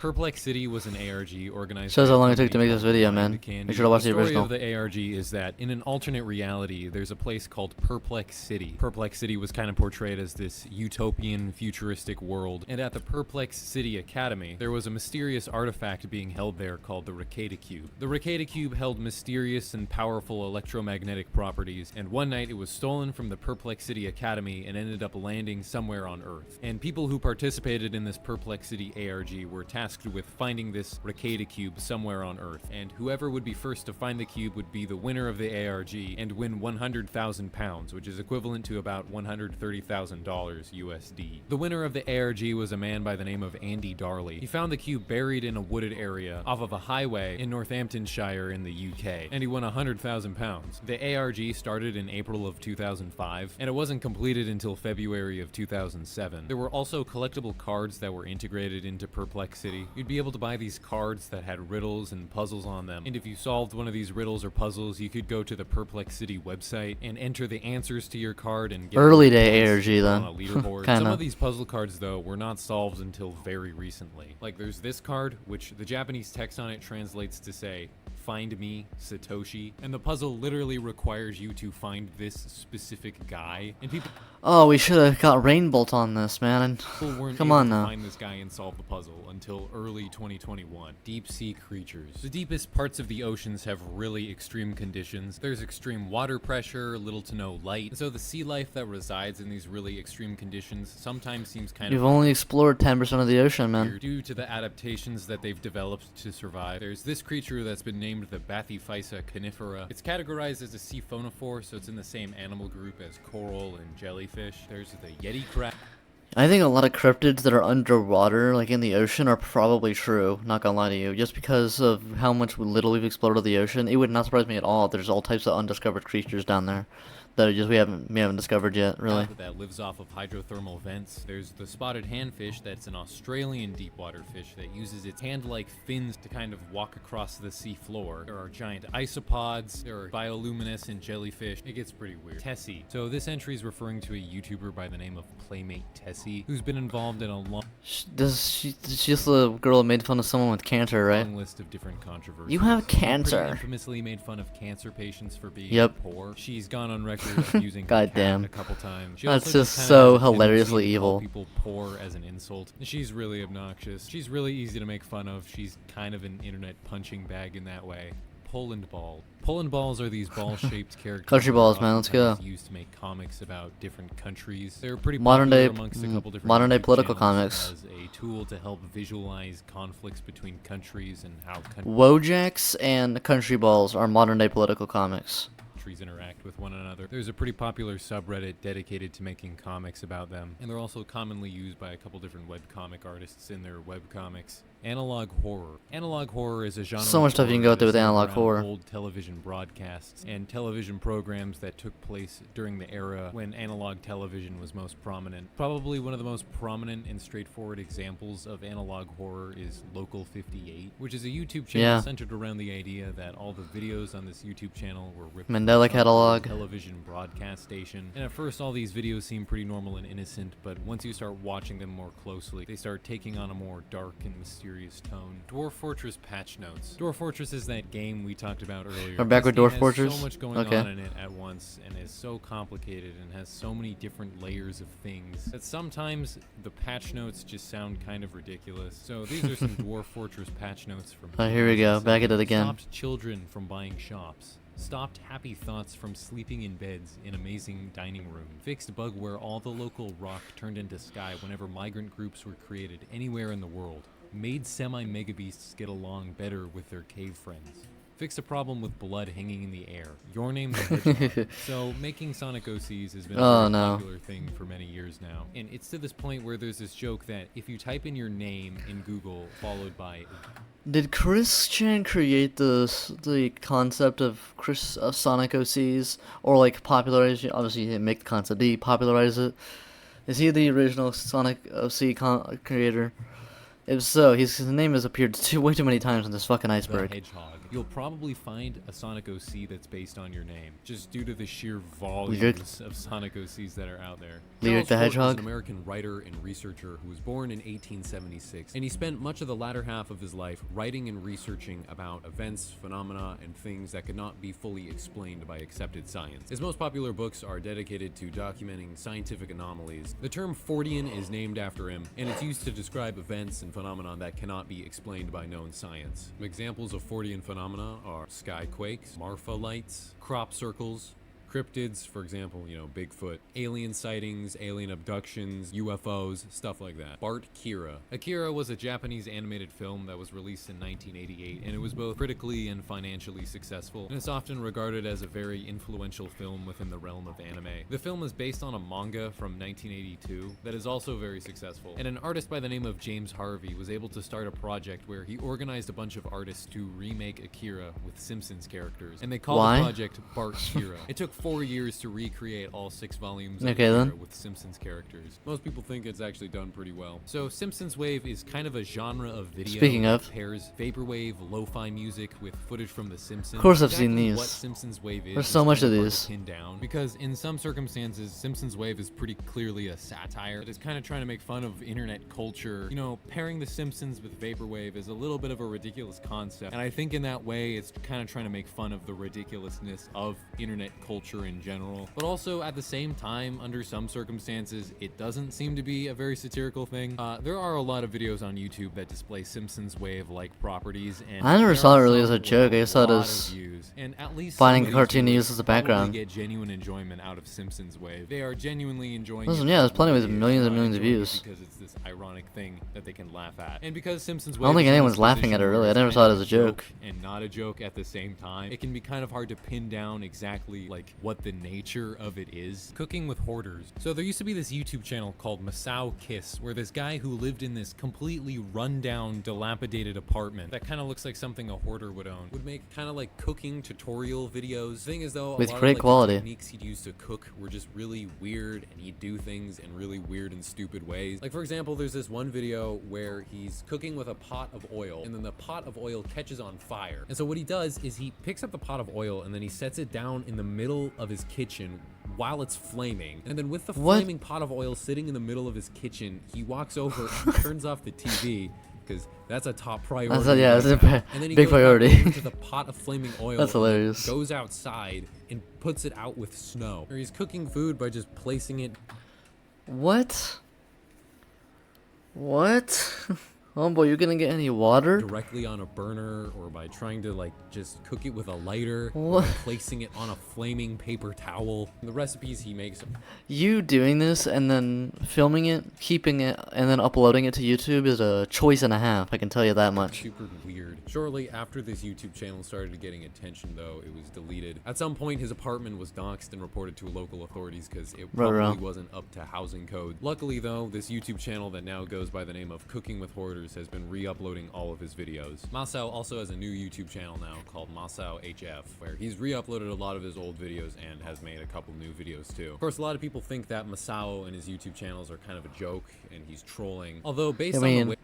Speaker 7: Perplex City was an ARG organized.
Speaker 1: Shows
Speaker 7: by
Speaker 1: how
Speaker 7: a
Speaker 1: long it took to
Speaker 7: company
Speaker 1: make this
Speaker 7: called
Speaker 1: video,
Speaker 7: Blind
Speaker 1: man.
Speaker 7: Candy.
Speaker 1: Make sure to watch the
Speaker 7: story
Speaker 1: original.
Speaker 7: of the ARG is that in an alternate reality, there's a place called Perplex City. Perplex City was kind of portrayed as this utopian, futuristic world, and at the Perplex City Academy, there was a mysterious artifact being held there called the Ricada Cube. The Ricada Cube held mysterious and powerful electromagnetic properties, and one night it was stolen from the Perplex City Academy and ended up landing somewhere on Earth. And people who participated in this Perplex City ARG were tasked with finding this Ricada Cube somewhere on Earth, and whoever would be first to find the cube would be the winner of the ARG and win 100,000 pounds, which is equivalent to about $130,000 USD. The winner of the ARG was a man by the name of Andy Darley. He found the cube buried in a wooded area off of a highway in Northamptonshire in the UK, and he won 100,000 pounds. The ARG started in April of 2005, and it wasn't completed until February of 2007. There were also collectible cards that were integrated into Perplex City. You'd be able to buy these cards that had riddles and puzzles on them, and if you solved one of these riddles or puzzles, you could go to the Perplex City website and enter the answers to your card and get
Speaker 1: Early day
Speaker 7: points
Speaker 1: ARG
Speaker 7: on
Speaker 1: then.
Speaker 7: a leaderboard.
Speaker 1: Kinda.
Speaker 7: Some of these puzzle cards, though, were not solved until very recently. Like, there's this card, which the Japanese text on it translates to say, "Find me, Satoshi," and the puzzle literally requires you to find this specific guy, and people
Speaker 1: Oh, we should have got Rainbolt on this, man.
Speaker 7: weren't
Speaker 1: Come
Speaker 7: able
Speaker 1: on
Speaker 7: to
Speaker 1: now.
Speaker 7: find this guy and solve the puzzle until early 2021. Deep sea creatures. The deepest parts of the oceans have really extreme conditions. There's extreme water pressure, little to no light, and so the sea life that resides in these really extreme conditions sometimes seems kind
Speaker 1: You've
Speaker 7: of
Speaker 1: only explored 10% of the ocean, man.
Speaker 7: due to the adaptations that they've developed to survive. There's this creature that's been named the Bathyphysa conifera. It's categorized as a siphonophore, so it's in the same animal group as coral and jellyfish. There's the Yeti crab.
Speaker 1: I think a lot of cryptids that are underwater, like in the ocean, are probably true. Not gonna lie to you, just because of how much little we've explored of the ocean, it would not surprise me at all. There's all types of undiscovered creatures down there that are just we haven't discovered yet, really.
Speaker 7: That lives off of hydrothermal vents. There's the spotted handfish, that's an Australian deep water fish that uses its hand-like fins to kind of walk across the sea floor. There are giant isopods, there are bioluminescent jellyfish. It gets pretty weird. Tessie. So this entry is referring to a YouTuber by the name of Playmate Tessie, who's been involved in a long
Speaker 1: She's just the girl who made fun of someone with cancer, right?
Speaker 7: list of different controversies.
Speaker 1: You have
Speaker 7: Pretty
Speaker 1: cancer.
Speaker 7: infamously made fun of cancer patients for being
Speaker 1: Yep.
Speaker 7: poor. She's gone on record of using her cat
Speaker 1: Goddamn.
Speaker 7: a couple times. She
Speaker 1: That's
Speaker 7: also
Speaker 1: just
Speaker 7: kinda
Speaker 1: so
Speaker 7: has a tendency
Speaker 1: hilariously
Speaker 7: to call
Speaker 1: evil.
Speaker 7: people poor as an insult. She's really obnoxious. She's really easy to make fun of. She's kind of an internet punching bag in that way. Poland ball. Poland balls are these ball-shaped characters.
Speaker 1: Country
Speaker 7: that
Speaker 1: balls,
Speaker 7: are
Speaker 1: man, let's go.
Speaker 7: oftentimes used to make comics about different countries. They're pretty
Speaker 1: Modern
Speaker 7: popular
Speaker 1: day-
Speaker 7: amongst a couple different
Speaker 1: modern day
Speaker 7: YouTube
Speaker 1: political
Speaker 7: channels
Speaker 1: comics.
Speaker 7: as a tool to help visualize conflicts between countries and how
Speaker 1: Wojaks and Country Balls are modern day political comics.
Speaker 7: countries interact with one another. There's a pretty popular subreddit dedicated to making comics about them, and they're also commonly used by a couple different webcomic artists in their webcomics. Analog horror. Analog horror is a genre
Speaker 1: So much
Speaker 7: of
Speaker 1: stuff you can
Speaker 7: horror
Speaker 1: go through with
Speaker 7: that is
Speaker 1: analog
Speaker 7: around
Speaker 1: horror.
Speaker 7: Old television broadcasts and television programs that took place during the era when analog television was most prominent. Probably one of the most prominent and straightforward examples of analog horror is Local 58, which is a YouTube channel
Speaker 1: Yeah.
Speaker 7: centered around the idea that all the videos on this YouTube channel were ripped
Speaker 1: Mandela
Speaker 7: from some
Speaker 1: catalog.
Speaker 7: television broadcast station. And at first all these videos seem pretty normal and innocent, but once you start watching them more closely, they start taking on a more dark and mysterious tone. Dwarf Fortress patch notes. Dwarf Fortress is that game we talked about earlier.
Speaker 1: We're back
Speaker 7: This
Speaker 1: with
Speaker 7: game
Speaker 1: Dwarf
Speaker 7: has
Speaker 1: Fortress?
Speaker 7: so much going
Speaker 1: Okay.
Speaker 7: on in it at once and is so complicated and has so many different layers of things that sometimes the patch notes just sound kind of ridiculous. So these are some Dwarf Fortress patch notes from
Speaker 1: Oh, here we go. Back at it again.
Speaker 7: Stopped children from buying shops. Stopped happy thoughts from sleeping in beds in amazing dining room. Fixed bug where all the local rock turned into sky whenever migrant groups were created anywhere in the world. Made semi-megabeasts get along better with their cave friends. Fixed a problem with blood hanging in the air. Your name the Hedgehog. So making Sonic OCs has been a
Speaker 1: Oh,
Speaker 7: very
Speaker 1: no.
Speaker 7: popular thing for many years now. And it's to this point where there's this joke that if you type in your name in Google followed by
Speaker 1: Did Chris Chan create the concept of Sonic OCs, or like popularize it? Obviously, he didn't make the concept. Did he popularize it? Is he the original Sonic OC creator? If so, his name has appeared way too many times in this fucking
Speaker 7: the
Speaker 1: iceberg.
Speaker 7: Hedgehog. You'll probably find a Sonic OC that's based on your name, just due to the sheer
Speaker 1: Lyric.
Speaker 7: volumes of Sonic OCs that are out there.
Speaker 1: Lyric the
Speaker 6: Charles Fort was
Speaker 1: Hedgehog?
Speaker 6: an American writer and researcher who was born in 1876, and he spent much of the latter half of his life writing and researching about events, phenomena, and things that could not be fully explained by accepted science. His most popular books are dedicated to documenting scientific anomalies. The term Fortean is named after him, and it's used to describe events and phenomena that cannot be explained by known science. Some examples of Fortean phenomena are skyquakes, Marfa lights, crop circles, cryptids, for example, Bigfoot, alien sightings, alien abductions, UFOs, stuff like that. Bart Kira. Akira was a Japanese animated film that was released in 1988, and it was both critically and financially successful, and it's often regarded as a very influential film within the realm of anime. The film is based on a manga from 1982 that is also very successful, and an artist by the name of James Harvey was able to start a project where he organized a bunch of artists to remake Akira with Simpsons characters, and they called
Speaker 1: Why?
Speaker 6: the project Bart Kira. It took 4 years to recreate all 6 volumes of
Speaker 1: Okay,
Speaker 6: Akira
Speaker 1: then.
Speaker 6: with Simpsons characters. Most people think it's actually done pretty well. So Simpsons Wave is kind of a genre of video
Speaker 1: Speaking
Speaker 6: that
Speaker 1: of.
Speaker 6: pairs vaporwave, lo-fi music with footage from The Simpsons.
Speaker 1: Of course I've seen
Speaker 6: Exactly
Speaker 1: these.
Speaker 6: What Simpsons Wave is
Speaker 1: There's so
Speaker 6: is
Speaker 1: much
Speaker 6: kind
Speaker 1: of
Speaker 6: hard
Speaker 1: these.
Speaker 6: to pin down, because in some circumstances, Simpsons Wave is pretty clearly a satire. It is kind of trying to make fun of internet culture. Pairing The Simpsons with vaporwave is a little bit of a ridiculous concept, and I think in that way, it's kind of trying to make fun of the ridiculousness of internet culture in general. But also, at the same time, under some circumstances, it doesn't seem to be a very satirical thing. There are a lot of videos on YouTube that display Simpsons Wave-like properties, and
Speaker 1: I never
Speaker 6: there
Speaker 1: saw
Speaker 6: are
Speaker 1: it really
Speaker 6: some
Speaker 1: as a joke. I
Speaker 6: with
Speaker 1: just saw it
Speaker 6: lot
Speaker 1: as
Speaker 6: of views, and at least
Speaker 1: finding
Speaker 6: some
Speaker 1: a
Speaker 6: of these
Speaker 1: cartoon to
Speaker 6: viewers
Speaker 1: use as a
Speaker 6: probably
Speaker 1: background.
Speaker 6: get genuine enjoyment out of Simpsons Wave. They are genuinely enjoying
Speaker 1: Listen,
Speaker 6: it
Speaker 1: yeah,
Speaker 6: for
Speaker 1: there's plenty
Speaker 6: what
Speaker 1: with
Speaker 6: it is,
Speaker 1: millions and
Speaker 6: not
Speaker 1: millions of
Speaker 6: enjoying it
Speaker 1: views.
Speaker 6: because it's this ironic thing that they can laugh at. And because Simpsons
Speaker 1: I
Speaker 6: Wave
Speaker 1: don't think
Speaker 6: is in
Speaker 1: anyone's
Speaker 6: this
Speaker 1: laughing at it,
Speaker 6: position
Speaker 1: really.
Speaker 6: where
Speaker 1: I
Speaker 6: it's
Speaker 1: never
Speaker 6: kind
Speaker 1: saw it
Speaker 6: of
Speaker 1: as a joke.
Speaker 6: and not a joke at the same time, it can be kind of hard to pin down exactly what the nature of it is.
Speaker 7: Cooking with hoarders. So there used to be this YouTube channel called Masao Kiss, where this guy who lived in this completely rundown, dilapidated apartment that kind of looks like something a hoarder would own
Speaker 6: Would make kind of like cooking tutorial videos. Thing is though,
Speaker 1: With
Speaker 6: a lot
Speaker 1: great
Speaker 6: of,
Speaker 1: quality.
Speaker 6: the techniques he'd use to cook were just really weird, and he'd do things in really weird and stupid ways. Like for example, there's this one video where he's cooking with a pot of oil, and then the pot of oil catches on fire. And so what he does is he picks up the pot of oil and then he sets it down in the middle of his kitchen while it's flaming. And then with the
Speaker 1: What?
Speaker 6: flaming pot of oil sitting in the middle of his kitchen, he walks over and turns off the TV, because that's a top priority.
Speaker 1: That's a
Speaker 6: And then he
Speaker 1: big
Speaker 6: goes back
Speaker 1: priority.
Speaker 6: into the pot of flaming oil.
Speaker 1: That's
Speaker 6: and then
Speaker 1: hilarious.
Speaker 6: Goes outside and puts it out with snow. Or he's cooking food by just placing it.
Speaker 1: What? Homeboy, you gonna get any water?
Speaker 6: Directly on a burner, or by trying to like just cook it with a lighter, or
Speaker 1: What?
Speaker 6: by placing it on a flaming paper towel. The recipes he makes,
Speaker 1: You doing this and then filming it, keeping it, and then uploading it to YouTube is a choice and a half, I can tell you that much.
Speaker 6: super weird. Shortly after this YouTube channel started getting attention, though, it was deleted. At some point, his apartment was doxxed and reported to local authorities because it probably
Speaker 1: Right.
Speaker 6: wasn't up to housing code. Luckily, though, this YouTube channel that now goes by the name of Cooking with Hoarders has been re-uploading all of his videos. Masao also has a new YouTube channel now called Masao HF, where he's re-uploaded a lot of his old videos and has made a couple new videos too. Of course, a lot of people think that Masao and his YouTube channels are kind of a joke and he's trolling. Although based on the way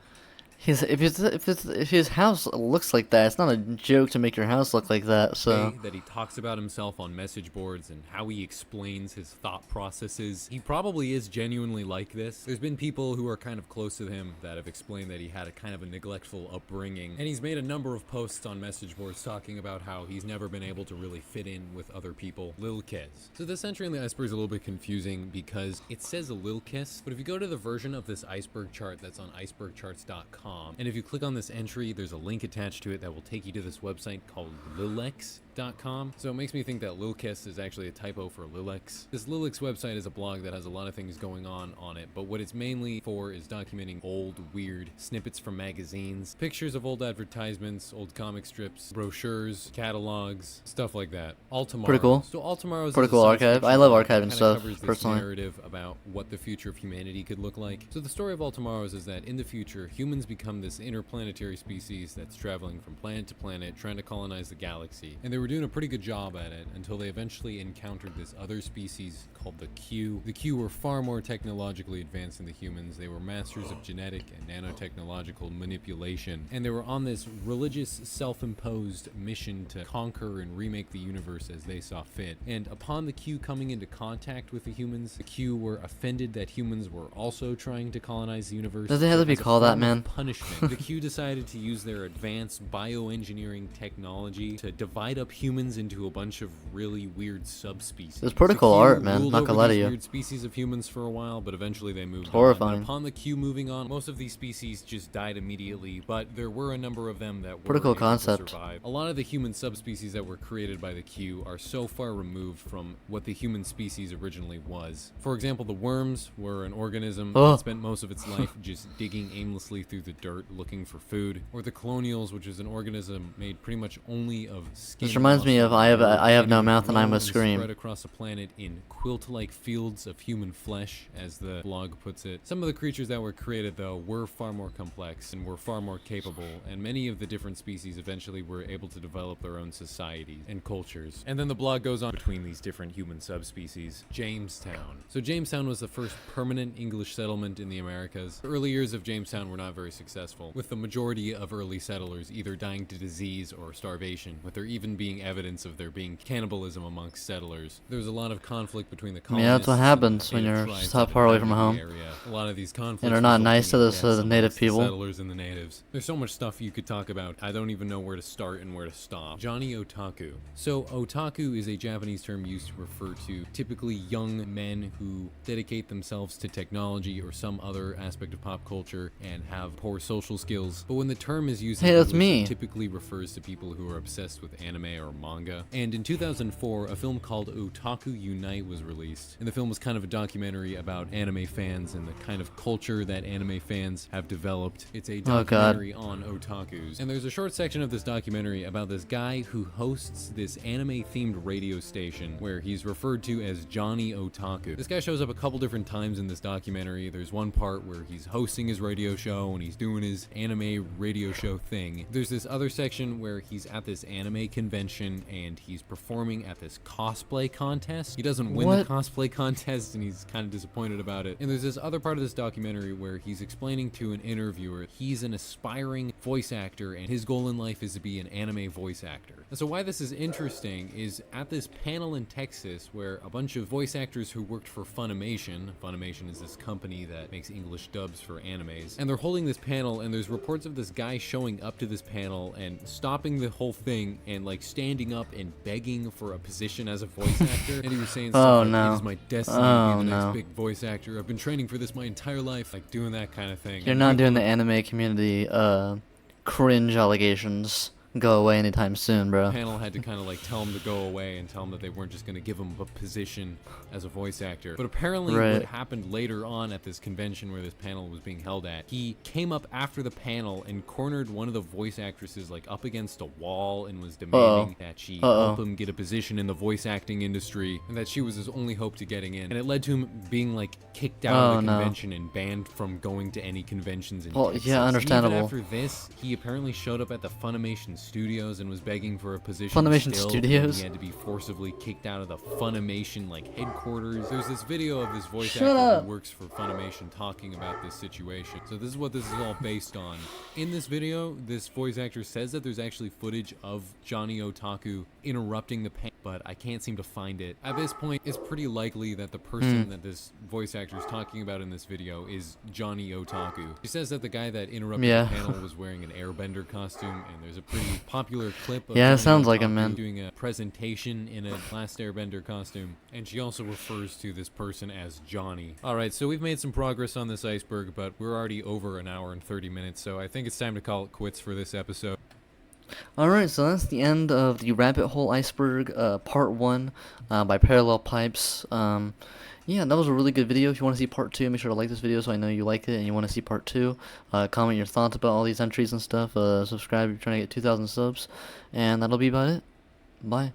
Speaker 1: If his house looks like that, it's not a joke to make your house look like that. So
Speaker 6: that he talks about himself on message boards and how he explains his thought processes, he probably is genuinely like this. There's been people who are kind of close to him that have explained that he had a kind of a neglectful upbringing, and he's made a number of posts on message boards talking about how he's never been able to really fit in with other people. Lil Kiss. So this entry on the iceberg is a little bit confusing because it says a Lil Kiss, but if you go to the version of this iceberg chart that's on icebergcharts.com, and if you click on this entry, there's a link attached to it that will take you to this website called lilex.com. So it makes me think that Lilkiss is actually a typo for Lilex. This Lilex website is a blog that has a lot of things going on it, but what it's mainly for is documenting old, weird snippets from magazines, pictures of old advertisements, old comic strips, brochures, catalogs, stuff like that. All Tomorrows.
Speaker 1: Pretty cool.
Speaker 6: So All Tomorrows
Speaker 1: Pretty
Speaker 6: is a
Speaker 1: cool
Speaker 6: science
Speaker 1: archive.
Speaker 6: fiction
Speaker 1: I love
Speaker 6: blog that
Speaker 1: archiving
Speaker 6: kinda
Speaker 1: stuff,
Speaker 6: covers this
Speaker 1: personally.
Speaker 6: narrative about what the future of humanity could look like. So the story of All Tomorrows is that in the future, humans become this interplanetary species that's traveling from planet to planet, trying to colonize the galaxy. And they were
Speaker 2: were doing a pretty good job at it until they eventually encountered this other species called the Q. The Q were far more technologically advanced than the humans. They were masters of genetic and nanotechnological manipulation, and they were on this religious, self-imposed mission to conquer and remake the universe as they saw fit. And upon the Q coming into contact with the humans, the Q were offended that humans were also trying to colonize the universe.
Speaker 1: Does it have to be
Speaker 2: As a
Speaker 1: called that,
Speaker 2: form of
Speaker 1: man?
Speaker 2: punishment, the Q decided to use their advanced bioengineering technology to divide up humans into a bunch of really weird subspecies.
Speaker 1: It's pretty
Speaker 2: The
Speaker 1: cool
Speaker 2: Q
Speaker 1: art, man.
Speaker 2: ruled
Speaker 1: Not
Speaker 2: over
Speaker 1: gonna lie to
Speaker 2: these
Speaker 1: you.
Speaker 2: weird species of humans for a while, but eventually they moved on.
Speaker 1: Horrifying.
Speaker 2: And upon the Q moving on, most of these species just died immediately, but there were a number of them that were
Speaker 1: Pretty cool
Speaker 2: able
Speaker 1: concept.
Speaker 2: to survive. A lot of the human subspecies that were created by the Q are so far removed from what the human species originally was. For example, the worms were an organism
Speaker 1: Oh.
Speaker 2: that spent most of its life just digging aimlessly through the dirt looking for food. Or the colonials, which is an organism made pretty much only of skin.
Speaker 1: This reminds me of
Speaker 2: muscle,
Speaker 1: I have no
Speaker 2: and
Speaker 1: mouth and I
Speaker 2: grow
Speaker 1: must scream.
Speaker 2: Spread across the planet in quilt-like fields of human flesh, as the blog puts it. Some of the creatures that were created, though, were far more complex and were far more capable, and many of the different species eventually were able to develop their own societies and cultures. And then the blog goes on between these different human subspecies. Jamestown. So Jamestown was the first permanent English settlement in the Americas. The early years of Jamestown were not very successful, with the majority of early settlers either dying to disease or starvation, with there even being evidence of there being cannibalism amongst settlers. There was a lot of conflict between the colonists.
Speaker 1: Yeah, that's what
Speaker 2: and the
Speaker 1: happens when
Speaker 2: native
Speaker 1: you're
Speaker 2: tribes
Speaker 1: so
Speaker 2: that
Speaker 1: far away
Speaker 2: inhabited
Speaker 1: from
Speaker 2: the
Speaker 1: home.
Speaker 2: area. A lot of these conflicts
Speaker 1: And are not
Speaker 2: resulting
Speaker 1: nice to
Speaker 2: in
Speaker 1: the
Speaker 2: deaths
Speaker 1: native
Speaker 2: amongst the
Speaker 1: people.
Speaker 2: settlers and the natives. There's so much stuff you could talk about. I don't even know where to start and where to stop. Johnny Otaku. So otaku is a Japanese term used to refer to typically young men who dedicate themselves to technology or some other aspect of pop culture and have poor social skills. But when the term is used in
Speaker 1: Hey, that's
Speaker 2: English,
Speaker 1: me.
Speaker 2: it typically refers to people who are obsessed with anime or manga. And in 2004, a film called Otaku Unite was released. And the film was kind of a documentary about anime fans and the kind of culture that anime fans have developed. It's a
Speaker 1: Oh, God.
Speaker 2: documentary on otakus. And there's a short section of this documentary about this guy who hosts this anime-themed radio station where he's referred to as Johnny Otaku. This guy shows up a couple different times in this documentary. There's one part where he's hosting his radio show and he's doing his anime radio show thing. There's this other section where he's at this anime convention and he's performing at this cosplay contest. He doesn't win the
Speaker 1: What?
Speaker 2: cosplay contest and he's kind of disappointed about it. And there's this other part of this documentary where he's explaining to an interviewer he's an aspiring voice actor and his goal in life is to be an anime voice actor. And so why this is interesting is at this panel in Texas where a bunch of voice actors who worked for Funimation is this company that makes English dubs for animes, and they're holding this panel and there's reports of this guy showing up to this panel and stopping the whole thing and like standing up and begging for a position as a voice actor. And he was saying
Speaker 1: Oh,
Speaker 2: stuff like,
Speaker 1: no.
Speaker 2: it is my destiny
Speaker 1: Oh,
Speaker 2: to be the
Speaker 1: no.
Speaker 2: next big voice actor. I've been training for this my entire life, like doing that kind of thing.
Speaker 1: You're
Speaker 2: And
Speaker 1: not
Speaker 2: people
Speaker 1: doing the anime community cringe allegations go away anytime soon, bro.
Speaker 2: panel had to kind of like tell him to go away and tell him that they weren't just going to give him a position as a voice actor. But apparently what
Speaker 1: Right.
Speaker 2: happened later on at this convention where this panel was being held at, he came up after the panel and cornered one of the voice actresses like up against a wall and was demanding that she help him get a position in the voice acting industry and that she was his only hope to getting in. And it led to him being like kicked out of the
Speaker 1: no.
Speaker 2: convention and banned from going to any conventions in
Speaker 1: Well,
Speaker 2: Texas.
Speaker 1: yeah,
Speaker 2: And
Speaker 1: understandable.
Speaker 2: even after this, he apparently showed up at the Funimation studios and was begging for a position.
Speaker 1: Funimation
Speaker 2: still,
Speaker 1: Studios?
Speaker 2: and he had to be forcibly kicked out of the Funimation like headquarters. There's this video of this voice
Speaker 1: Shut
Speaker 2: actor
Speaker 1: up.
Speaker 2: who works for Funimation talking about this situation. So this is what this is all based on. In this video, this voice actor says that there's actually footage of Johnny Otaku interrupting the panel, but I can't seem to find it. At this point, it's pretty likely that the person that this voice actor is talking about in this video is Johnny Otaku. He says that the guy that interrupted
Speaker 1: Yeah.
Speaker 2: the panel was wearing an airbender costume, and there's a pretty popular clip of
Speaker 1: Yeah, it
Speaker 2: Johnny
Speaker 1: sounds like him,
Speaker 2: Otaku
Speaker 1: man.
Speaker 2: doing a presentation in a Last Airbender costume, and she also refers to this person as Johnny. Alright, so we've made some progress on this iceberg, but we're already over an hour and 30 minutes, so I think it's time to call it quits for this episode.
Speaker 1: Alright, so that's the end of the Rabbit Hole Iceberg Part 1 by Parallel Pipes. Yeah, that was a really good video. If you want to see Part 2, make sure to like this video so I know you like it and you want to see Part 2. Comment your thoughts about all these entries and stuff. Subscribe if you're trying to get 2,000 subs. And that'll be about it. Bye.